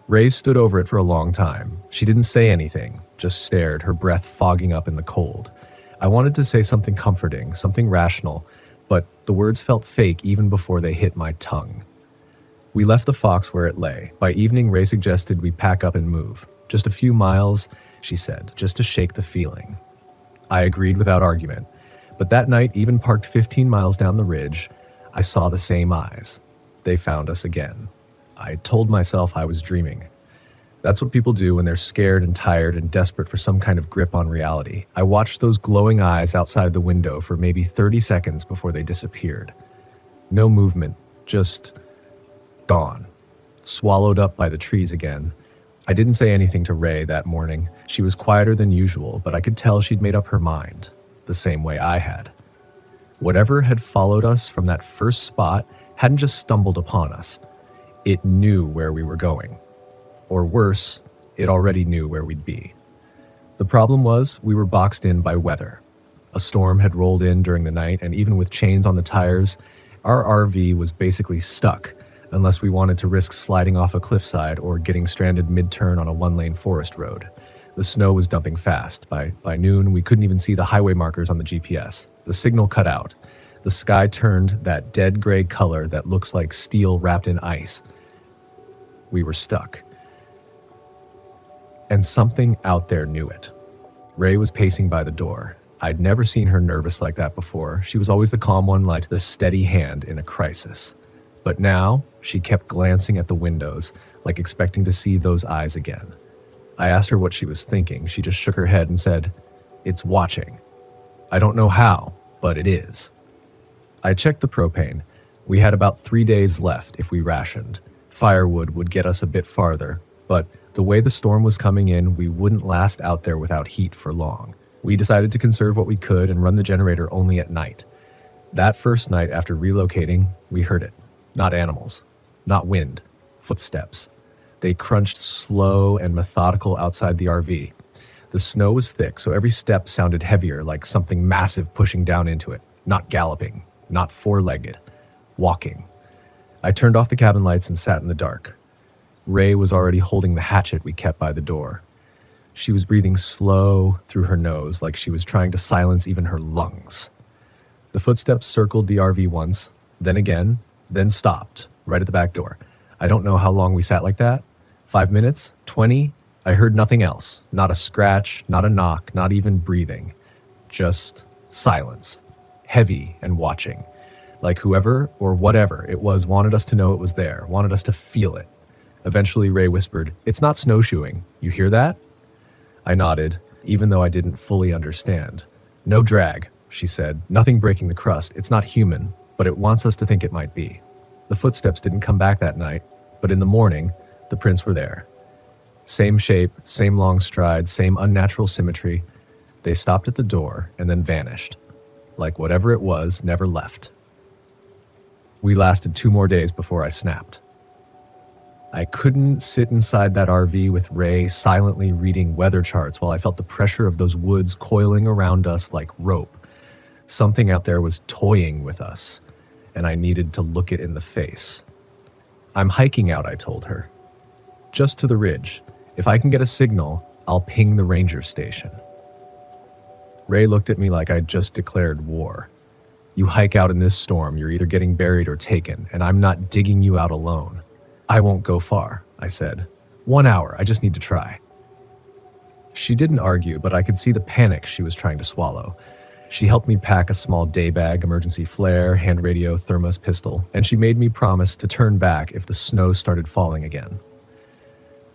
Ray stood over it for a long time. She didn't say anything, just stared, her breath fogging up in the cold. I wanted to say something comforting, something rational, but the words felt fake even before they hit my tongue. We left the fox where it lay. By evening, Ray suggested we pack up and move. Just a few miles, she said, just to shake the feeling. I agreed without argument. But that night, even parked 15 miles down the ridge, I saw the same eyes. They found us again. I told myself I was dreaming. That's what people do when they're scared and tired and desperate for some kind of grip on reality. I watched those glowing eyes outside the window for maybe 30 seconds before they disappeared. No movement, just gone. Swallowed up by the trees again. I didn't say anything to Ray that morning. She was quieter than usual, but I could tell she'd made up her mind, the same way I had. Whatever had followed us from that first spot hadn't just stumbled upon us. It knew where we were going. Or worse, it already knew where we'd be. The problem was we were boxed in by weather. A storm had rolled in during the night, and even with chains on the tires, our RV was basically stuck, unless we wanted to risk sliding off a cliffside or getting stranded mid-turn on a one-lane forest road. The snow was dumping fast. By noon, we couldn't even see the highway markers on the GPS. The signal cut out. The sky turned that dead gray color that looks like steel wrapped in ice. We were stuck. And something out there knew it. Ray was pacing by the door. I'd never seen her nervous like that before. She was always the calm one, like the steady hand in a crisis. But now, she kept glancing at the windows, like expecting to see those eyes again. I asked her what she was thinking. She just shook her head and said, "It's watching. I don't know how, but it is." I checked the propane. We had about 3 days left if we rationed. Firewood would get us a bit farther, but the way the storm was coming in, we wouldn't last out there without heat for long. We decided to conserve what we could and run the generator only at night. That first night after relocating, we heard it. Not animals, not wind, footsteps. They crunched slow and methodical outside the RV. The snow was thick, so every step sounded heavier, like something massive pushing down into it. Not galloping, not four-legged, walking. I turned off the cabin lights and sat in the dark. Ray was already holding the hatchet we kept by the door. She was breathing slow through her nose, like she was trying to silence even her lungs. The footsteps circled the RV once, then again, then stopped, right at the back door. I don't know how long we sat like that. 5 minutes? 20? I heard nothing else. Not a scratch, not a knock, not even breathing. Just silence. Heavy and watching. Like whoever or whatever it was wanted us to know it was there, wanted us to feel it. Eventually, Ray whispered, "It's not snowshoeing. You hear that?" I nodded, even though I didn't fully understand. "No drag," she said. "Nothing breaking the crust. It's not human, but it wants us to think it might be." The footsteps didn't come back that night, but in the morning, the prints were there. Same shape, same long strides, same unnatural symmetry. They stopped at the door and then vanished. Like whatever it was never left. We lasted 2 more days before I snapped. I couldn't sit inside that RV with Ray silently reading weather charts while I felt the pressure of those woods coiling around us like rope. Something out there was toying with us, and I needed to look it in the face. "I'm hiking out," I told her. "Just to the ridge. If I can get a signal, I'll ping the ranger station." Ray looked at me like I'd just declared war. "You hike out in this storm, you're either getting buried or taken, and I'm not digging you out alone." "I won't go far," I said. 1 hour, I just need to try." She didn't argue, but I could see the panic she was trying to swallow. She helped me pack a small day bag, emergency flare, hand radio, thermos, pistol, and she made me promise to turn back if the snow started falling again.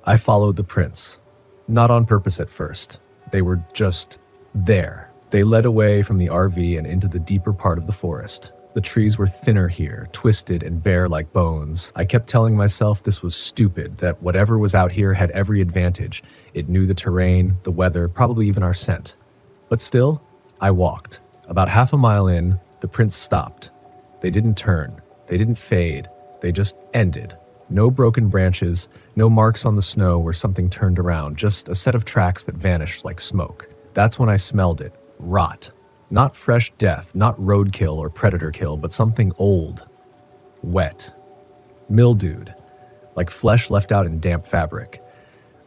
I followed the prints. Not on purpose at first. They were just there. They led away from the RV and into the deeper part of the forest. The trees were thinner here, twisted and bare like bones. I kept telling myself this was stupid, that whatever was out here had every advantage. It knew the terrain, the weather, probably even our scent. But still, I walked. About half a mile in, the prints stopped. They didn't turn. They didn't fade. They just ended. No broken branches, no marks on the snow where something turned around, just a set of tracks that vanished like smoke. That's when I smelled it. Rot. Not fresh death, not roadkill or predator kill, but something old. Wet. Mildewed. Like flesh left out in damp fabric.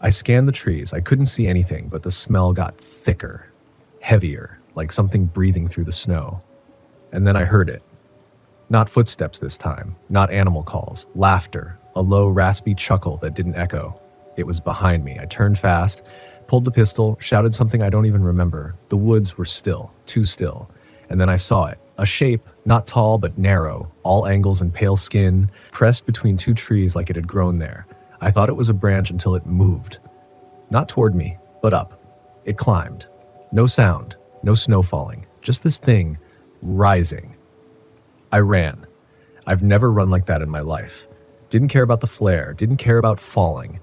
I scanned the trees. I couldn't see anything, but the smell got thicker. Heavier, like something breathing through the snow. And then I heard it. Not footsteps this time, not animal calls, laughter, a low, raspy chuckle that didn't echo. It was behind me. I turned fast, pulled the pistol, shouted something I don't even remember. The woods were still, too still. And then I saw it. A shape, not tall but narrow, all angles and pale skin, pressed between 2 trees like it had grown there. I thought it was a branch until it moved. Not toward me, but up. It climbed. No sound, no snow falling, just this thing rising. I ran. I've never run like that in my life. Didn't care about the flare, didn't care about falling.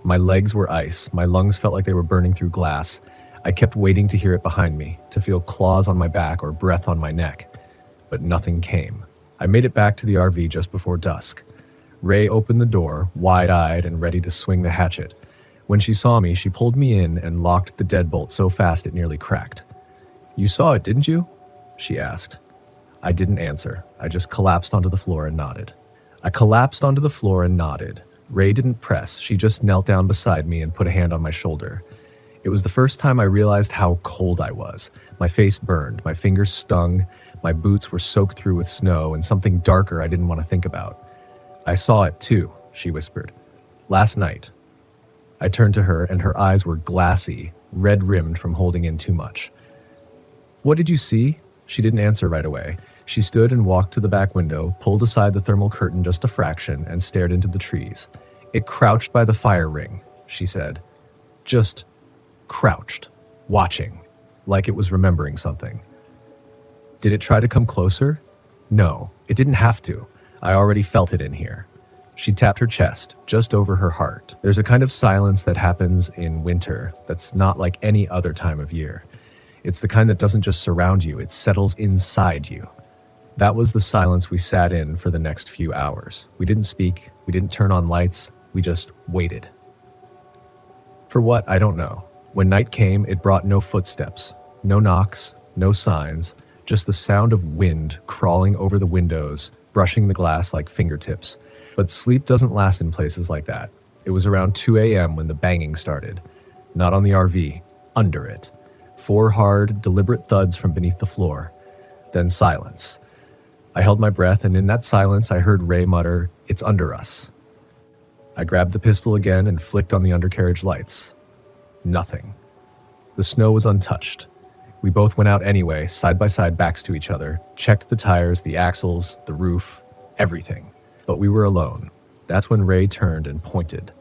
My legs were ice, my lungs felt like they were burning through glass. I kept waiting to hear it behind me, to feel claws on my back or breath on my neck. But nothing came. I made it back to the RV just before dusk. Ray opened the door, wide-eyed and ready to swing the hatchet. When she saw me, she pulled me in and locked the deadbolt so fast it nearly cracked. "You saw it, didn't you?" she asked. I didn't answer. I just collapsed onto the floor and nodded. Ray didn't press. She just knelt down beside me and put a hand on my shoulder. It was the first time I realized how cold I was. My face burned, my fingers stung, my boots were soaked through with snow, and something darker I didn't want to think about. "I saw it too," she whispered. "Last night." I turned to her, and her eyes were glassy, red-rimmed from holding in too much. "What did you see?" She didn't answer right away. She stood and walked to the back window, pulled aside the thermal curtain just a fraction, and stared into the trees. "It crouched by the fire ring," she said. Just crouched, watching, like it was remembering something. Did it try to come closer? No, it didn't have to. I already felt it in here. She tapped her chest, just over her heart. There's a kind of silence that happens in winter that's not like any other time of year. It's the kind that doesn't just surround you, it settles inside you. That was the silence we sat in for the next few hours. We didn't speak, we didn't turn on lights, We just waited. For what, I don't know. When night came, it brought no footsteps, no knocks, no signs, just the sound of wind crawling over the windows, brushing the glass like fingertips. But sleep doesn't last in places like that. It was around 2 a.m. when the banging started. Not on the RV, under it. 4 hard, deliberate thuds from beneath the floor. Then silence. I held my breath, and in that silence I heard Ray mutter, "It's under us." I grabbed the pistol again and flicked on the undercarriage lights. Nothing. The snow was untouched. We both went out anyway, side by side, backs to each other, checked the tires, the axles, the roof, everything. But we were alone. That's when Ray turned and pointed.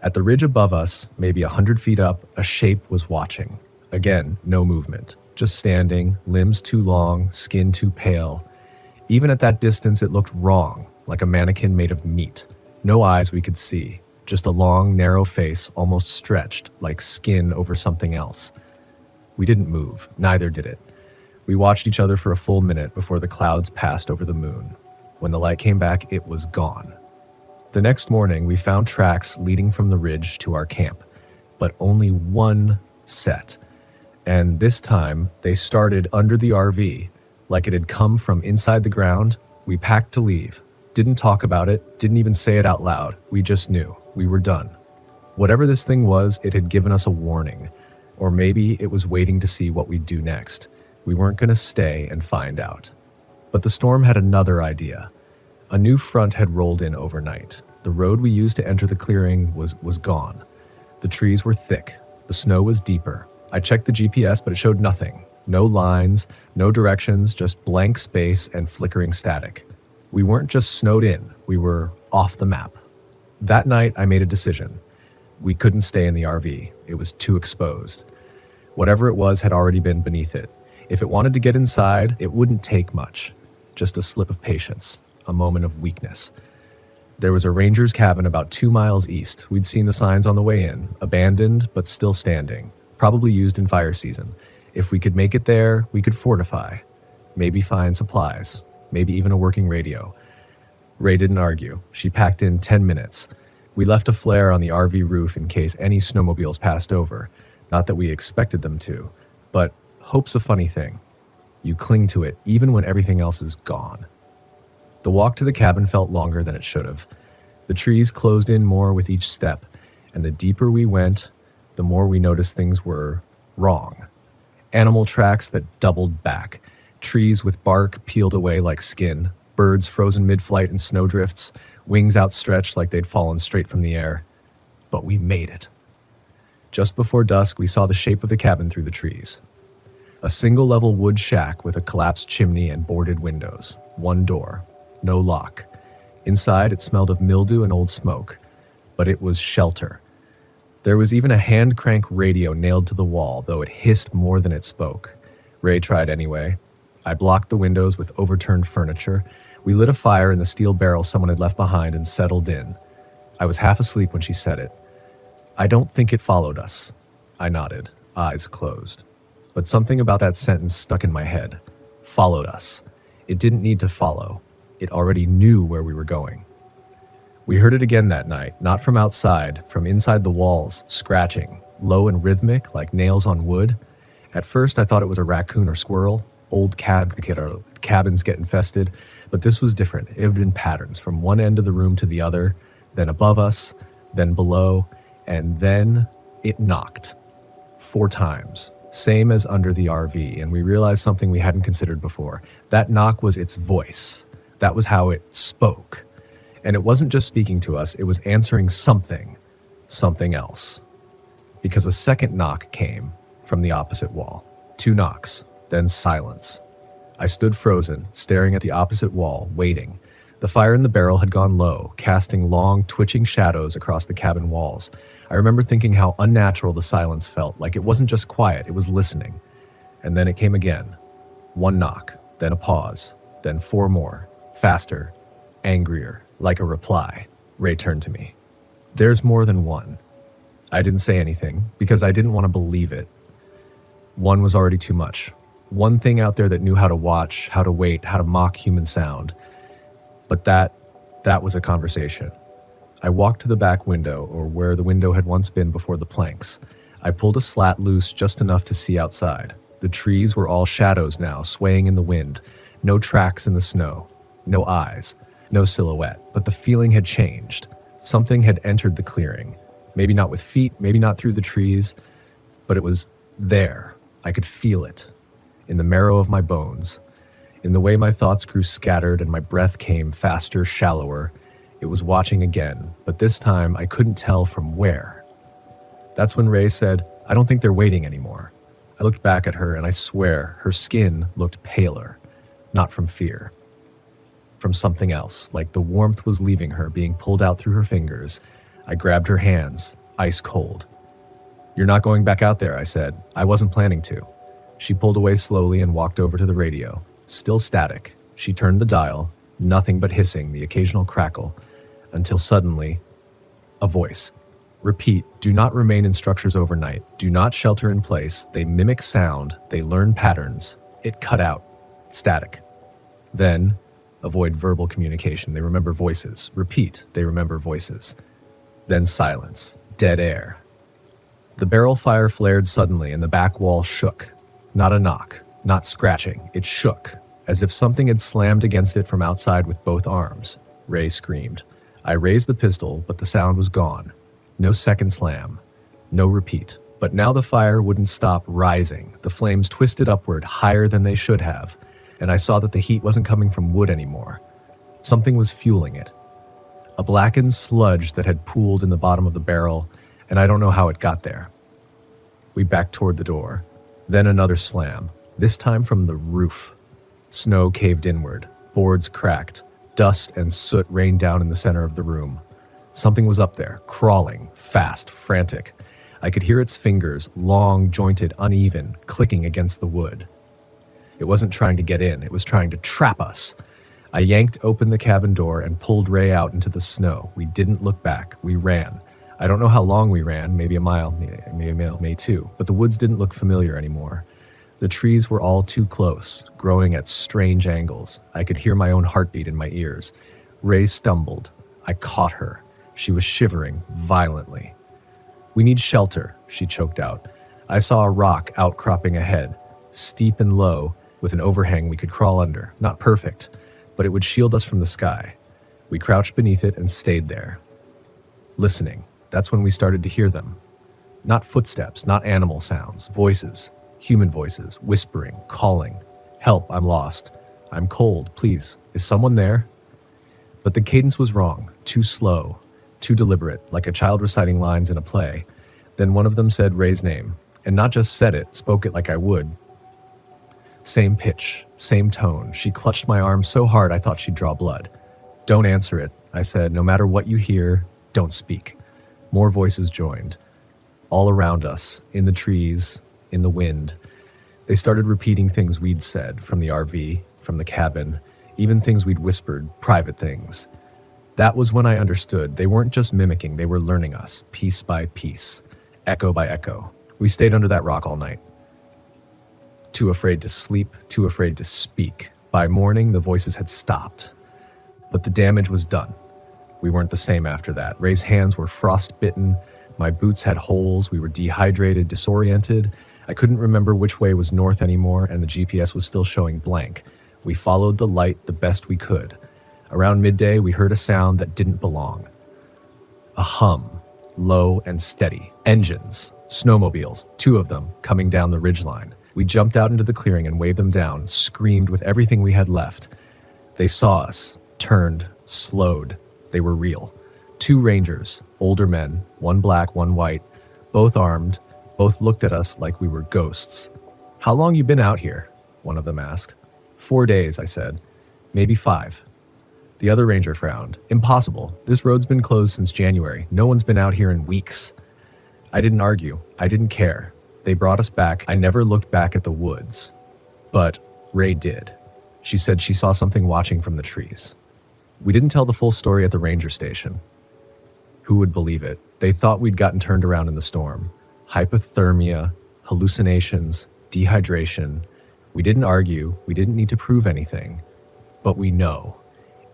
At the ridge above us, maybe 100 feet up, a shape was watching. Again, no movement. Just standing, limbs too long, skin too pale. Even at that distance, it looked wrong, like a mannequin made of meat. No eyes we could see, just a long, narrow face almost stretched, like skin over something else. We didn't move, neither did it. We watched each other for a full minute before the clouds passed over the moon. When the light came back, it was gone. The next morning, we found tracks leading from the ridge to our camp, but only one set. And this time, they started under the RV, like it had come from inside the ground. We packed to leave. Didn't talk about it, didn't even say it out loud. We just knew. We were done. Whatever this thing was, it had given us a warning. Or maybe it was waiting to see what we'd do next. We weren't going to stay and find out. But the storm had another idea. A new front had rolled in overnight. The road we used to enter the clearing was gone. The trees were thick. The snow was deeper. I checked the GPS, but it showed nothing. No lines, no directions, just blank space and flickering static. We weren't just snowed in, we were off the map. That night, I made a decision. We couldn't stay in the RV. It was too exposed. Whatever it was had already been beneath it. If it wanted to get inside, it wouldn't take much. Just a slip of patience, a moment of weakness. There was a ranger's cabin about 2 miles east. We'd seen the signs on the way in, abandoned but still standing, probably used in fire season. If we could make it there, we could fortify, maybe find supplies, maybe even a working radio. Ray didn't argue. She packed in 10 minutes. We left a flare on the RV roof in case any snowmobiles passed over. Not that we expected them to, but hope's a funny thing. You cling to it even when everything else is gone. The walk to the cabin felt longer than it should have. The trees closed in more with each step, and the deeper we went, the more we noticed things were wrong. Animal tracks that doubled back, trees with bark peeled away like skin, birds frozen mid-flight in snowdrifts, wings outstretched like they'd fallen straight from the air. But we made it. Just before dusk, we saw the shape of the cabin through the trees. A single-level wood shack with a collapsed chimney and boarded windows. One door. No lock. Inside, it smelled of mildew and old smoke. But it was shelter. There was even a hand-crank radio nailed to the wall, though it hissed more than it spoke. Ray tried anyway. I blocked the windows with overturned furniture. We lit a fire in the steel barrel someone had left behind and settled in. I was half asleep when she said it. "I don't think it followed us." I nodded, eyes closed. But something about that sentence stuck in my head. Followed us. It didn't need to follow. It already knew where we were going. We heard it again that night, not from outside, from inside the walls, scratching, low and rhythmic like nails on wood. At first, I thought it was a raccoon or squirrel. Old cabins get infested, but this was different. It had been patterns from one end of the room to the other, then above us, then below, and then it knocked. 4 times, same as under the RV, and we realized something we hadn't considered before. That knock was its voice. That was how it spoke. And it wasn't just speaking to us, it was answering something else. Because a second knock came from the opposite wall. 2 knocks. Then silence. I stood frozen, staring at the opposite wall, waiting. The fire in the barrel had gone low, casting long, twitching shadows across the cabin walls. I remember thinking how unnatural the silence felt, like it wasn't just quiet, it was listening. And then it came again. 1 knock, then a pause, then 4 more, faster, angrier, like a reply. Ray turned to me. "There's more than one." I didn't say anything, because I didn't want to believe it. One was already too much. One thing out there that knew how to watch, how to wait, how to mock human sound. But that was a conversation. I walked to the back window, or where the window had once been before the planks. I pulled a slat loose just enough to see outside. The trees were all shadows now, swaying in the wind. No tracks in the snow. No eyes. No silhouette. But the feeling had changed. Something had entered the clearing. Maybe not with feet, maybe not through the trees, but it was there. I could feel it. In the marrow of my bones. In the way my thoughts grew scattered and my breath came faster, shallower. It was watching again, but this time I couldn't tell from where. That's when Ray said, "I don't think they're waiting anymore." I looked back at her and I swear her skin looked paler. Not from fear. From something else, like the warmth was leaving her, being pulled out through her fingers. I grabbed her hands, ice cold. "You're not going back out there," I said. "I wasn't planning to." She pulled away slowly and walked over to the radio. Still static. She turned the dial, nothing but hissing, the occasional crackle, until suddenly, a voice. "Repeat, do not remain in structures overnight. Do not shelter in place. They mimic sound. They learn patterns." It cut out. Static. Then, avoid verbal communication. They remember voices. Repeat, they remember voices. Then silence. Dead air. The barrel fire flared suddenly and the back wall shook. Not a knock. Not scratching. It shook, as if something had slammed against it from outside with both arms. Ray screamed. I raised the pistol, but the sound was gone. No second slam. No repeat. But now the fire wouldn't stop rising. The flames twisted upward, higher than they should have, and I saw that the heat wasn't coming from wood anymore. Something was fueling it. A blackened sludge that had pooled in the bottom of the barrel, and I don't know how it got there. We backed toward the door. Then another slam, this time from the roof. Snow caved inward. Boards cracked. Dust and soot rained down in the center of the room. Something was up there, crawling, fast, frantic. I could hear its fingers, long, jointed, uneven, clicking against the wood. It wasn't trying to get in, it was trying to trap us. I yanked open the cabin door and pulled Ray out into the snow. We didn't look back. We ran. I don't know how long we ran, maybe a mile, maybe two, but the woods didn't look familiar anymore. The trees were all too close, growing at strange angles. I could hear my own heartbeat in my ears. Ray stumbled. I caught her. She was shivering violently. "We need shelter," she choked out. I saw a rock outcropping ahead, steep and low, with an overhang we could crawl under. Not perfect, but it would shield us from the sky. We crouched beneath it and stayed there. Listening. That's when we started to hear them. Not footsteps, not animal sounds, voices, human voices, whispering, calling. "Help, I'm lost. I'm cold, please. Is someone there?" But the cadence was wrong, too slow, too deliberate, like a child reciting lines in a play. Then one of them said Ray's name, and not just said it, spoke it like I would. Same pitch, same tone. She clutched my arm so hard I thought she'd draw blood. "Don't answer it," I said. "No matter what you hear, don't speak." More voices joined. All around us, in the trees, in the wind. They started repeating things we'd said, from the RV, from the cabin, even things we'd whispered, private things. That was when I understood. They weren't just mimicking, they were learning us, piece by piece, echo by echo. We stayed under that rock all night. Too afraid to sleep, too afraid to speak. By morning, the voices had stopped. But the damage was done. We weren't the same after that. Ray's hands were frostbitten. My boots had holes. We were dehydrated, disoriented. I couldn't remember which way was north anymore, and the GPS was still showing blank. We followed the light the best we could. Around midday, we heard a sound that didn't belong. A hum, low and steady. Engines, snowmobiles, 2 of them, coming down the ridgeline. We jumped out into the clearing and waved them down, screamed with everything we had left. They saw us, turned, slowed. They were real. 2 rangers, older men, one black, one white, both armed, both looked at us like we were ghosts. "How long you been out here?" one of them asked. 4 days, I said. "Maybe 5. The other ranger frowned. "Impossible. This road's been closed since January. No one's been out here in weeks." I didn't argue. I didn't care. They brought us back. I never looked back at the woods. But Ray did. She said she saw something watching from the trees. We didn't tell the full story at the ranger station. Who would believe it? They thought we'd gotten turned around in the storm. Hypothermia, hallucinations, dehydration. We didn't argue. We didn't need to prove anything. But we know.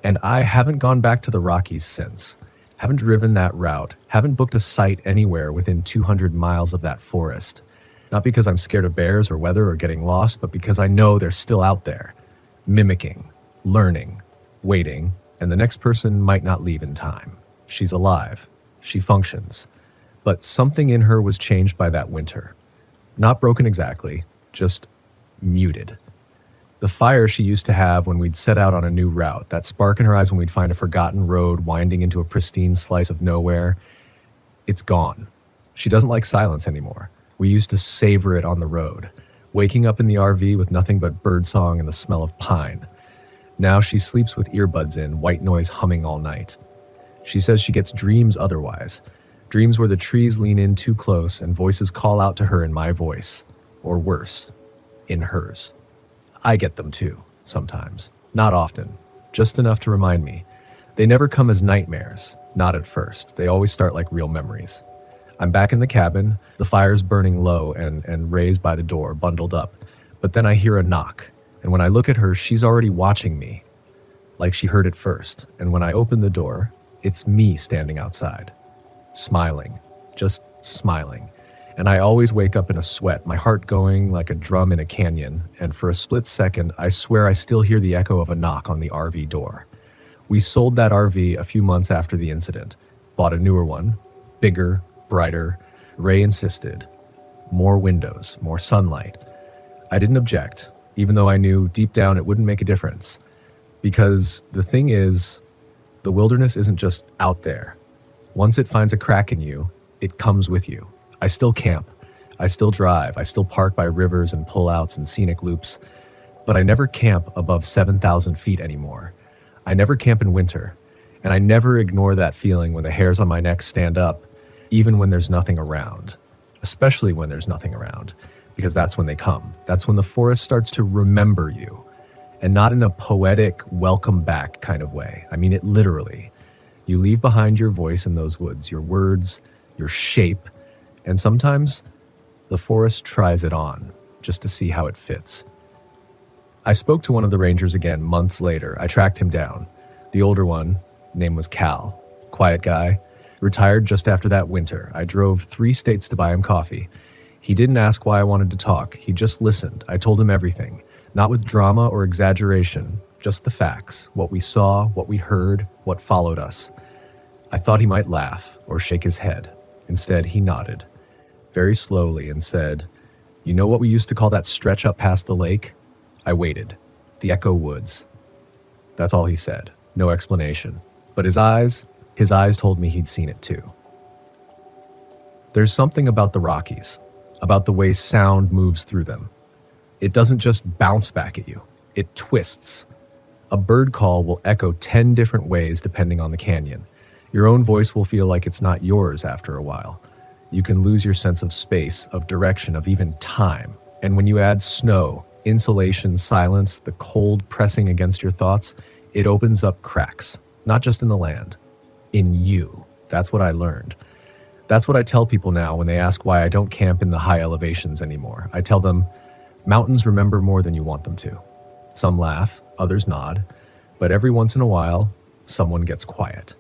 And I haven't gone back to the Rockies since. Haven't driven that route, haven't booked a site anywhere within 200 miles of that forest. Not because I'm scared of bears or weather or getting lost, but because I know they're still out there, mimicking, learning, waiting, and the next person might not leave in time. She's alive. She functions. But something in her was changed by that winter. Not broken exactly, just muted. The fire she used to have when we'd set out on a new route, that spark in her eyes when we'd find a forgotten road winding into a pristine slice of nowhere, it's gone. She doesn't like silence anymore. We used to savor it on the road, waking up in the RV with nothing but birdsong and the smell of pine. Now she sleeps with earbuds in, white noise humming all night. She says she gets dreams otherwise, dreams where the trees lean in too close and voices call out to her in my voice, or worse, in hers. I get them too, sometimes. Not often, just enough to remind me. They never come as nightmares, not at first. They always start like real memories. I'm back in the cabin, the fire's burning low and Ray's by the door, bundled up. But then I hear a knock, and when I look at her, she's already watching me, like she heard it first. And when I open the door, it's me standing outside, smiling, just smiling. And I always wake up in a sweat, my heart going like a drum in a canyon, and for a split second, I swear I still hear the echo of a knock on the RV door. We sold that RV a few months after the incident, bought a newer one, bigger, brighter. Ray insisted. More windows, more sunlight. I didn't object, even though I knew deep down it wouldn't make a difference. Because the thing is, the wilderness isn't just out there. Once it finds a crack in you, it comes with you. I still camp. I still drive. I still park by rivers and pullouts and scenic loops. But I never camp above 7,000 feet anymore. I never camp in winter. And I never ignore that feeling when the hairs on my neck stand up, even when there's nothing around. Especially when there's nothing around. Because that's when they come. That's when the forest starts to remember you. And not in a poetic, welcome back kind of way. I mean it literally. You leave behind your voice in those woods, your words, your shape, and sometimes the forest tries it on just to see how it fits. I spoke to one of the rangers again months later. I tracked him down. The older one, name was Cal. Quiet guy, retired just after that winter. I drove 3 states to buy him coffee. He didn't ask why I wanted to talk. He just listened. I told him everything. Not with drama or exaggeration, just the facts, what we saw, what we heard, what followed us. I thought he might laugh or shake his head. Instead, he nodded, very slowly, and said, "You know what we used to call that stretch up past the lake?" I waited. The Echo Woods. That's all he said. No explanation. But his eyes told me he'd seen it too. There's something about the Rockies, about the way sound moves through them. It doesn't just bounce back at you. It twists. A bird call will echo 10 different ways depending on the canyon. Your own voice will feel like it's not yours after a while. You can lose your sense of space, of direction, of even time. And when you add snow, insulation, silence, the cold pressing against your thoughts, it opens up cracks, not just in the land, in you. That's what I learned. That's what I tell people now when they ask why I don't camp in the high elevations anymore. I tell them, mountains remember more than you want them to. Some laugh, others nod, but every once in a while, someone gets quiet.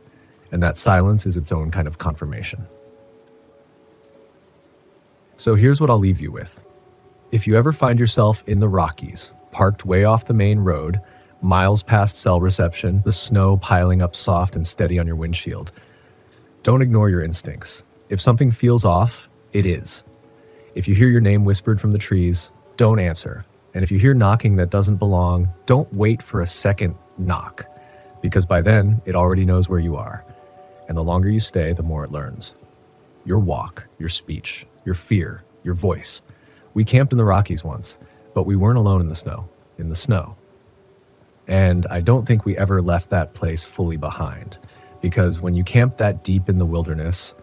And that silence is its own kind of confirmation. So here's what I'll leave you with. If you ever find yourself in the Rockies, parked way off the main road, miles past cell reception, the snow piling up soft and steady on your windshield, don't ignore your instincts. If something feels off, it is. If you hear your name whispered from the trees, don't answer. And if you hear knocking that doesn't belong, don't wait for a second knock, because by then, it already knows where you are. And the longer you stay, the more it learns. Your walk, your speech, your fear, your voice. We camped in the Rockies once, but we weren't alone in the snow. And I don't think we ever left that place fully behind, because when you camp that deep in the wilderness,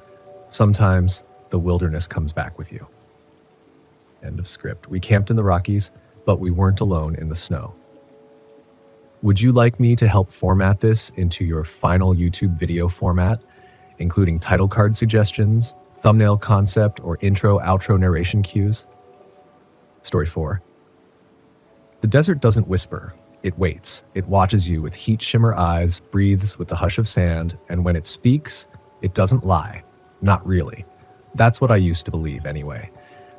sometimes the wilderness comes back with you. End of script. We camped in the Rockies, but we weren't alone in the snow. Would you like me to help format this into your final YouTube video format, including title card suggestions, thumbnail concept, or intro-outro narration cues? Story 4. The desert doesn't whisper. It waits. It watches you with heat shimmer eyes, breathes with the hush of sand, and when it speaks, it doesn't lie. Not really. That's what I used to believe anyway.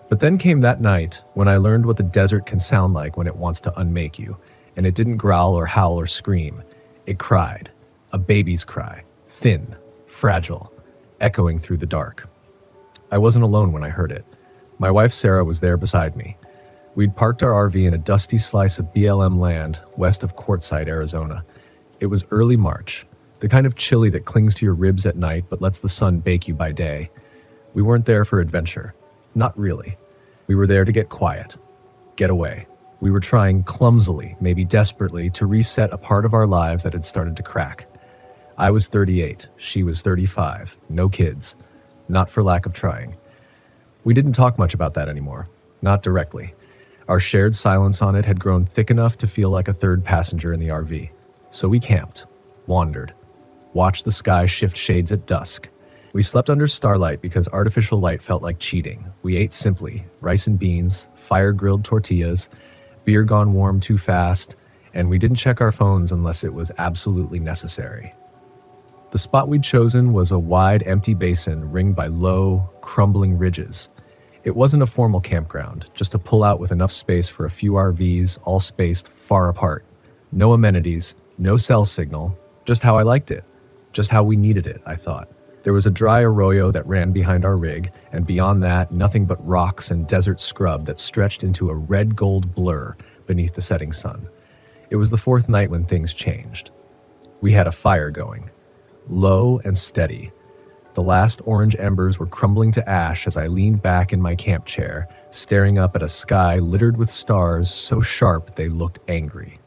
But then came that night when I learned what the desert can sound like when it wants to unmake you, and it didn't growl or howl or scream. It cried. A baby's cry. Thin, fragile, echoing through the dark. I wasn't alone when I heard it. My wife Sarah was there beside me. We'd parked our RV in a dusty slice of BLM land west of Quartzsite, Arizona. It was early March, the kind of chilly that clings to your ribs at night but lets the sun bake you by day. We weren't there for adventure. Not really. We were there to get quiet, get away. We were trying clumsily, maybe desperately, to reset a part of our lives that had started to crack. I was 38, she was 35, no kids. Not for lack of trying. We didn't talk much about that anymore, not directly. Our shared silence on it had grown thick enough to feel like a third passenger in the RV. So we camped, wandered, watched the sky shift shades at dusk. We slept under starlight because artificial light felt like cheating. We ate simply, rice and beans, fire-grilled tortillas, beer gone warm too fast, and we didn't check our phones unless it was absolutely necessary. The spot we'd chosen was a wide, empty basin ringed by low, crumbling ridges. It wasn't a formal campground, just a pullout with enough space for a few RVs, all spaced far apart. No amenities, no cell signal, just how I liked it, just how we needed it, I thought. There was a dry arroyo that ran behind our rig, and beyond that, nothing but rocks and desert scrub that stretched into a red-gold blur beneath the setting sun. It was the fourth night when things changed. We had a fire going, low and steady. The last orange embers were crumbling to ash as I leaned back in my camp chair, staring up at a sky littered with stars so sharp they looked angry.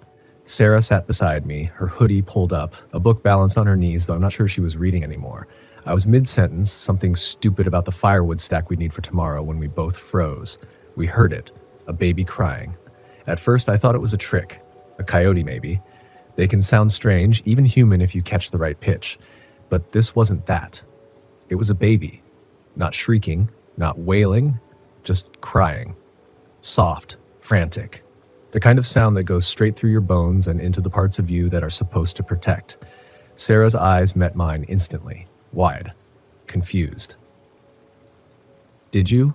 Sarah sat beside me, her hoodie pulled up, a book balanced on her knees, though I'm not sure she was reading anymore. I was mid-sentence, something stupid about the firewood stack we'd need for tomorrow, when we both froze. We heard it, a baby crying. At first I thought it was a trick, a coyote maybe. They can sound strange, even human if you catch the right pitch. But this wasn't that. It was a baby. Not shrieking, not wailing, just crying. Soft, frantic. The kind of sound that goes straight through your bones and into the parts of you that are supposed to protect. Sarah's eyes met mine instantly, wide, confused. "Did you?"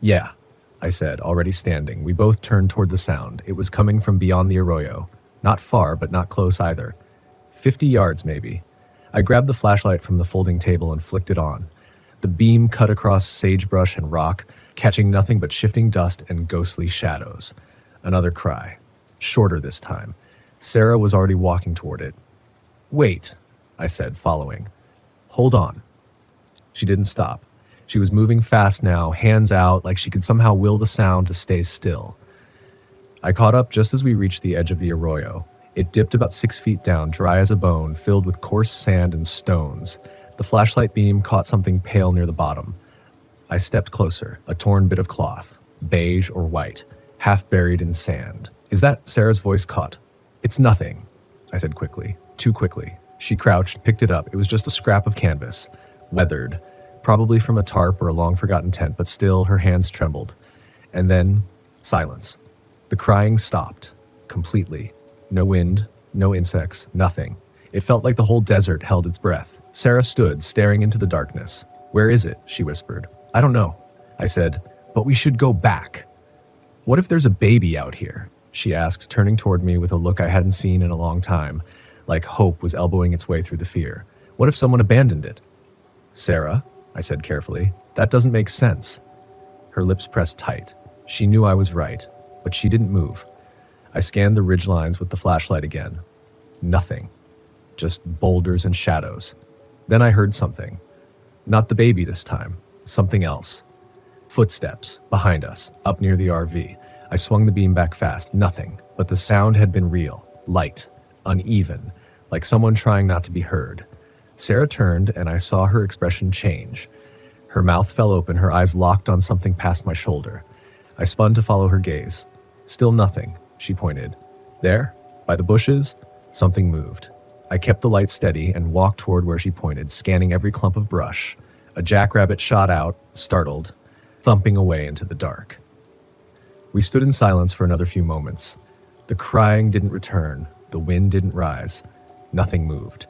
"Yeah," I said, already standing. We both turned toward the sound. It was coming from beyond the arroyo. Not far, but not close either. 50 yards, maybe. I grabbed the flashlight from the folding table and flicked it on. The beam cut across sagebrush and rock, catching nothing but shifting dust and ghostly shadows. Another cry. Shorter this time. Sarah was already walking toward it. "Wait," I said, following. "Hold on." She didn't stop. She was moving fast now, hands out, like she could somehow will the sound to stay still. I caught up just as we reached the edge of the arroyo. It dipped about 6 feet down, dry as a bone, filled with coarse sand and stones. The flashlight beam caught something pale near the bottom. I stepped closer, a torn bit of cloth, beige or white, half buried in sand. "Is that?" Sarah's voice caught. "It's nothing," I said quickly, too quickly. She crouched, picked it up. It was just a scrap of canvas, weathered, probably from a tarp or a long-forgotten tent, but still her hands trembled. And then, silence. The crying stopped, completely. No wind, no insects, nothing. It felt like the whole desert held its breath. Sarah stood, staring into the darkness. "Where is it?" she whispered. "I don't know," I said, "but we should go back." "What if there's a baby out here?" she asked, turning toward me with a look I hadn't seen in a long time, like hope was elbowing its way through the fear. "What if someone abandoned it?" "Sarah," I said carefully, "that doesn't make sense." Her lips pressed tight. She knew I was right, but she didn't move. I scanned the ridgelines with the flashlight again. Nothing. Just boulders and shadows. Then I heard something. Not the baby this time. Something else. Footsteps, behind us, up near the RV. I swung the beam back fast. Nothing. But the sound had been real. Light. Uneven. Like someone trying not to be heard. Sarah turned, and I saw her expression change. Her mouth fell open, her eyes locked on something past my shoulder. I spun to follow her gaze. Still nothing. She pointed. There, by the bushes, something moved. I kept the light steady and walked toward where she pointed, scanning every clump of brush. A jackrabbit shot out, startled, thumping away into the dark. We stood in silence for another few moments. The crying didn't return. The wind didn't rise. Nothing moved.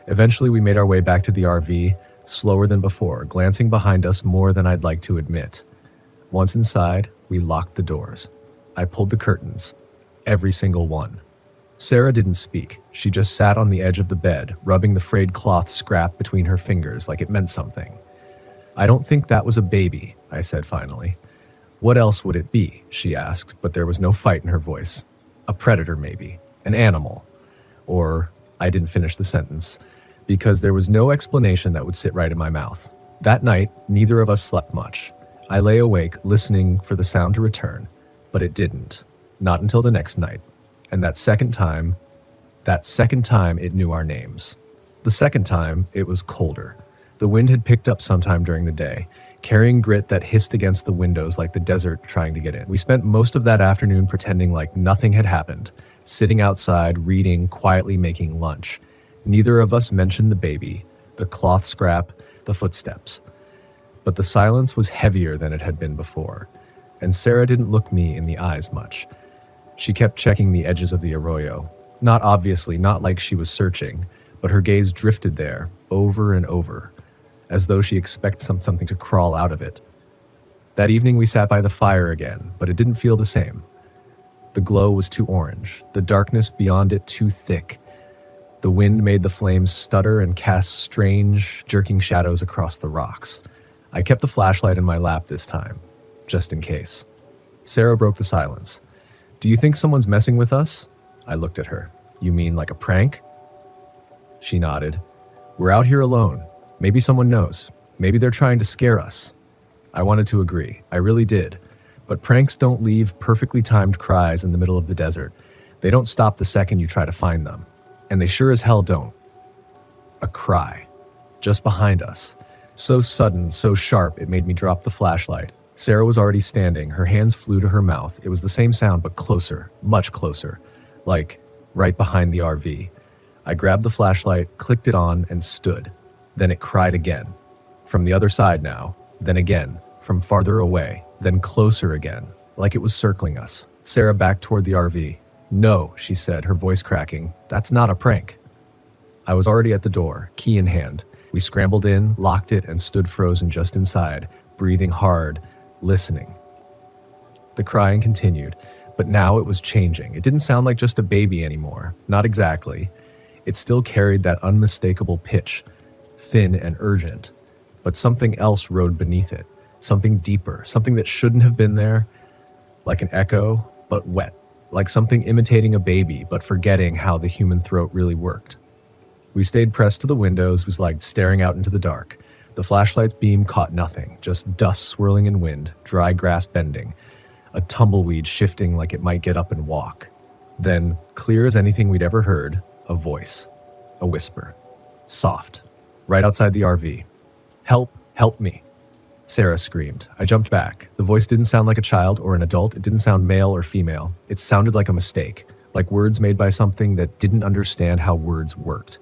Eventually, we made our way back to the RV, slower than before, glancing behind us more than I'd like to admit. Once inside, we locked the doors. I pulled the curtains. Every single one. Sarah didn't speak. She just sat on the edge of the bed, rubbing the frayed cloth scrap between her fingers like it meant something. "I don't think that was a baby," I said finally. "What else would it be?" she asked, but there was no fight in her voice. "A predator, maybe. An animal." Or, I didn't finish the sentence, because there was no explanation that would sit right in my mouth. That night, neither of us slept much. I lay awake, listening for the sound to return, but it didn't. Not until the next night. And that second time, it knew our names. The second time, it was colder. The wind had picked up sometime during the day, carrying grit that hissed against the windows like the desert trying to get in. We spent most of that afternoon pretending like nothing had happened, sitting outside, reading, quietly making lunch. Neither of us mentioned the baby, the cloth scrap, the footsteps. But the silence was heavier than it had been before, and Sarah didn't look me in the eyes much. She kept checking the edges of the arroyo. Not obviously, not like she was searching, but her gaze drifted there, over and over, as though she expected something to crawl out of it. That evening we sat by the fire again, but it didn't feel the same. The glow was too orange, the darkness beyond it too thick. The wind made the flames stutter and cast strange, jerking shadows across the rocks. I kept the flashlight in my lap this time, just in case. Sarah broke the silence. "Do you think someone's messing with us?" I looked at her. "You mean like a prank?" She nodded. "We're out here alone. Maybe someone knows. Maybe they're trying to scare us." I wanted to agree. I really did. But pranks don't leave perfectly timed cries in the middle of the desert. They don't stop the second you try to find them. And they sure as hell don't. A cry. Just behind us. So sudden, so sharp, it made me drop the flashlight. Sarah was already standing. Her hands flew to her mouth. It was the same sound, but closer, much closer. Like, right behind the RV. I grabbed the flashlight, clicked it on, and stood. Then it cried again. From the other side now. Then again. From farther away. Then closer again. Like it was circling us. Sarah backed toward the RV. "No," she said, her voice cracking. "That's not a prank." I was already at the door, key in hand. We scrambled in, locked it, and stood frozen just inside, breathing hard, listening. The crying continued, but now it was changing. It didn't sound like just a baby anymore. Not exactly. It still carried that unmistakable pitch, thin and urgent. But something else rode beneath it. Something deeper, something that shouldn't have been there. Like an echo, but wet. Like something imitating a baby, but forgetting how the human throat really worked. We stayed pressed to the windows, was like staring out into the dark. The flashlight's beam caught nothing, just dust swirling in wind, dry grass bending, a tumbleweed shifting like it might get up and walk. Then, clear as anything we'd ever heard, a voice, a whisper, soft, right outside the RV. "Help, help me." Sarah screamed. I jumped back. The voice didn't sound like a child or an adult. It didn't sound male or female. It sounded like a mistake, like words made by something that didn't understand how words worked.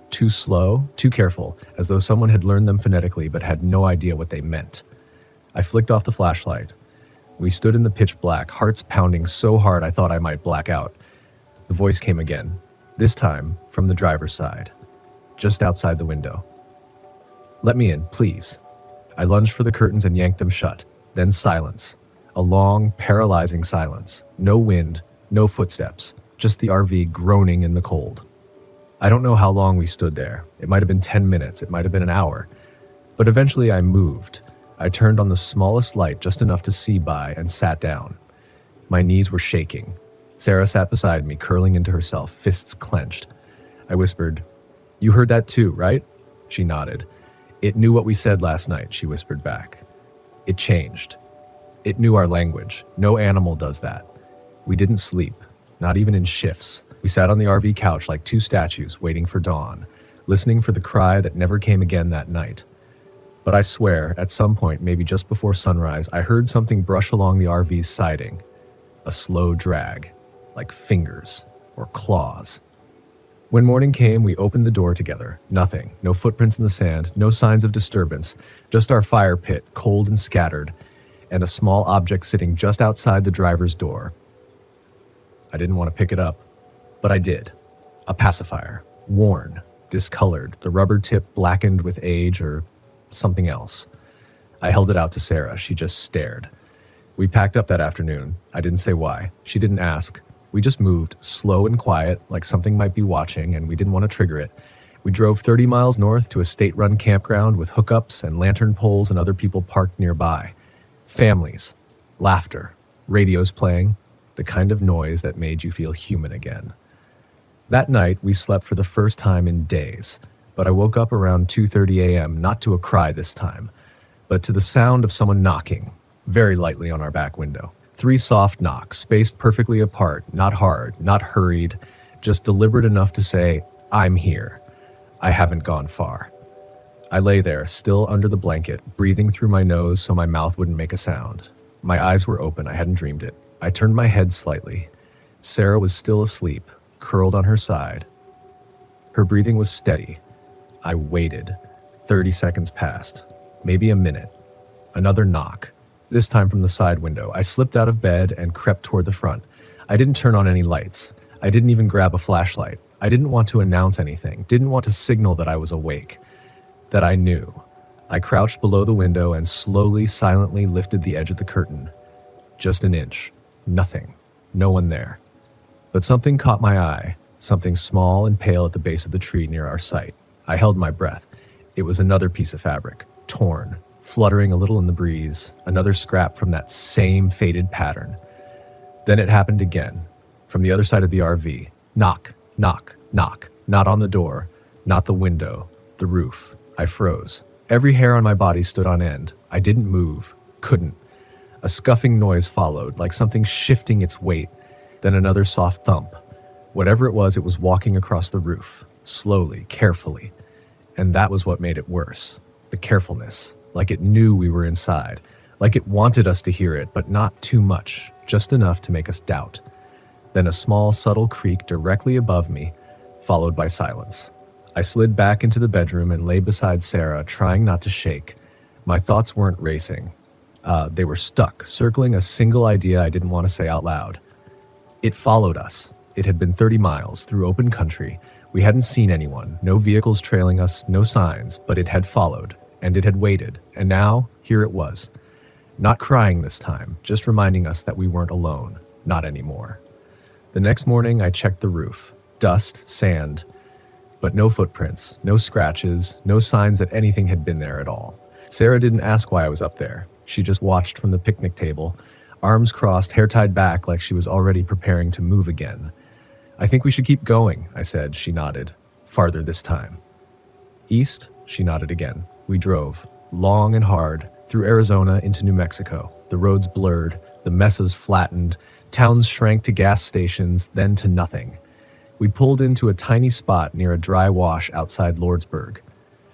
Too slow, too careful, as though someone had learned them phonetically but had no idea what they meant. I flicked off the flashlight. We stood in the pitch black, hearts pounding so hard I thought I might black out. The voice came again, this time from the driver's side, just outside the window. "Let me in, please." I lunged for the curtains and yanked them shut. Then silence. A long, paralyzing silence. No wind, no footsteps, just the RV groaning in the cold. I don't know how long we stood there. It might have been 10 minutes, it might have been an hour. But eventually I moved. I turned on the smallest light just enough to see by and sat down. My knees were shaking. Sarah sat beside me, curling into herself, fists clenched. I whispered, "You heard that too, right?" She nodded. "It knew what we said last night," she whispered back. "It changed. It knew our language. No animal does that. We didn't sleep, not even in shifts. We sat on the RV couch like two statues waiting for dawn, listening for the cry that never came again that night. But I swear, at some point, maybe just before sunrise, I heard something brush along the RV's siding. A slow drag, like fingers or claws. When morning came, we opened the door together. Nothing, no footprints in the sand, no signs of disturbance, just our fire pit, cold and scattered, and a small object sitting just outside the driver's door. I didn't want to pick it up, but I did. A pacifier, worn, discolored, the rubber tip blackened with age or something else. I held it out to Sarah. She just stared. We packed up that afternoon. I didn't say why. She didn't ask. We just moved, slow and quiet, like something might be watching, and we didn't want to trigger it. We drove 30 miles north to a state-run campground with hookups and lantern poles and other people parked nearby. Families, laughter, radios playing, the kind of noise that made you feel human again. That night, we slept for the first time in days, but I woke up around 2:30 a.m., not to a cry this time, but to the sound of someone knocking, very lightly on our back window. 3 soft knocks, spaced perfectly apart, not hard, not hurried, just deliberate enough to say, "I'm here. I haven't gone far." I lay there, still under the blanket, breathing through my nose so my mouth wouldn't make a sound. My eyes were open. I hadn't dreamed it. I turned my head slightly. Sarah was still asleep, curled on her side. Her breathing was steady. I waited. 30 seconds passed. Maybe a minute. Another knock. This time from the side window. I slipped out of bed and crept toward the front. I didn't turn on any lights. I didn't even grab a flashlight. I didn't want to announce anything, didn't want to signal that I was awake, that I knew. I crouched below the window and slowly, silently lifted the edge of the curtain. Just an inch. Nothing. No one there. But something caught my eye, something small and pale at the base of the tree near our site. I held my breath. It was another piece of fabric, torn, fluttering a little in the breeze, another scrap from that same faded pattern. Then it happened again, from the other side of the RV. Knock. Knock, knock, not on the door, not the window, the roof. I froze. Every hair on my body stood on end. I didn't move, couldn't. A scuffing noise followed, like something shifting its weight, then another soft thump. Whatever it was walking across the roof, slowly, carefully. And that was what made it worse. The carefulness, like it knew we were inside, like it wanted us to hear it, but not too much, just enough to make us doubt. Then a small, subtle creak directly above me, followed by silence. I slid back into the bedroom and lay beside Sarah, trying not to shake. My thoughts weren't racing. They were stuck, circling a single idea I didn't want to say out loud. It followed us. It had been 30 miles through open country. We hadn't seen anyone, no vehicles trailing us, no signs, but it had followed, and it had waited, and now, here it was. Not crying this time, just reminding us that we weren't alone, not anymore. The next morning, I checked the roof. Dust, sand, but no footprints, no scratches, no signs that anything had been there at all. Sarah didn't ask why I was up there. She just watched from the picnic table, arms crossed, hair tied back like she was already preparing to move again. "I think we should keep going," I said. She nodded. "Farther this time." "East?" She nodded again. We drove, long and hard, through Arizona into New Mexico. The roads blurred, the mesas flattened, towns shrank to gas stations, then to nothing. We pulled into a tiny spot near a dry wash outside Lordsburg.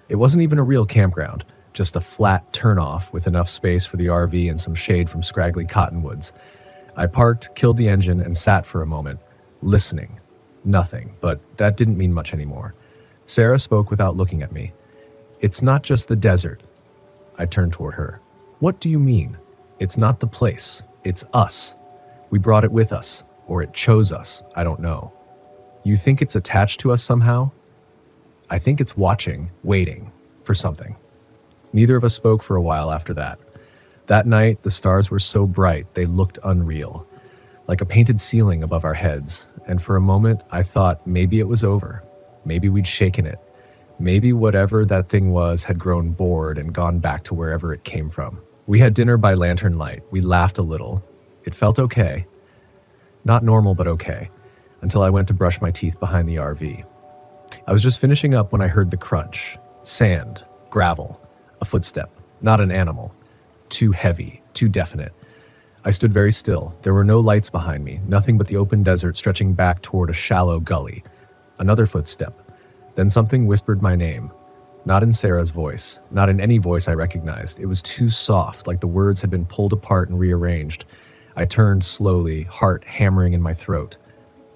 It wasn't even a real campground, just a flat turnoff with enough space for the RV and some shade from scraggly cottonwoods. I parked, killed the engine, and sat for a moment, listening. Nothing, but that didn't mean much anymore. Sarah spoke without looking at me. "It's not just the desert." I turned toward her. "What do you mean?" "It's not the place. It's us. We brought it with us, or it chose us, I don't know." "You think it's attached to us somehow?" "I think it's watching, waiting, for something." Neither of us spoke for a while after that. That night, the stars were so bright they looked unreal, like a painted ceiling above our heads, and for a moment I thought maybe it was over. Maybe we'd shaken it. Maybe whatever that thing was had grown bored and gone back to wherever it came from. We had dinner by lantern light. We laughed a little. It felt okay. Not normal, but okay, until I went to brush my teeth behind the RV. I was just finishing up when I heard the crunch. Sand, gravel, a footstep, not an animal. Too heavy, too definite. I stood very still. There were no lights behind me, nothing but the open desert stretching back toward a shallow gully. Another footstep. Then something whispered my name. Not in Sarah's voice, not in any voice I recognized. It was too soft, like the words had been pulled apart and rearranged. I turned slowly, heart hammering in my throat.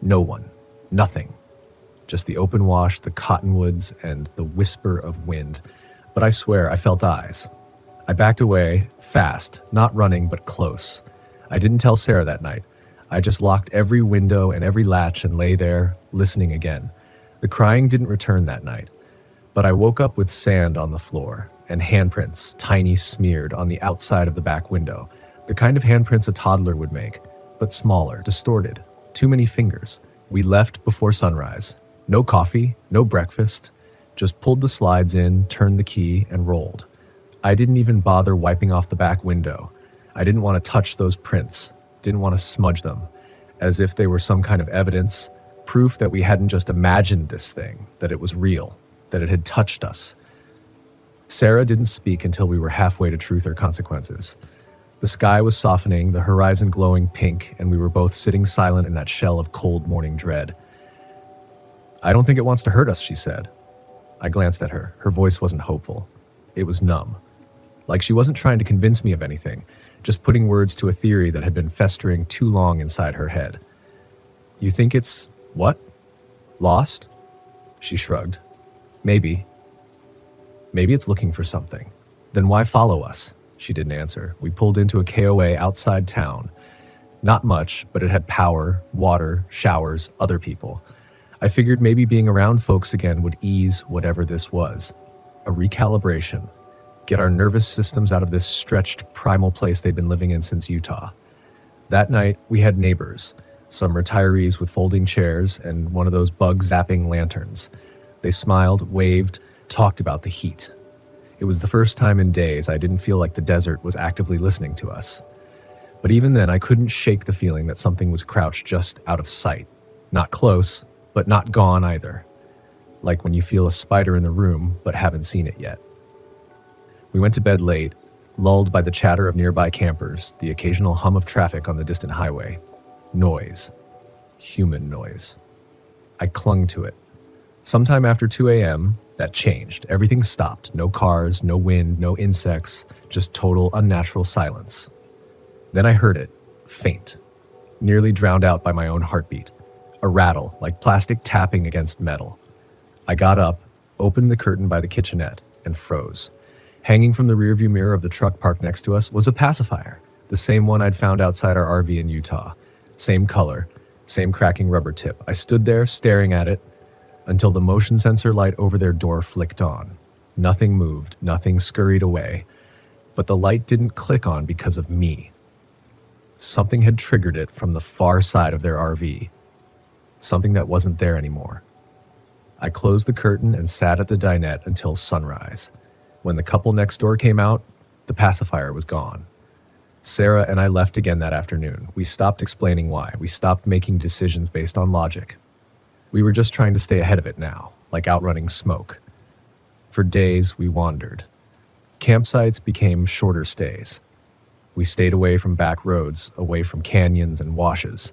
No one. Nothing. Just the open wash, the cottonwoods, and the whisper of wind. But I swear I felt eyes. I backed away, fast, not running, but close. I didn't tell Sarah that night. I just locked every window and every latch and lay there, listening again. The crying didn't return that night, but I woke up with sand on the floor and handprints, tiny smeared, on the outside of the back window. The kind of handprints a toddler would make, but smaller, distorted. Too many fingers. We left before sunrise. No coffee, no breakfast. Just pulled the slides in, turned the key, and rolled. I didn't even bother wiping off the back window. I didn't want to touch those prints, didn't want to smudge them, as if they were some kind of evidence, proof that we hadn't just imagined this thing, that it was real, that it had touched us. Sarah didn't speak until we were halfway to truth or consequences. The sky was softening, the horizon glowing pink, and we were both sitting silent in that shell of cold morning dread. "I don't think it wants to hurt us," she said. I glanced at her. Her voice wasn't hopeful. It was numb. Like she wasn't trying to convince me of anything, just putting words to a theory that had been festering too long inside her head. "You think it's, what? Lost?" She shrugged. "Maybe. Maybe it's looking for something. Then why follow us?" She didn't answer. We pulled into a KOA outside town. Not much, but it had power, water, showers, other people. I figured maybe being around folks again would ease whatever this was. A recalibration. Get our nervous systems out of this stretched primal place they'd been living in since Utah. That night, we had neighbors, some retirees with folding chairs and one of those bug-zapping lanterns. They smiled, waved, talked about the heat. It was the first time in days I didn't feel like the desert was actively listening to us. But even then, I couldn't shake the feeling that something was crouched just out of sight. Not close, but not gone either. Like when you feel a spider in the room, but haven't seen it yet. We went to bed late, lulled by the chatter of nearby campers, the occasional hum of traffic on the distant highway. Noise. Human noise. I clung to it. Sometime after 2 a.m., that changed. Everything stopped. No cars, no wind, no insects, just total unnatural silence. Then I heard it, faint, nearly drowned out by my own heartbeat. A rattle, like plastic tapping against metal. I got up, opened the curtain by the kitchenette, and froze. Hanging from the rearview mirror of the truck parked next to us was a pacifier, the same one I'd found outside our RV in Utah. Same color, same cracking rubber tip. I stood there staring at it until the motion sensor light over their door flicked on. Nothing moved, nothing scurried away, but the light didn't click on because of me. Something had triggered it from the far side of their RV. Something that wasn't there anymore. I closed the curtain and sat at the dinette until sunrise. When the couple next door came out, the pacifier was gone. Sarah and I left again that afternoon. We stopped explaining why. We stopped making decisions based on logic. We were just trying to stay ahead of it now, like outrunning smoke. For days, we wandered. Campsites became shorter stays. We stayed away from back roads, away from canyons and washes.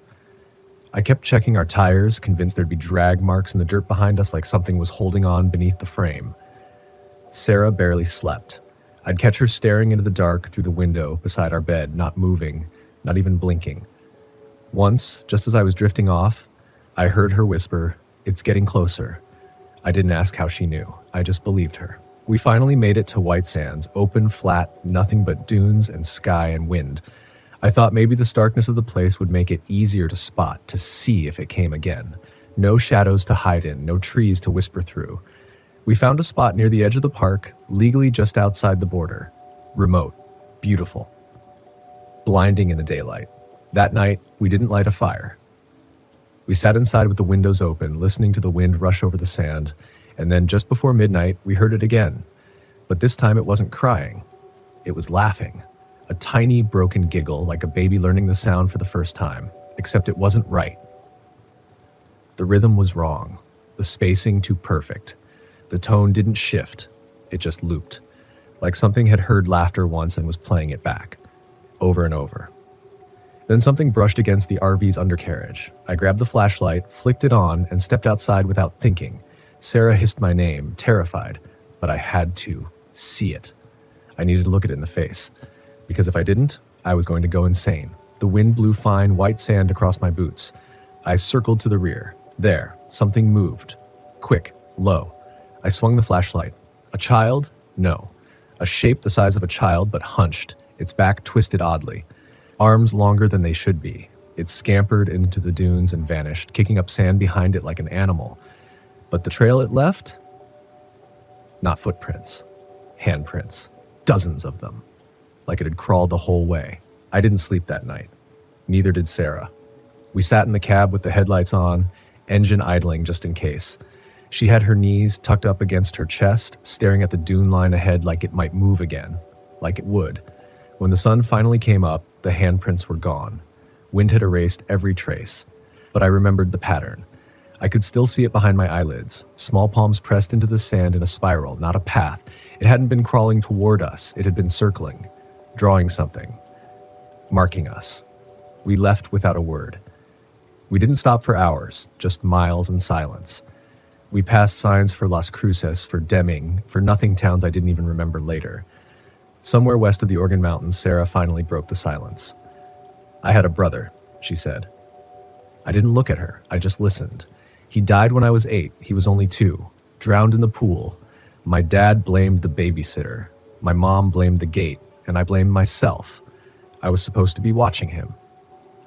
I kept checking our tires, convinced there'd be drag marks in the dirt behind us like something was holding on beneath the frame. Sarah barely slept. I'd catch her staring into the dark through the window beside our bed, not moving, not even blinking. Once, just as I was drifting off, I heard her whisper, "It's getting closer." I didn't ask how she knew. I just believed her. We finally made it to White Sands, open, flat, nothing but dunes and sky and wind. I thought maybe the starkness of the place would make it easier to spot, to see if it came again. No shadows to hide in, no trees to whisper through. We found a spot near the edge of the park, legally just outside the border. Remote, beautiful, blinding in the daylight. That night, we didn't light a fire. We sat inside with the windows open, listening to the wind rush over the sand, and then just before midnight, we heard it again. But this time it wasn't crying. It was laughing. A tiny, broken giggle, like a baby learning the sound for the first time, except it wasn't right. The rhythm was wrong, the spacing too perfect. The tone didn't shift, it just looped, like something had heard laughter once and was playing it back, over and over. Then something brushed against the RV's undercarriage. I grabbed the flashlight, flicked it on, and stepped outside without thinking. Sarah hissed my name, terrified, but I had to see it. I needed to look it in the face, because if I didn't, I was going to go insane. The wind blew fine white sand across my boots. I circled to the rear. There, something moved. Quick, low. I swung the flashlight. A child? No. A shape the size of a child, but hunched, its back twisted oddly. Arms longer than they should be. It scampered into the dunes and vanished, kicking up sand behind it like an animal. But the trail it left? Not footprints. Handprints. Dozens of them. Like it had crawled the whole way. I didn't sleep that night. Neither did Sarah. We sat in the cab with the headlights on, engine idling just in case. She had her knees tucked up against her chest, staring at the dune line ahead like it might move again. Like it would. When the sun finally came up, the handprints were gone. Wind had erased every trace. But I remembered the pattern. I could still see it behind my eyelids. Small palms pressed into the sand in a spiral, not a path. It hadn't been crawling toward us. It had been circling, drawing something, marking us. We left without a word. We didn't stop for hours, just miles and silence. We passed signs for Las Cruces, for Deming, for nothing towns I didn't even remember later. Somewhere west of the Organ Mountains, Sarah finally broke the silence. "I had a brother," she said. I didn't look at her. I just listened. He died when I was 8. He was only 2. Drowned in the pool. My dad blamed the babysitter. My mom blamed the gate, and I blamed myself. I was supposed to be watching him.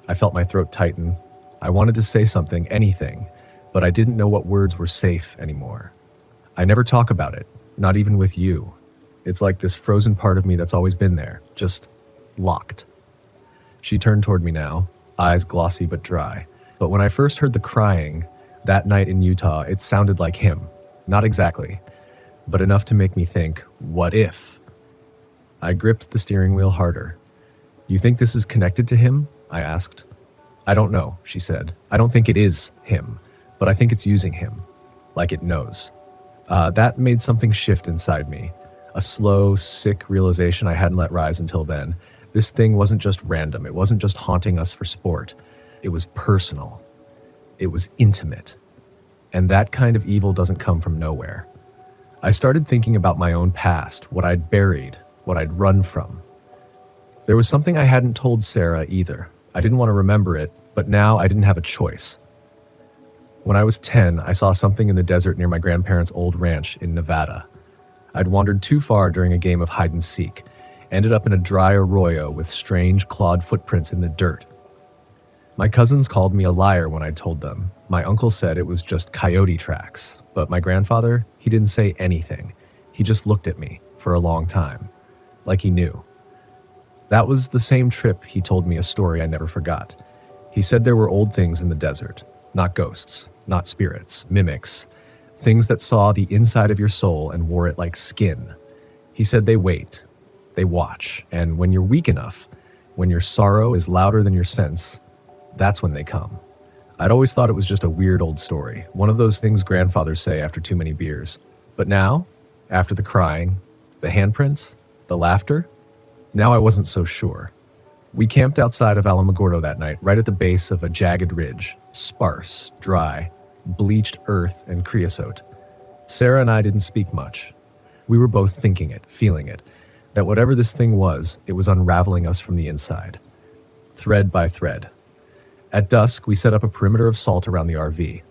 I felt my throat tighten. I wanted to say something, anything, but I didn't know what words were safe anymore. I never talk about it, not even with you. It's like this frozen part of me that's always been there, just locked. She turned toward me now, eyes glossy but dry. But when I first heard the crying, that night in Utah, it sounded like him. Not exactly, but enough to make me think, what if? I gripped the steering wheel harder. "You think this is connected to him?" I asked. "I don't know," she said. "I don't think it is him, but I think it's using him, like it knows." That made something shift inside me. A slow, sick realization I hadn't let rise until then. This thing wasn't just random. It wasn't just haunting us for sport. It was personal. It was intimate. And that kind of evil doesn't come from nowhere. I started thinking about my own past, what I'd buried, what I'd run from. There was something I hadn't told Sarah either. I didn't want to remember it, but now I didn't have a choice. When I was 10, I saw something in the desert near my grandparents' old ranch in Nevada. I'd wandered too far during a game of hide and seek, ended up in a dry arroyo with strange clawed footprints in the dirt. My cousins called me a liar when I told them. My uncle said it was just coyote tracks, but my grandfather, he didn't say anything. He just looked at me for a long time, like he knew. That was the same trip he told me a story I never forgot. He said there were old things in the desert, not ghosts, not spirits, mimics, things that saw the inside of your soul and wore it like skin. He said they wait, they watch, and when you're weak enough, when your sorrow is louder than your sense, that's when they come. I'd always thought it was just a weird old story, one of those things grandfathers say after too many beers. But now, after the crying, the handprints, the laughter, now I wasn't so sure. We camped outside of Alamogordo that night, right at the base of a jagged ridge, sparse, dry, bleached earth and creosote. Sarah and I didn't speak much. We were both thinking it, feeling it, that whatever this thing was, it was unraveling us from the inside, thread by thread. At dusk, we set up a perimeter of salt around the RV.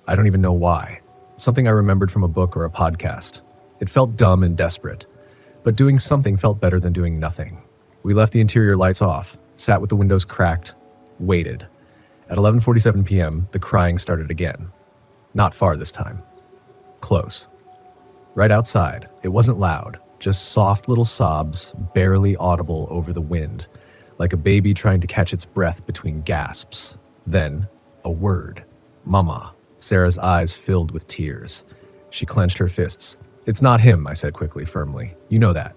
I don't even know why. Something I remembered from a book or a podcast. It felt dumb and desperate, but doing something felt better than doing nothing. We left the interior lights off, sat with the windows cracked, waited. At 11:47 p.m., the crying started again. Not far this time. Close. Right outside. It wasn't loud, just soft little sobs, barely audible over the wind, like a baby trying to catch its breath between gasps. Then, a word. Mama. Sarah's eyes filled with tears. She clenched her fists. "It's not him," I said quickly, firmly. "You know that."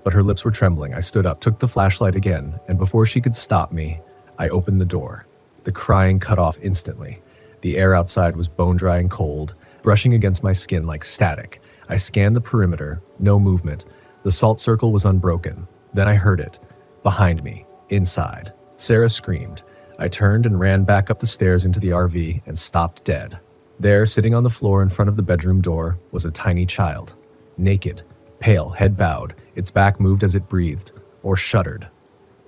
But her lips were trembling. I stood up, took the flashlight again, and before she could stop me, I opened the door. The crying cut off instantly. The air outside was bone-dry and cold, brushing against my skin like static. I scanned the perimeter, no movement. The salt circle was unbroken. Then I heard it. Behind me, inside. Sarah screamed. I turned and ran back up the stairs into the RV and stopped dead. There, sitting on the floor in front of the bedroom door, was a tiny child. Naked, pale, head bowed, its back moved as it breathed, or shuddered.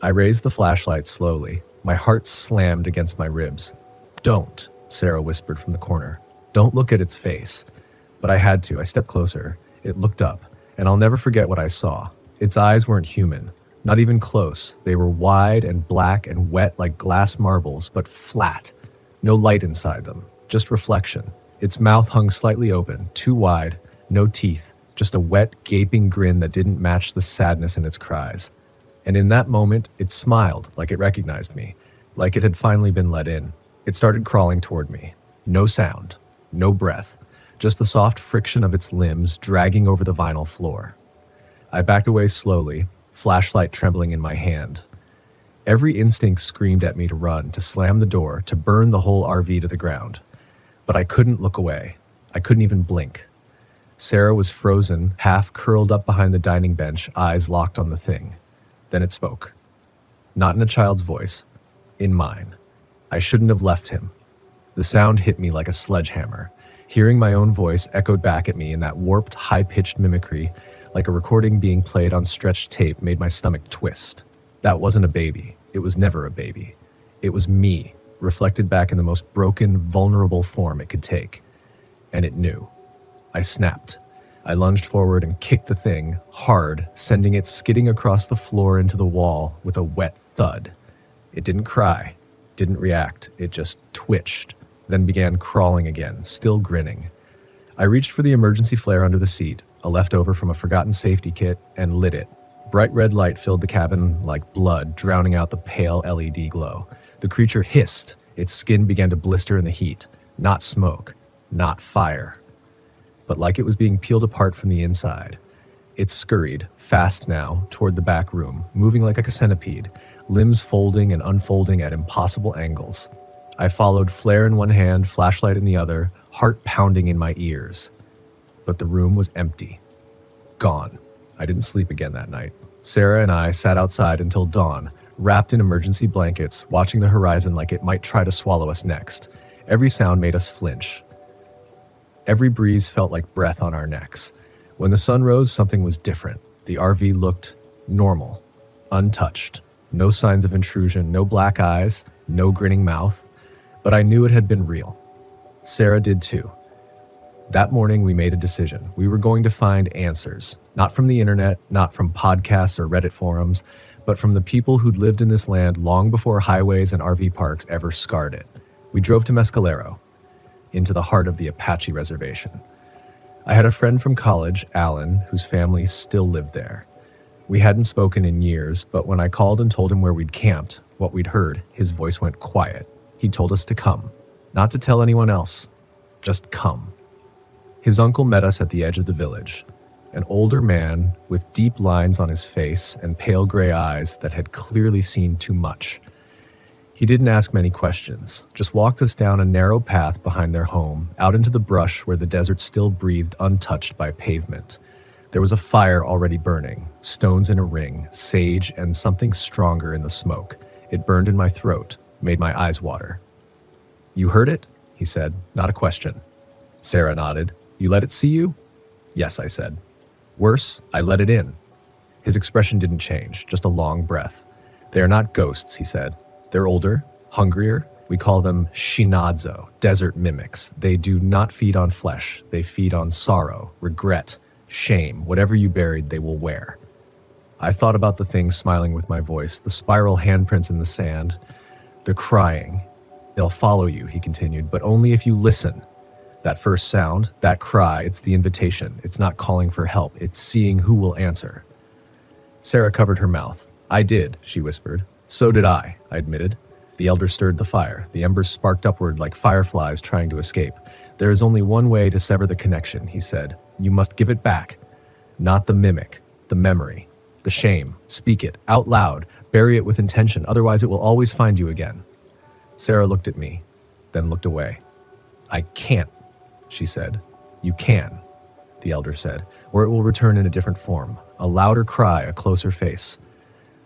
I raised the flashlight slowly. My heart slammed against my ribs. "Don't," Sarah whispered from the corner. "Don't look at its face." But I had to. I stepped closer. It looked up, and I'll never forget what I saw. Its eyes weren't human. Not even close. They were wide and black and wet like glass marbles, but flat. No light inside them, just reflection. Its mouth hung slightly open, too wide, no teeth, just a wet, gaping grin that didn't match the sadness in its cries. And in that moment, it smiled like it recognized me, like it had finally been let in. It started crawling toward me. No sound, no breath, just the soft friction of its limbs dragging over the vinyl floor. I backed away slowly, flashlight trembling in my hand. Every instinct screamed at me to run, to slam the door, to burn the whole RV to the ground. But I couldn't look away. I couldn't even blink. Sarah was frozen, half curled up behind the dining bench, eyes locked on the thing. Then it spoke. Not in a child's voice, in mine. I shouldn't have left him. The sound hit me like a sledgehammer. Hearing my own voice echoed back at me in that warped, high-pitched mimicry, like a recording being played on stretched tape, made my stomach twist. That wasn't a baby. It was never a baby. It was me, reflected back in the most broken, vulnerable form it could take. And it knew. I snapped. I lunged forward and kicked the thing, hard, sending it skidding across the floor into the wall with a wet thud. It didn't cry, didn't react. It just twitched, then began crawling again, still grinning. I reached for the emergency flare under the seat, a leftover from a forgotten safety kit, and lit it. Bright red light filled the cabin like blood, drowning out the pale LED glow. The creature hissed. Its skin began to blister in the heat. Not smoke, not fire. But like it was being peeled apart from the inside. It scurried, fast now, toward the back room, moving like a centipede, limbs folding and unfolding at impossible angles. I followed, flare in one hand, flashlight in the other, heart pounding in my ears. But the room was empty. Gone. I didn't sleep again that night. Sarah and I sat outside until dawn, wrapped in emergency blankets, watching the horizon like it might try to swallow us next. Every sound made us flinch. Every breeze felt like breath on our necks. When the sun rose, something was different. The RV looked normal, untouched. No signs of intrusion, no black eyes, no grinning mouth. But I knew it had been real. Sarah did too. That morning, we made a decision. We were going to find answers, not from the internet, not from podcasts or Reddit forums, but from the people who'd lived in this land long before highways and RV parks ever scarred it. We drove to Mescalero, into the heart of the Apache reservation. I had a friend from college, Alan, whose family still lived there. We hadn't spoken in years, but when I called and told him where we'd camped, what we'd heard, his voice went quiet. He told us to come, not to tell anyone else, just come. His uncle met us at the edge of the village, an older man with deep lines on his face and pale gray eyes that had clearly seen too much. He didn't ask many questions, just walked us down a narrow path behind their home, out into the brush where the desert still breathed untouched by pavement. There was a fire already burning, stones in a ring, sage and something stronger in the smoke. It burned in my throat, made my eyes water. "You heard it?" he said, not a question. Sarah nodded. "You let it see you?" "Yes," I said. "Worse, I let it in." His expression didn't change, just a long breath. "They are not ghosts," he said. "They're older, hungrier. We call them shinadzo, desert mimics. They do not feed on flesh. They feed on sorrow, regret, shame. Whatever you buried, they will wear." I thought about the thing smiling with my voice, the spiral handprints in the sand, the crying. "They'll follow you," he continued, "but only if you listen. That first sound, that cry, it's the invitation. It's not calling for help. It's seeing who will answer." Sarah covered her mouth. "I did," she whispered. "So did I admitted. The elder stirred the fire. The embers sparked upward like fireflies trying to escape. "There is only one way to sever the connection," he said. "You must give it back. Not the mimic, the memory, the shame. Speak it, out loud. Bury it with intention, otherwise it will always find you again." Sarah looked at me, then looked away. "I can't," she said. "You can," the elder said, "or it will return in a different form. A louder cry, a closer face."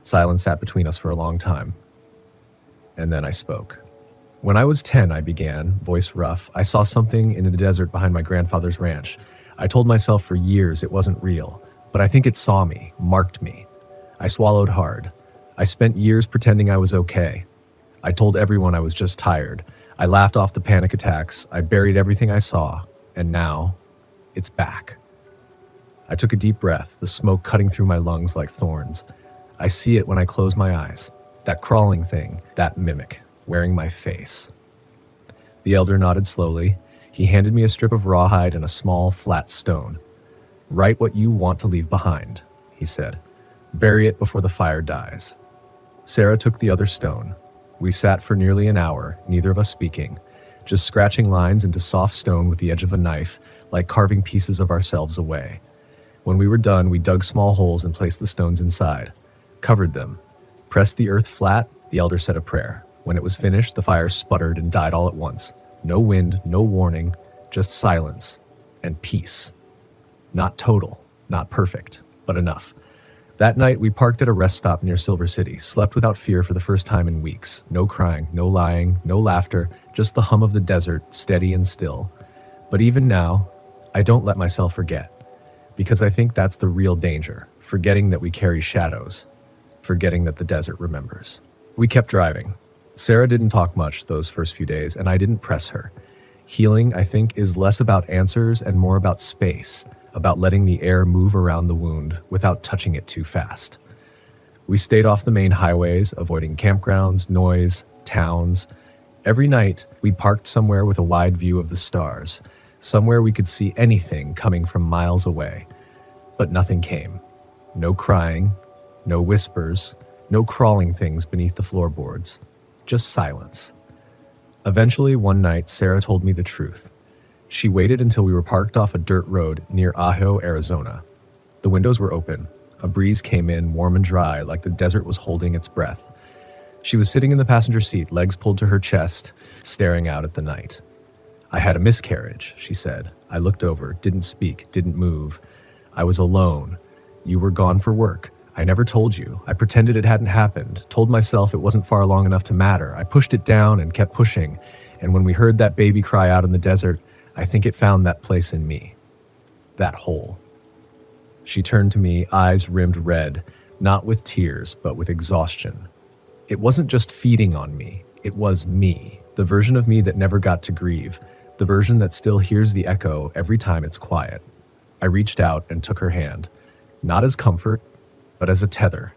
Silence sat between us for a long time. And then I spoke. "When I was 10, I began, voice rough. I saw something in the desert behind my grandfather's ranch. I told myself for years it wasn't real, but I think it saw me, marked me. I swallowed hard. I spent years pretending I was okay. I told everyone I was just tired. I laughed off the panic attacks. I buried everything I saw. And now, it's back." I took a deep breath, the smoke cutting through my lungs like thorns. I see it when I close my eyes. That crawling thing, that mimic, wearing my face. The elder nodded slowly. He handed me a strip of rawhide and a small, flat stone. Write what you want to leave behind, he said. Bury it before the fire dies. Sarah took the other stone. We sat for nearly an hour, neither of us speaking, just scratching lines into soft stone with the edge of a knife, like carving pieces of ourselves away. When we were done, we dug small holes and placed the stones inside, covered them, pressed the earth flat. The elder said a prayer. When it was finished, the fire sputtered and died all at once. No wind, no warning, just silence and peace. Not total, not perfect, but enough. That night, we parked at a rest stop near Silver City, slept without fear for the first time in weeks. No crying, no lying, no laughter, just the hum of the desert, steady and still. But even now, I don't let myself forget, because I think that's the real danger, forgetting that we carry shadows, forgetting that the desert remembers. We kept driving. Sarah didn't talk much those first few days, and I didn't press her. Healing, I think, is less about answers and more about space, about letting the air move around the wound without touching it too fast. We stayed off the main highways, avoiding campgrounds, noise, towns. Every night, we parked somewhere with a wide view of the stars, somewhere we could see anything coming from miles away. But nothing came. No crying, no whispers, no crawling things beneath the floorboards. Just silence. Eventually, one night, Sarah told me the truth. She waited until we were parked off a dirt road near Ajo, Arizona. The windows were open. A breeze came in, warm and dry, like the desert was holding its breath. She was sitting in the passenger seat, legs pulled to her chest, staring out at the night. I had a miscarriage, she said. I looked over, didn't speak, didn't move. I was alone. You were gone for work. I never told you. I pretended it hadn't happened, told myself it wasn't far long enough to matter. I pushed it down and kept pushing. And when we heard that baby cry out in the desert, I think it found that place in me. That hole. She turned to me, eyes rimmed red, not with tears, but with exhaustion. It wasn't just feeding on me. It was me, the version of me that never got to grieve, the version that still hears the echo every time it's quiet. I reached out and took her hand, not as comfort, but as a tether,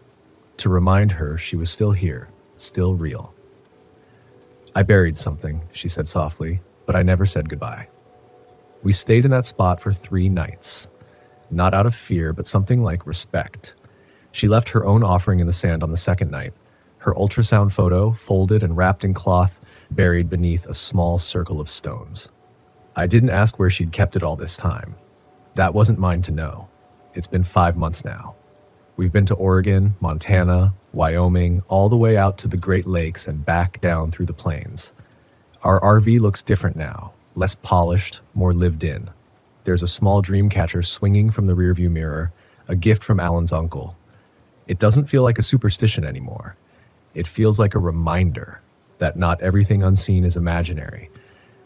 to remind her she was still here, still real. I buried something, she said softly, but I never said goodbye. We stayed in that spot for 3 nights, not out of fear, but something like respect. She left her own offering in the sand on the second night, her ultrasound photo, folded and wrapped in cloth, buried beneath a small circle of stones. I didn't ask where she'd kept it all this time. That wasn't mine to know. It's been 5 months now. We've been to Oregon, Montana, Wyoming, all the way out to the Great Lakes and back down through the plains. Our RV looks different now, less polished, more lived in. There's a small dream catcher swinging from the rearview mirror, a gift from Alan's uncle. It doesn't feel like a superstition anymore. It feels like a reminder that not everything unseen is imaginary,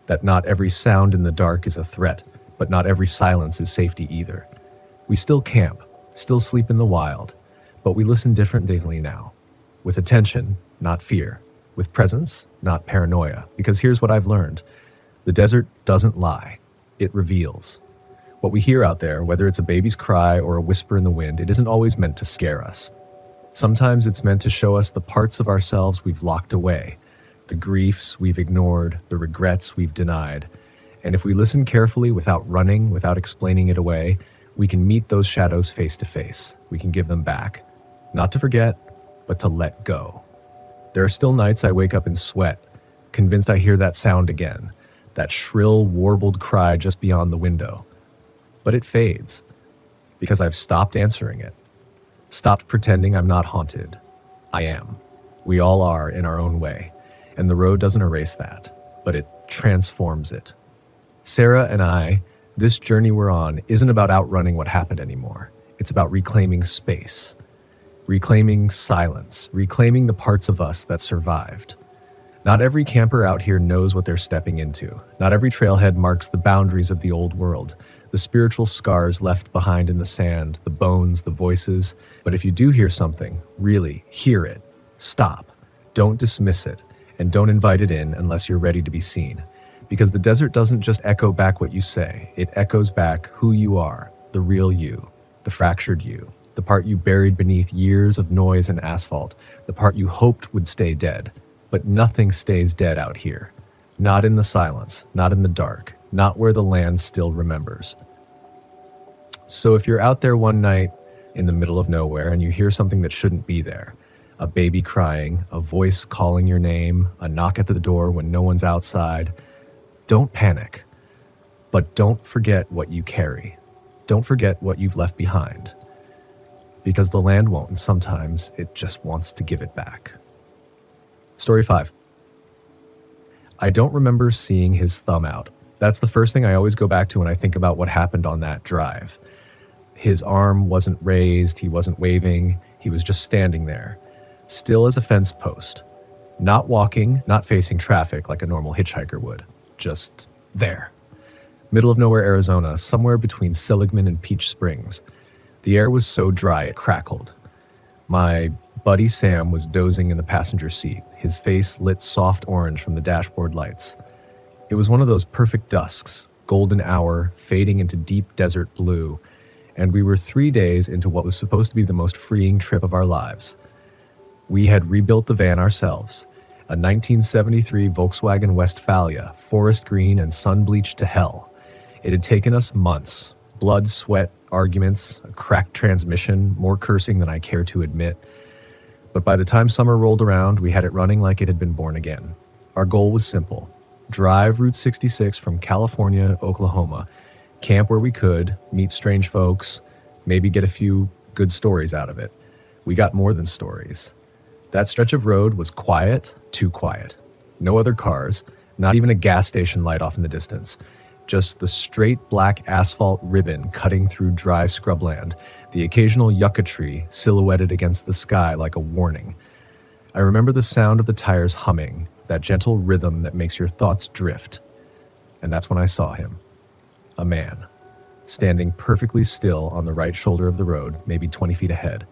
that not every sound in the dark is a threat, but not every silence is safety either. We still camp, still sleep in the wild, but we listen differently now, with attention, not fear, with presence, not paranoia, because here's what I've learned. The desert doesn't lie, it reveals. What we hear out there, whether it's a baby's cry or a whisper in the wind, it isn't always meant to scare us. Sometimes it's meant to show us the parts of ourselves we've locked away, the griefs we've ignored, the regrets we've denied. And if we listen carefully without running, without explaining it away, we can meet those shadows face to face. We can give them back. Not to forget, but to let go. There are still nights I wake up in sweat, convinced I hear that sound again, that shrill, warbled cry just beyond the window. But it fades, because I've stopped answering it, stopped pretending I'm not haunted. I am. We all are in our own way, and the road doesn't erase that, but it transforms it. Sarah and I, this journey we're on isn't about outrunning what happened anymore. It's about reclaiming space, reclaiming silence, reclaiming the parts of us that survived. Not every camper out here knows what they're stepping into. Not every trailhead marks the boundaries of the old world, the spiritual scars left behind in the sand, the bones, the voices. But if you do hear something, really hear it. Stop. Don't dismiss it, and don't invite it in unless you're ready to be seen. Because the desert doesn't just echo back what you say, it echoes back who you are, the real you, the fractured you. The part you buried beneath years of noise and asphalt. The part you hoped would stay dead. But nothing stays dead out here. Not in the silence, not in the dark, not where the land still remembers. So if you're out there one night in the middle of nowhere and you hear something that shouldn't be there, a baby crying, a voice calling your name, a knock at the door when no one's outside, don't panic. But don't forget what you carry. Don't forget what you've left behind. Because the land won't, and sometimes it just wants to give it back. Story 5. I don't remember seeing his thumb out. That's the first thing I always go back to when I think about what happened on that drive. His arm wasn't raised, he wasn't waving, he was just standing there, still as a fence post. Not walking, not facing traffic like a normal hitchhiker would. Just there. Middle of nowhere, Arizona, somewhere between Seligman and Peach Springs. The air was so dry it crackled. My buddy Sam was dozing in the passenger seat, his face lit soft orange from the dashboard lights. It was one of those perfect dusks, golden hour, fading into deep desert blue, and we were 3 days into what was supposed to be the most freeing trip of our lives. We had rebuilt the van ourselves, a 1973 Volkswagen Westfalia, forest green and sun-bleached to hell. It had taken us months, blood, sweat, arguments, a cracked transmission, more cursing than I care to admit. But by the time summer rolled around, we had it running like it had been born again. Our goal was simple: drive Route 66 from California to Oklahoma, camp where we could, meet strange folks, maybe get a few good stories out of it. We got more than stories. That stretch of road was quiet, too quiet. No other cars, not even a gas station light off in the distance. Just the straight black asphalt ribbon cutting through dry scrubland, the occasional yucca tree silhouetted against the sky like a warning. I remember the sound of the tires humming, that gentle rhythm that makes your thoughts drift. And that's when I saw him. A man, standing perfectly still on the right shoulder of the road, maybe 20 feet ahead.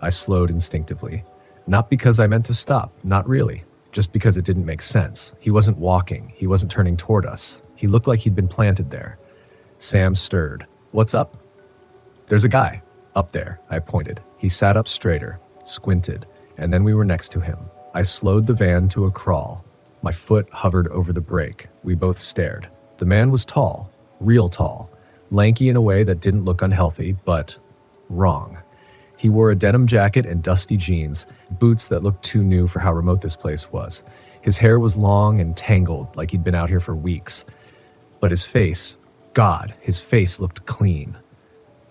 I slowed instinctively. Not because I meant to stop, not really. Just because it didn't make sense. He wasn't walking. He wasn't turning toward us. He looked like he'd been planted there. Sam stirred. "What's up?" "There's a guy. Up there," I pointed. He sat up straighter, squinted, and then we were next to him. I slowed the van to a crawl. My foot hovered over the brake. We both stared. The man was tall, real tall, lanky in a way that didn't look unhealthy, but wrong. He wore a denim jacket and dusty jeans, boots that looked too new for how remote this place was. His hair was long and tangled, like he'd been out here for weeks. But his face, God, his face looked clean.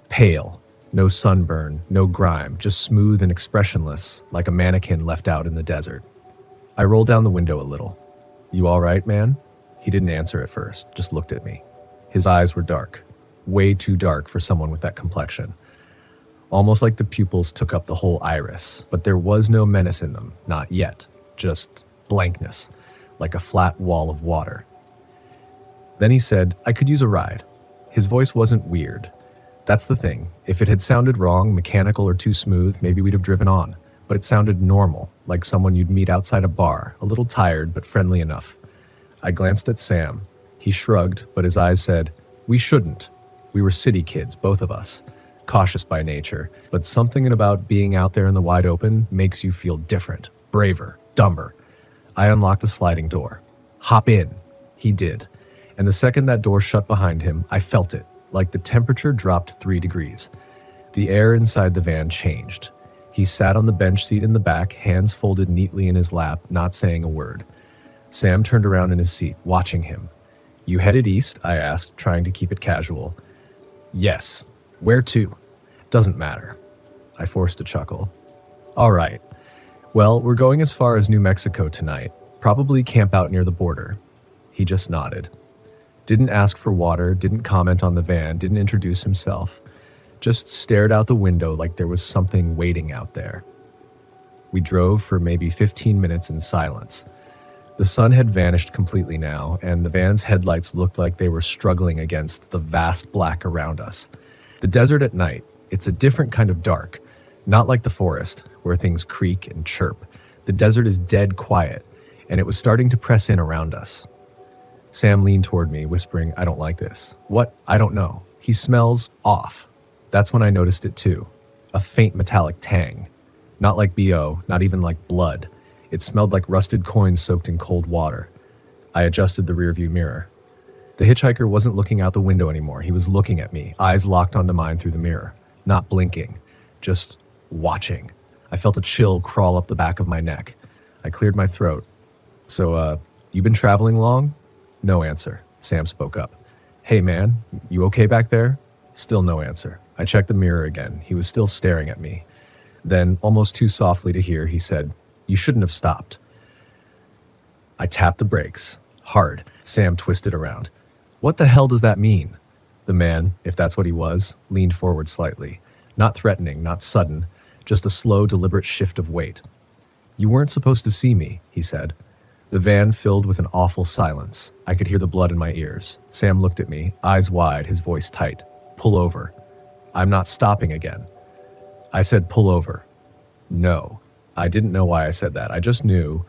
Pale, no sunburn, no grime, just smooth and expressionless, like a mannequin left out in the desert. I rolled down the window a little. "You all right, man?" He didn't answer at first, just looked at me. His eyes were dark, way too dark for someone with that complexion. Almost like the pupils took up the whole iris, but there was no menace in them, not yet, just blankness, like a flat wall of water. Then he said, "I could use a ride." His voice wasn't weird. That's the thing. If it had sounded wrong, mechanical, or too smooth, maybe we'd have driven on. But it sounded normal, like someone you'd meet outside a bar, a little tired but friendly enough. I glanced at Sam. He shrugged, but his eyes said, "We shouldn't. We were city kids, both of us. Cautious by nature, but something about being out there in the wide open makes you feel different, braver, dumber." I unlocked the sliding door. "Hop in." He did. And the second that door shut behind him, I felt it, like the temperature dropped 3 degrees. The air inside the van changed. He sat on the bench seat in the back, hands folded neatly in his lap, not saying a word. Sam turned around in his seat, watching him. "You headed east?" I asked, trying to keep it casual. "Yes. Where to?" "Doesn't matter." I forced a chuckle. "All right. Well, we're going as far as New Mexico tonight. Probably camp out near the border." He just nodded. Didn't ask for water, didn't comment on the van, didn't introduce himself. Just stared out the window like there was something waiting out there. We drove for maybe 15 minutes in silence. The sun had vanished completely now, and the van's headlights looked like they were struggling against the vast black around us. The desert at night, it's a different kind of dark. Not like the forest, where things creak and chirp. The desert is dead quiet, and it was starting to press in around us. Sam leaned toward me, whispering, "I don't like this." "What?" "I don't know. He smells off." That's when I noticed it too. a faint metallic tang. Not like BO, not even like blood. It smelled like rusted coins soaked in cold water. I adjusted the rearview mirror. The hitchhiker wasn't looking out the window anymore. He was looking at me, eyes locked onto mine through the mirror. Not blinking, just watching. I felt a chill crawl up the back of my neck. I cleared my throat. So, you been traveling long? No answer. Sam spoke up. Hey man, you okay back there? Still no answer. I checked the mirror again. He was still staring at me. Then, almost too softly to hear, he said, "You shouldn't have stopped." I tapped the brakes. Hard. Sam twisted around. What the hell does that mean? The man, if that's what he was, leaned forward slightly. Not threatening, not sudden, just a slow, deliberate shift of weight. You weren't supposed to see me, he said. The van filled with an awful silence. I could hear the blood in my ears. Sam looked at me, eyes wide, his voice tight. Pull over. I'm not stopping again. I said pull over. No. I didn't know why I said that. I just knew.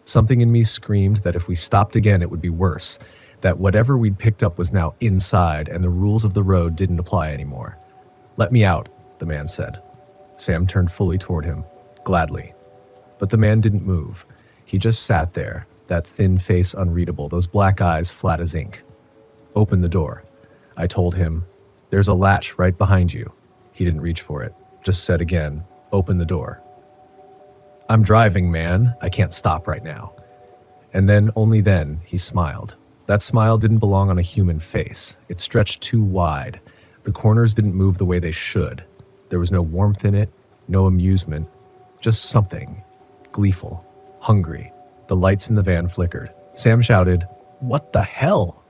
Something in me screamed that if we stopped again, it would be worse. That whatever we'd picked up was now inside and the rules of the road didn't apply anymore. Let me out, the man said. Sam turned fully toward him, gladly. But the man didn't move. He just sat there, that thin face unreadable, those black eyes flat as ink. Open the door. I told him, there's a latch right behind you. He didn't reach for it, just said again, open the door. I'm driving, man. I can't stop right now. And then, only then, he smiled. That smile didn't belong on a human face. It stretched too wide. The corners didn't move the way they should. There was no warmth in it, no amusement, just something. Gleeful, hungry. The lights in the van flickered. Sam shouted, "What the hell?"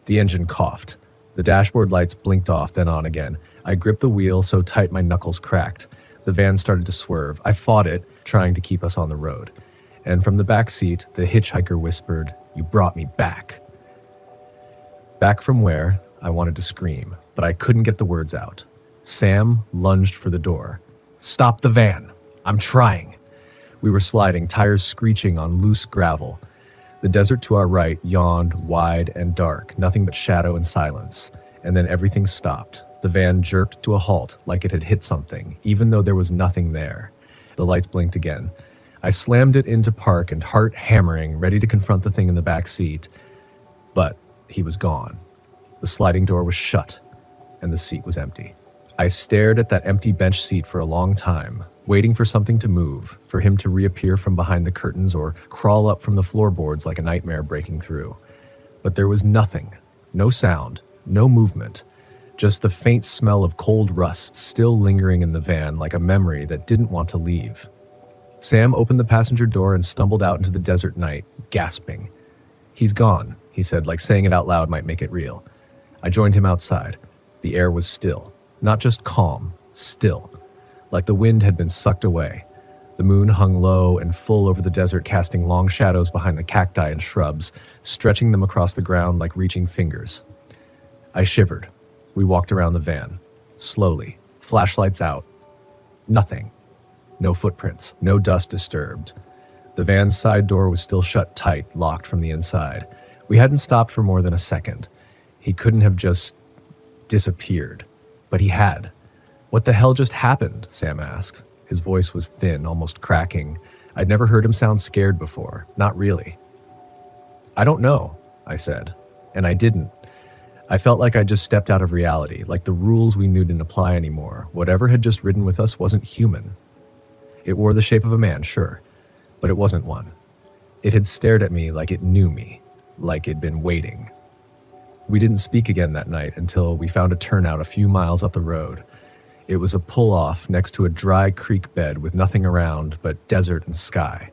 The engine coughed. The dashboard lights blinked off, then on again. I gripped the wheel so tight my knuckles cracked. The van started to swerve. I fought it, trying to keep us on the road. And from the back seat, the hitchhiker whispered, "You brought me back." Back from where? I wanted to scream, but I couldn't get the words out. Sam lunged for the door. Stop the van. I'm trying. We were sliding, tires screeching on loose gravel. The desert to our right yawned wide and dark, nothing but shadow and silence. And then everything stopped. The van jerked to a halt like it had hit something, even though there was nothing there. The lights blinked again. I slammed it into park and heart hammering, ready to confront the thing in the back seat. But he was gone. The sliding door was shut, and the seat was empty. I stared at that empty bench seat for a long time, waiting for something to move, for him to reappear from behind the curtains or crawl up from the floorboards like a nightmare breaking through. But there was nothing, no sound, no movement, just the faint smell of cold rust still lingering in the van like a memory that didn't want to leave. Sam opened the passenger door and stumbled out into the desert night, gasping. He's gone, he said, like saying it out loud might make it real. I joined him outside. The air was still, not just calm, still, like the wind had been sucked away. The moon hung low and full over the desert, casting long shadows behind the cacti and shrubs, stretching them across the ground like reaching fingers. I shivered. We walked around the van, slowly, flashlights out. Nothing. No footprints, no dust disturbed. The van's side door was still shut tight, locked from the inside. We hadn't stopped for more than a second. He couldn't have just disappeared, but he had. What the hell just happened? Sam asked. His voice was thin, almost cracking. I'd never heard him sound scared before, not really. I don't know, I said, and I didn't. I felt like I just stepped out of reality, like the rules we knew didn't apply anymore. Whatever had just ridden with us wasn't human. It wore the shape of a man, sure, but it wasn't one. It had stared at me like it knew me, like it'd been waiting. We didn't speak again that night until we found a turnout a few miles up the road. It was a pull-off next to a dry creek bed with nothing around but desert and sky.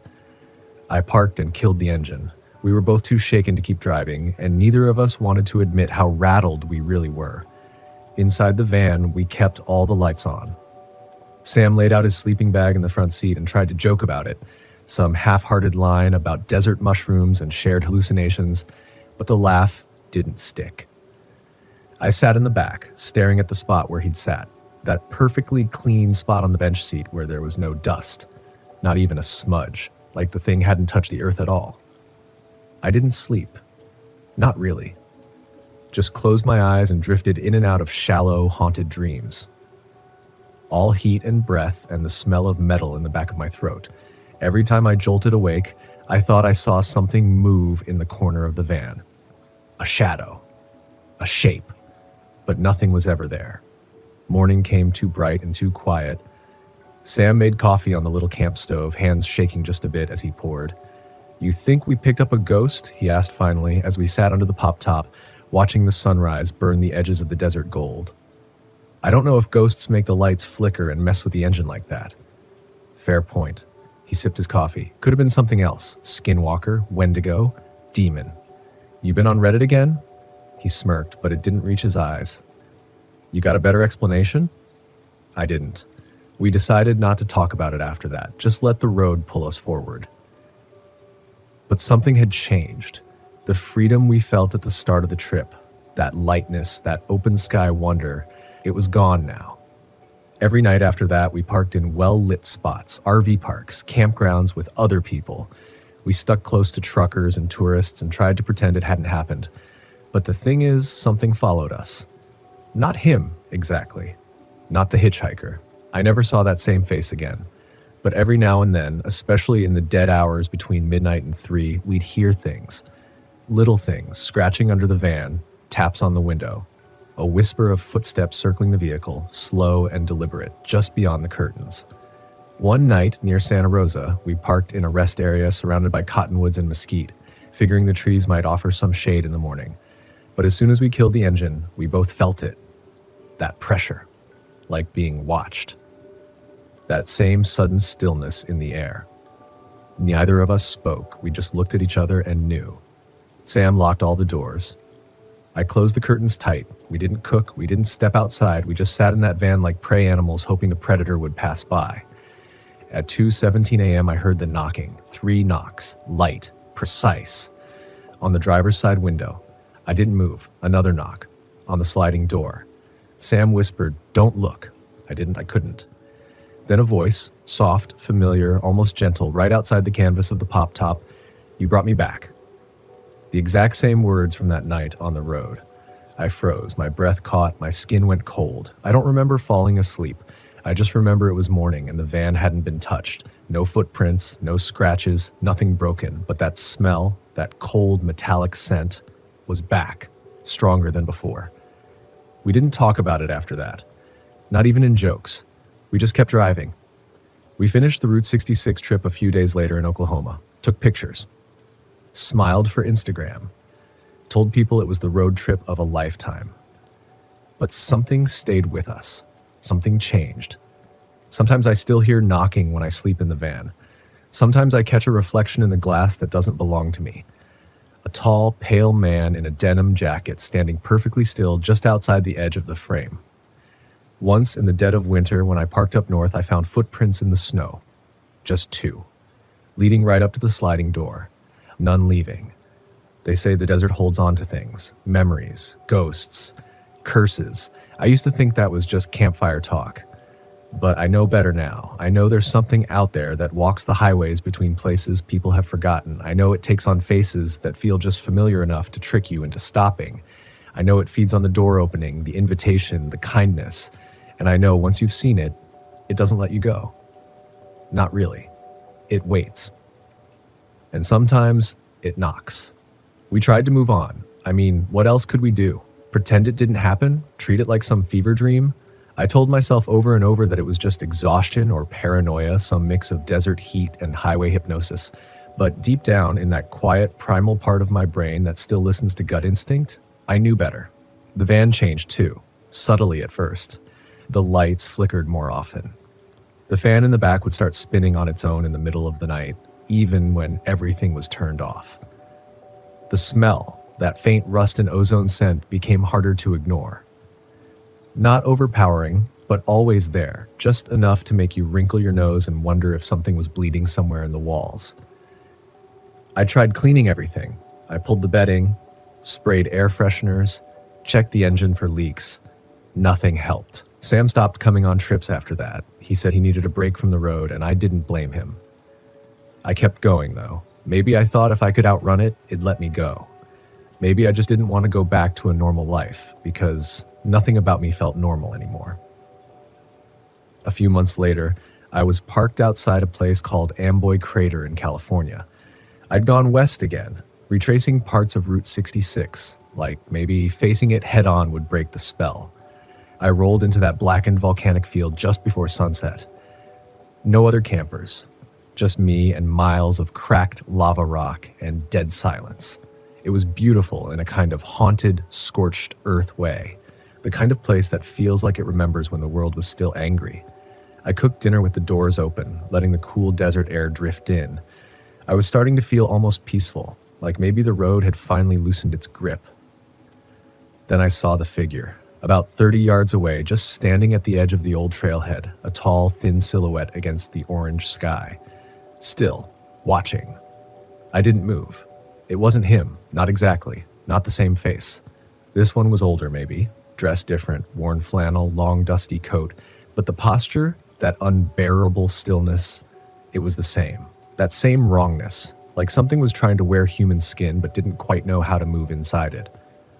I parked and killed the engine. We were both too shaken to keep driving, and neither of us wanted to admit how rattled we really were. Inside the van, we kept all the lights on. Sam laid out his sleeping bag in the front seat and tried to joke about it, some half-hearted line about desert mushrooms and shared hallucinations, but the laugh didn't stick. I sat in the back, staring at the spot where he'd sat, that perfectly clean spot on the bench seat where there was no dust, not even a smudge, like the thing hadn't touched the earth at all. I didn't sleep. Not really. Just closed my eyes and drifted in and out of shallow, haunted dreams. all heat and breath and the smell of metal in the back of my throat. Every time I jolted awake, I thought I saw something move in the corner of the van. A shadow. A shape. But nothing was ever there. Morning came too bright and too quiet. Sam made coffee on the little camp stove, hands shaking just a bit as he poured. "You think we picked up a ghost?" he asked finally, as we sat under the pop-top, watching the sunrise burn the edges of the desert gold. "I don't know if ghosts make the lights flicker and mess with the engine like that." Fair point. He sipped his coffee. Could have been something else. Skinwalker, Wendigo, demon. "You been on Reddit again?" He smirked, but it didn't reach his eyes. "You got a better explanation?" I didn't. We decided not to talk about it after that. Just let the road pull us forward. But something had changed. The freedom we felt at the start of the trip, that lightness, that open sky wonder, it was gone now. Every night after that, we parked in well-lit spots, RV parks, campgrounds with other people. We stuck close to truckers and tourists and tried to pretend it hadn't happened. But the thing is, something followed us. Not him, exactly. Not the hitchhiker. I never saw that same face again. But every now and then, especially in the dead hours between midnight and 3, we'd hear things. Little things, scratching under the van, taps on the window. A whisper of footsteps circling the vehicle, slow and deliberate, just beyond the curtains. One night, near Santa Rosa, we parked in a rest area surrounded by cottonwoods and mesquite, figuring the trees might offer some shade in the morning. But as soon as we killed the engine, we both felt it. That pressure, like being watched. That same sudden stillness in the air. Neither of us spoke, we just looked at each other and knew. Sam locked all the doors. I closed the curtains tight. We didn't cook, we didn't step outside, we just sat in that van like prey animals hoping the predator would pass by. At 2:17 a.m. I heard the knocking. 3 knocks, light, precise. On the driver's side window. I didn't move. Another knock. On the sliding door. Sam whispered, "Don't look." I couldn't. Then a voice, soft, familiar, almost gentle, right outside the canvas of the pop-top. "You brought me back." The exact same words from that night on the road. I froze, my breath caught, my skin went cold. I don't remember falling asleep. I just remember it was morning and the van hadn't been touched. No footprints, no scratches, nothing broken, but that smell, that cold metallic scent, was back, stronger than before. We didn't talk about it after that. Not even in jokes. We just kept driving. We finished the Route 66 trip a few days later in Oklahoma. Took pictures. Smiled for Instagram. Told people it was the road trip of a lifetime. But something stayed with us. Something changed. Sometimes I still hear knocking when I sleep in the van. Sometimes I catch a reflection in the glass that doesn't belong to me. A tall, pale man in a denim jacket standing perfectly still just outside the edge of the frame. Once in the dead of winter, when I parked up north, I found footprints in the snow. Just 2. Leading right up to the sliding door. None leaving. They say the desert holds on to things. Memories, ghosts, curses. I used to think that was just campfire talk. But I know better now. I know there's something out there that walks the highways between places people have forgotten. I know it takes on faces that feel just familiar enough to trick you into stopping. I know it feeds on the door opening, the invitation, the kindness. And I know once you've seen it, it doesn't let you go. Not really. It waits. And sometimes it knocks. We tried to move on. I mean, what else could we do? Pretend it didn't happen? Treat it like some fever dream? I told myself over and over that it was just exhaustion or paranoia, some mix of desert heat and highway hypnosis. But deep down in that quiet, primal part of my brain that still listens to gut instinct, I knew better. The van changed too, subtly at first. The lights flickered more often. The fan in the back would start spinning on its own in the middle of the night, even when everything was turned off. The smell, that faint rust and ozone scent, became harder to ignore. Not overpowering, but always there, just enough to make you wrinkle your nose and wonder if something was bleeding somewhere in the walls. I tried cleaning everything. I pulled the bedding, sprayed air fresheners, checked the engine for leaks. Nothing helped. Sam stopped coming on trips after that. He said he needed a break from the road, and I didn't blame him. I kept going, though. Maybe I thought if I could outrun it, it'd let me go. Maybe I just didn't want to go back to a normal life, because nothing about me felt normal anymore. A few months later, I was parked outside a place called Amboy Crater in California. I'd gone west again, retracing parts of Route 66, like maybe facing it head-on would break the spell. I rolled into that blackened volcanic field just before sunset. No other campers, just me and miles of cracked lava rock and dead silence. It was beautiful in a kind of haunted, scorched earth way, the kind of place that feels like it remembers when the world was still angry. I cooked dinner with the doors open, letting the cool desert air drift in. I was starting to feel almost peaceful, like maybe the road had finally loosened its grip. Then I saw the figure, about 30 yards away, just standing at the edge of the old trailhead, a tall, thin silhouette against the orange sky. Still, watching. I didn't move. It wasn't him, not exactly, not the same face. This one was older maybe, dressed different, worn flannel, long dusty coat, but the posture, that unbearable stillness, it was the same. That same wrongness, like something was trying to wear human skin but didn't quite know how to move inside it.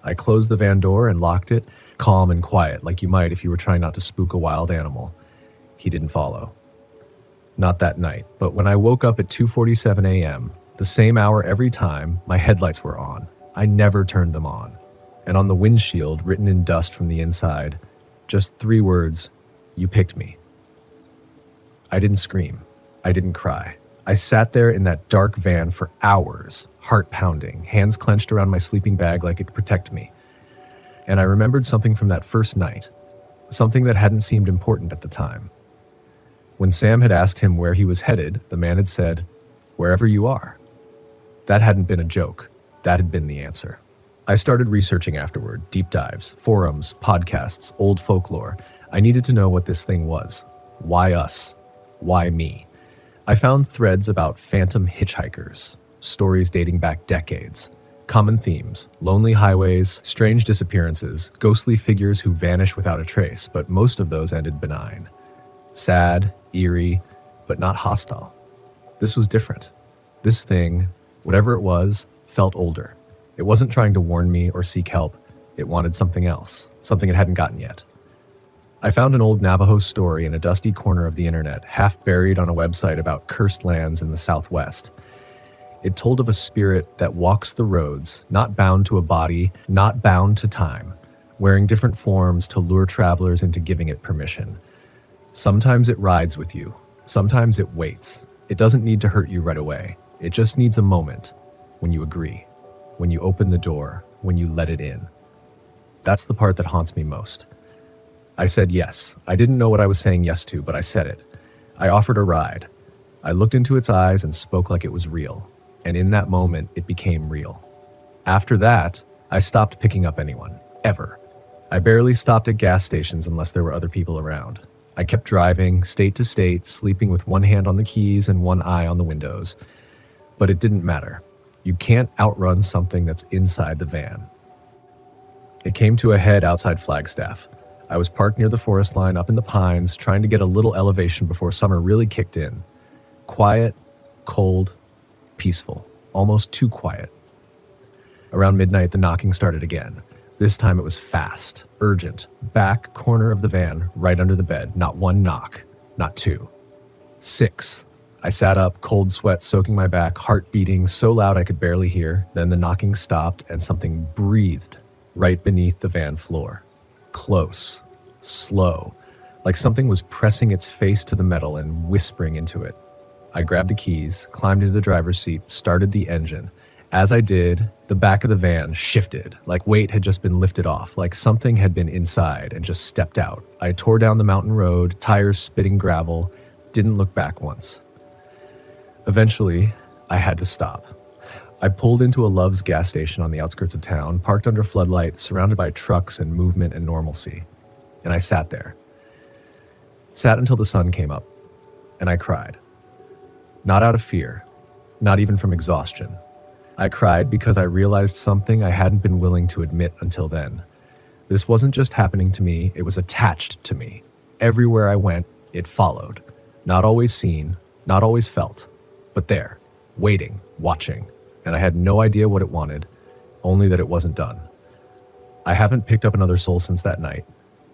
I closed the van door and locked it, calm and quiet, like you might if you were trying not to spook a wild animal. He didn't follow. Not that night, but when I woke up at 2:47 a.m., the same hour every time, my headlights were on. I never turned them on. And on the windshield, written in dust from the inside, just 3 words, "You picked me." I didn't scream. I didn't cry. I sat there in that dark van for hours, heart pounding, hands clenched around my sleeping bag like it could protect me. And I remembered something from that first night, something that hadn't seemed important at the time. When Sam had asked him where he was headed, the man had said, "Wherever you are." That hadn't been a joke. That had been the answer. I started researching afterward, deep dives, forums, podcasts, old folklore. I needed to know what this thing was. Why us? Why me? I found threads about phantom hitchhikers, stories dating back decades. Common themes, lonely highways, strange disappearances, ghostly figures who vanish without a trace, but most of those ended benign. Sad, eerie, but not hostile. This was different. This thing, whatever it was, felt older. It wasn't trying to warn me or seek help. It wanted something else, something it hadn't gotten yet. I found an old Navajo story in a dusty corner of the internet, half buried on a website about cursed lands in the Southwest. It told of a spirit that walks the roads, not bound to a body, not bound to time, wearing different forms to lure travelers into giving it permission. Sometimes it rides with you. Sometimes it waits. It doesn't need to hurt you right away. It just needs a moment, when you agree, when you open the door, when you let it in. That's the part that haunts me most. I said yes. I didn't know what I was saying yes to, but I said it. I offered a ride. I looked into its eyes and spoke like it was real. And in that moment, it became real. After that, I stopped picking up anyone, ever. I barely stopped at gas stations unless there were other people around. I kept driving, state to state, sleeping with one hand on the keys and one eye on the windows. But it didn't matter. You can't outrun something that's inside the van. It came to a head outside Flagstaff. I was parked near the forest line up in the pines, trying to get a little elevation before summer really kicked in. Quiet, cold, peaceful, almost too quiet. Around midnight, the knocking started again. This time it was fast, urgent, back corner of the van, right under the bed. Not one knock, not 2. 6. I sat up, cold sweat soaking my back, heart beating so loud I could barely hear. Then the knocking stopped and something breathed right beneath the van floor. Close, slow, like something was pressing its face to the metal and whispering into it. I grabbed the keys, climbed into the driver's seat, started the engine. As I did, the back of the van shifted, like weight had just been lifted off, like something had been inside and just stepped out. I tore down the mountain road, tires spitting gravel, didn't look back once. Eventually, I had to stop. I pulled into a Love's gas station on the outskirts of town, parked under floodlights, surrounded by trucks and movement and normalcy. And I sat there. Sat until the sun came up, and I cried. Not out of fear, not even from exhaustion. I cried because I realized something I hadn't been willing to admit until then. This wasn't just happening to me, it was attached to me. Everywhere I went, it followed. Not always seen, not always felt, but there, waiting, watching. And I had no idea what it wanted, only that it wasn't done. I haven't picked up another soul since that night.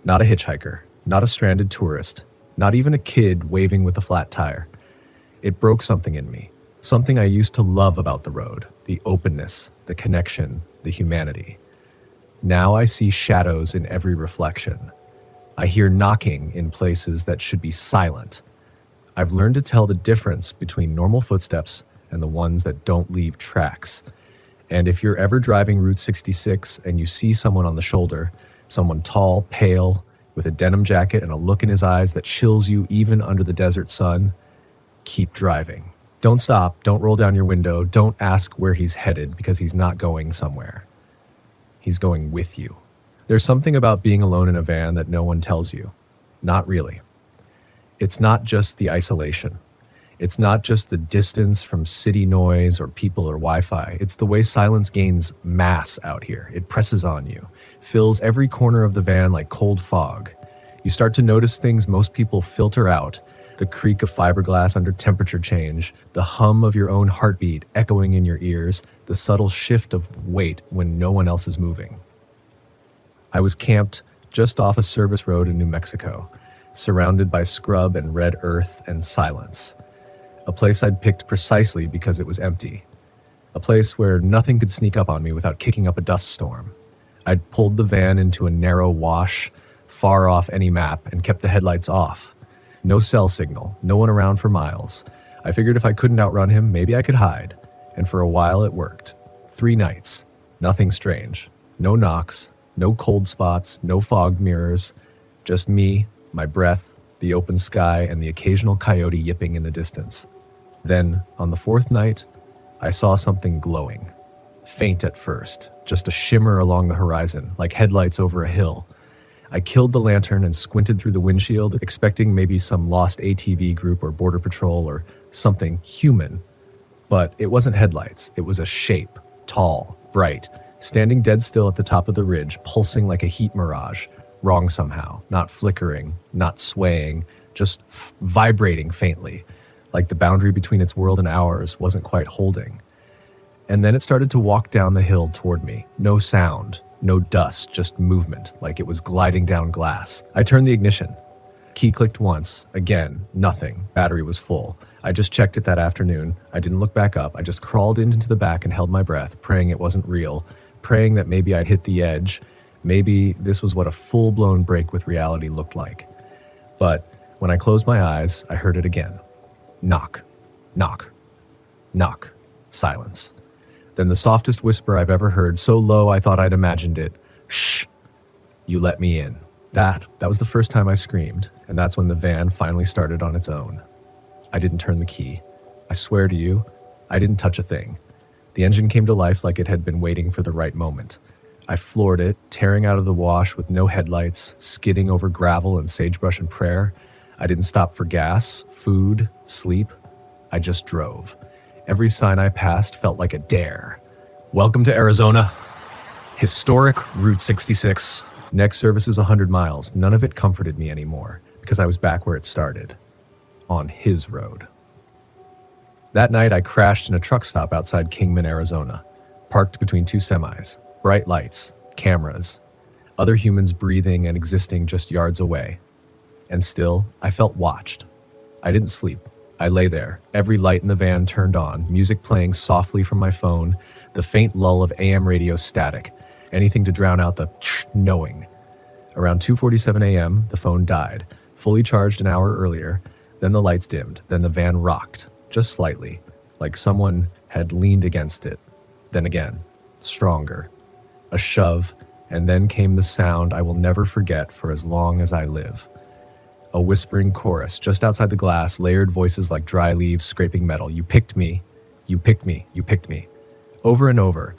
Not a hitchhiker, not a stranded tourist, Not even a kid waving with a flat tire. It broke something in me, something I used to love about the road, the openness, the connection, the humanity. Now I see shadows in every reflection. I hear knocking in places that should be silent. I've learned to tell the difference between normal footsteps and the ones that don't leave tracks. And if you're ever driving Route 66 and you see someone on the shoulder, someone tall, pale, with a denim jacket and a look in his eyes that chills you even under the desert sun, keep driving. Don't stop, don't roll down your window, don't ask where he's headed because he's not going somewhere. He's going with you. There's something about being alone in a van that no one tells you. Not really. It's not just the isolation. It's not just the distance from city noise or people or Wi-Fi. It's the way silence gains mass out here. It presses on you, fills every corner of the van like cold fog. You start to notice things most people filter out. The creak of fiberglass under temperature change, the hum of your own heartbeat echoing in your ears, the subtle shift of weight when no one else is moving. I was camped just off a service road in New Mexico, surrounded by scrub and red earth and silence. A place I'd picked precisely because it was empty. A place where nothing could sneak up on me without kicking up a dust storm. I'd pulled the van into a narrow wash, far off any map, and kept the headlights off. No cell signal, no one around for miles. I figured if I couldn't outrun him, maybe I could hide. And for a while it worked. 3 nights. Nothing strange. No knocks, no cold spots, no fog mirrors. Just me, my breath, the open sky, and the occasional coyote yipping in the distance. Then, on the 4th night, I saw something glowing. Faint at first, just a shimmer along the horizon, like headlights over a hill. I killed the lantern and squinted through the windshield, expecting maybe some lost ATV group or border patrol or something human. But it wasn't headlights, it was a shape, tall, bright, standing dead still at the top of the ridge, pulsing like a heat mirage. Wrong somehow, not flickering, not swaying, just vibrating faintly, like the boundary between its world and ours wasn't quite holding. And then it started to walk down the hill toward me. No sound, no dust, just movement, like it was gliding down glass. I turned the ignition. Key clicked once, again, nothing. Battery was full. I just checked it that afternoon. I didn't look back up. I just crawled into the back and held my breath, praying it wasn't real, praying that maybe I'd hit the edge. Maybe this was what a full-blown break with reality looked like. But when I closed my eyes, I heard it again. Knock, knock, knock, silence. Then the softest whisper I've ever heard, so low I thought I'd imagined it. Shh, you let me in. That was the first time I screamed, and that's when the van finally started on its own. I didn't turn the key. I swear to you, I didn't touch a thing. The engine came to life like it had been waiting for the right moment. I floored it, tearing out of the wash with no headlights, skidding over gravel and sagebrush and prayer. I didn't stop for gas, food, sleep. I just drove. Every sign I passed felt like a dare. Welcome to Arizona. Historic Route 66. Next service is 100 miles. None of it comforted me anymore because I was back where it started. On his road. That night I crashed in a truck stop outside Kingman, Arizona. Parked between 2 semis. Bright lights, cameras, other humans breathing and existing just yards away. And still, I felt watched. I didn't sleep. I lay there, every light in the van turned on, music playing softly from my phone, the faint lull of AM radio static, anything to drown out the knowing. Around 2:47 a.m., the phone died, fully charged an hour earlier, then the lights dimmed, then the van rocked, just slightly, like someone had leaned against it. Then again, stronger. A shove, and then came the sound I will never forget for as long as I live. A whispering chorus just outside the glass, layered voices like dry leaves scraping metal. You picked me, you picked me, you picked me. Over and over.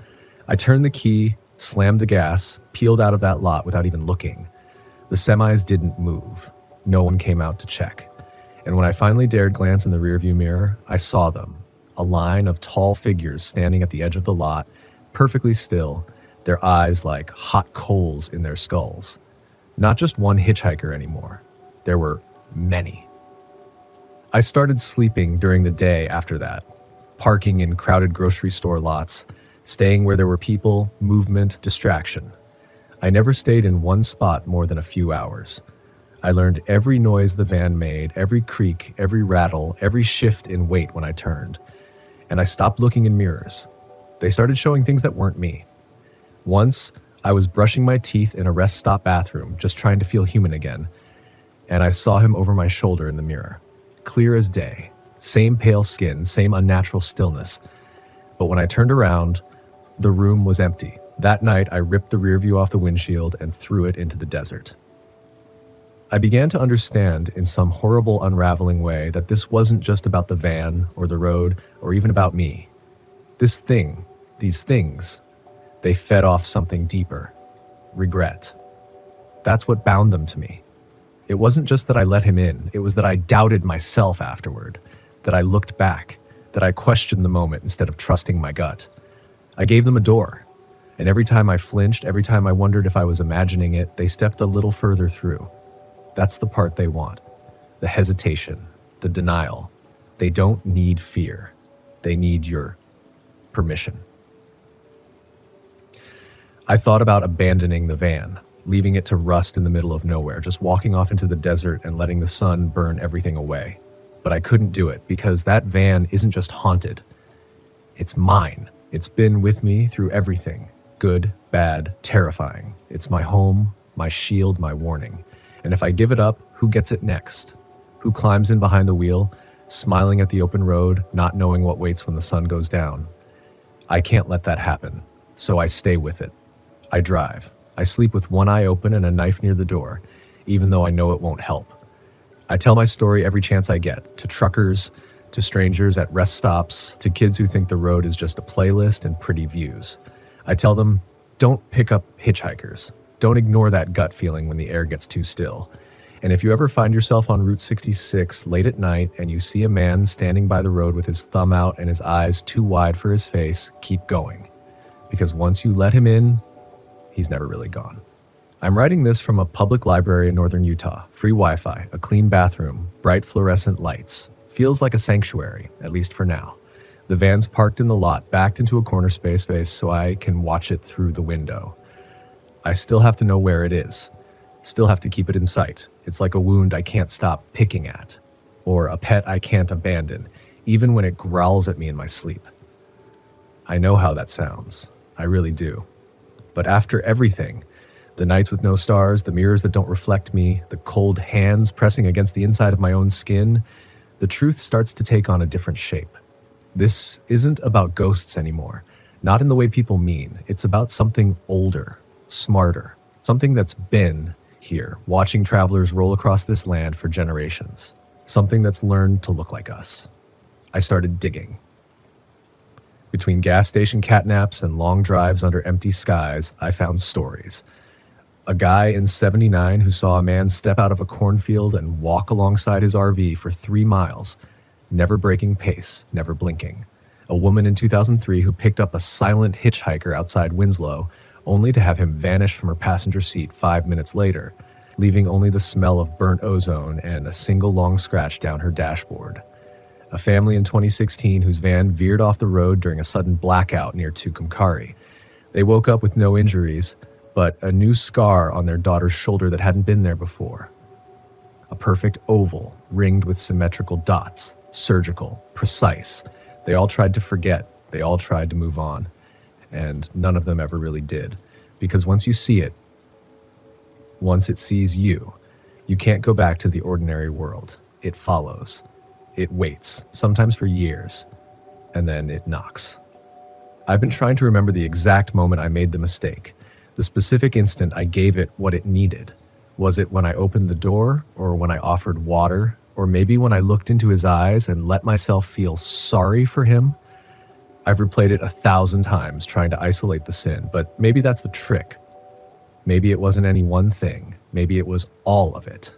I turned the key, slammed the gas, peeled out of that lot without even looking. The semis didn't move. No one came out to check. And when I finally dared glance in the rearview mirror, I saw them. A line of tall figures standing at the edge of the lot, perfectly still, their eyes like hot coals in their skulls. Not just one hitchhiker anymore. There were many. I started sleeping during the day after that, parking in crowded grocery store lots, staying where there were people, movement, distraction. I never stayed in one spot more than a few hours. I learned every noise the van made, every creak, every rattle, every shift in weight when I turned. And I stopped looking in mirrors. They started showing things that weren't me. Once, I was brushing my teeth in a rest stop bathroom, just trying to feel human again, and I saw him over my shoulder in the mirror. Clear as day. Same pale skin, same unnatural stillness. But when I turned around, the room was empty. That night, I ripped the rear view off the windshield and threw it into the desert. I began to understand in some horrible, unraveling way that this wasn't just about the van or the road or even about me. These things, they fed off something deeper. Regret. That's what bound them to me. It wasn't just that I let him in, it was that I doubted myself afterward, that I looked back, that I questioned the moment instead of trusting my gut. I gave them a door, and every time I flinched, every time I wondered if I was imagining it, they stepped a little further through. That's the part they want. The hesitation, the denial. They don't need fear. They need your permission. I thought about abandoning the van, leaving it to rust in the middle of nowhere, just walking off into the desert and letting the sun burn everything away. But I couldn't do it because that van isn't just haunted. It's mine. It's been with me through everything. Good, bad, terrifying. It's my home, my shield, my warning. And if I give it up, who gets it next? Who climbs in behind the wheel, smiling at the open road, not knowing what waits when the sun goes down? I can't let that happen, so I stay with it. I drive. I sleep with one eye open and a knife near the door, even though I know it won't help. I tell my story every chance I get, to truckers, to strangers at rest stops, to kids who think the road is just a playlist and pretty views. I tell them, don't pick up hitchhikers. Don't ignore that gut feeling when the air gets too still. And if you ever find yourself on Route 66 late at night and you see a man standing by the road with his thumb out and his eyes too wide for his face, keep going. Because once you let him in, he's never really gone. I'm writing this from a public library in northern Utah. Free Wi-Fi, a clean bathroom, bright fluorescent lights. Feels like a sanctuary, at least for now. The van's parked in the lot, backed into a corner space so I can watch it through the window. I still have to know where it is. Still have to keep it in sight. It's like a wound I can't stop picking at. Or a pet I can't abandon, even when it growls at me in my sleep. I know how that sounds. I really do. But after everything, the nights with no stars, the mirrors that don't reflect me, the cold hands pressing against the inside of my own skin, the truth starts to take on a different shape. This isn't about ghosts anymore. Not in the way people mean. It's about something older, smarter, something that's been here, watching travelers roll across this land for generations. Something that's learned to look like us. I started digging. Between gas station catnaps and long drives under empty skies, I found stories. A guy in '79 who saw a man step out of a cornfield and walk alongside his RV for 3 miles, never breaking pace, never blinking. A woman in 2003 who picked up a silent hitchhiker outside Winslow, only to have him vanish from her passenger seat 5 minutes later, leaving only the smell of burnt ozone and a single long scratch down her dashboard. A family in 2016 whose van veered off the road during a sudden blackout near Tucumcari. They woke up with no injuries, but a new scar on their daughter's shoulder that hadn't been there before. A perfect oval, ringed with symmetrical dots, surgical, precise. They all tried to forget, they all tried to move on, and none of them ever really did. Because once you see it, once it sees you, you can't go back to the ordinary world. It follows. It waits, sometimes for years, and then it knocks. I've been trying to remember the exact moment I made the mistake, the specific instant I gave it what it needed. Was it when I opened the door, or when I offered water, or maybe when I looked into his eyes and let myself feel sorry for him? I've replayed it 1,000 times trying to isolate the sin, but maybe that's the trick. Maybe it wasn't any one thing. Maybe it was all of it.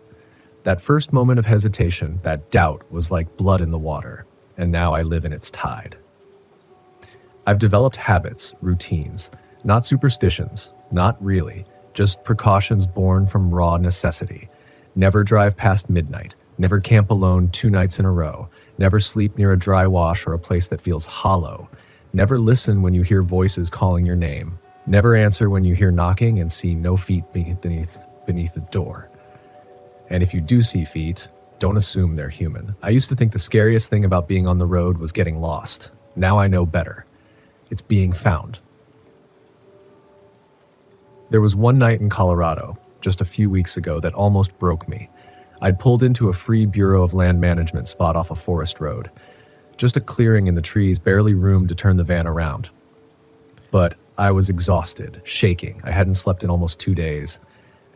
That first moment of hesitation, that doubt, was like blood in the water, and now I live in its tide. I've developed habits, routines, not superstitions, not really, just precautions born from raw necessity. Never drive past midnight, never camp alone 2 nights in a row, never sleep near a dry wash or a place that feels hollow, never listen when you hear voices calling your name, never answer when you hear knocking and see no feet beneath the door. And if you do see feet, don't assume they're human. I used to think the scariest thing about being on the road was getting lost. Now I know better. It's being found. There was one night in Colorado, just a few weeks ago, that almost broke me. I'd pulled into a free Bureau of Land Management spot off a forest road. Just a clearing in the trees, barely room to turn the van around. But I was exhausted, shaking. I hadn't slept in almost 2 days,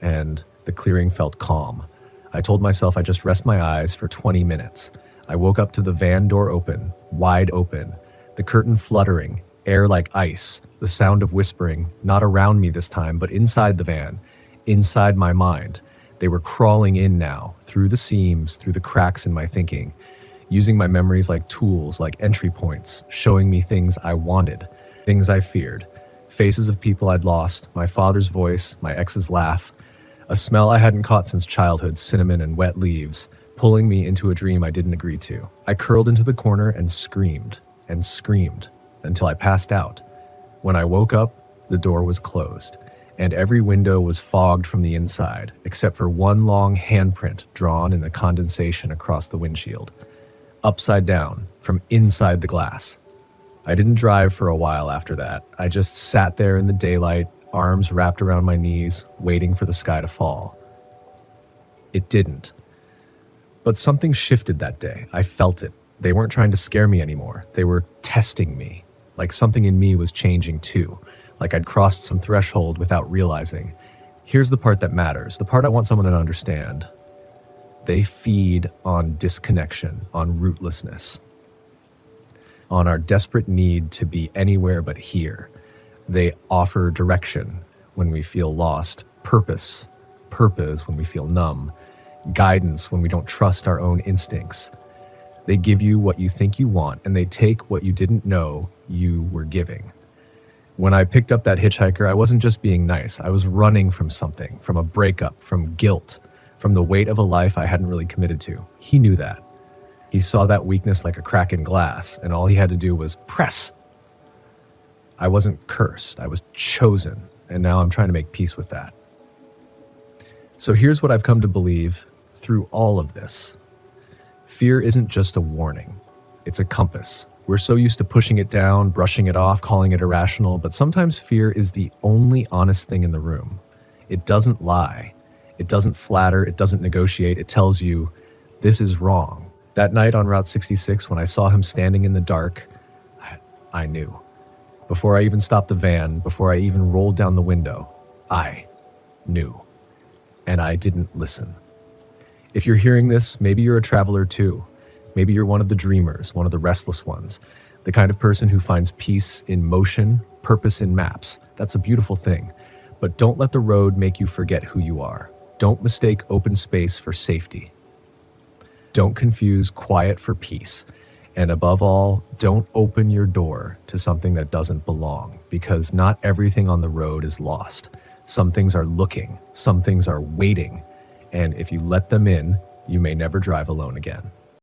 and the clearing felt calm. I told myself I'd just rest my eyes for 20 minutes. I woke up to the van door open, wide open, the curtain fluttering, air like ice, the sound of whispering, not around me this time, but inside the van, inside my mind. They were crawling in now, through the seams, through the cracks in my thinking, using my memories like tools, like entry points, showing me things I wanted, things I feared, faces of people I'd lost, my father's voice, my ex's laugh, a smell I hadn't caught since childhood, cinnamon and wet leaves, pulling me into a dream I didn't agree to. I curled into the corner and screamed until I passed out. When I woke up, the door was closed, and every window was fogged from the inside, except for one long handprint drawn in the condensation across the windshield, upside down, from inside the glass. I didn't drive for a while after that. I just sat there in the daylight, arms wrapped around my knees, waiting for the sky to fall. It didn't. But something shifted that day. I felt it. They weren't trying to scare me anymore. They were testing me. Like something in me was changing too. Like I'd crossed some threshold without realizing. Here's the part that matters, the part I want someone to understand. They feed on disconnection, on rootlessness, on our desperate need to be anywhere but here. They offer direction when we feel lost, purpose when we feel numb, guidance when we don't trust our own instincts. They give you what you think you want, and they take what you didn't know you were giving. When I picked up that hitchhiker, I wasn't just being nice. I was running from something, from a breakup, from guilt, from the weight of a life I hadn't really committed to. He knew that. He saw that weakness like a crack in glass, and all he had to do was press. I wasn't cursed. I was chosen, and now I'm trying to make peace with that. So here's what I've come to believe through all of this. Fear isn't just a warning. It's a compass. We're so used to pushing it down, brushing it off, calling it irrational, but sometimes fear is the only honest thing in the room. It doesn't lie. It doesn't flatter. It doesn't negotiate. It tells you, this is wrong. That night on Route 66, when I saw him standing in the dark, I knew. Before I even stopped the van, before I even rolled down the window, I knew. And I didn't listen. If you're hearing this, maybe you're a traveler too. Maybe you're one of the dreamers, one of the restless ones, the kind of person who finds peace in motion, purpose in maps. That's a beautiful thing. But don't let the road make you forget who you are. Don't mistake open space for safety. Don't confuse quiet for peace. And above all, don't open your door to something that doesn't belong, because not everything on the road is lost. Some things are looking, some things are waiting. And if you let them in, you may never drive alone again.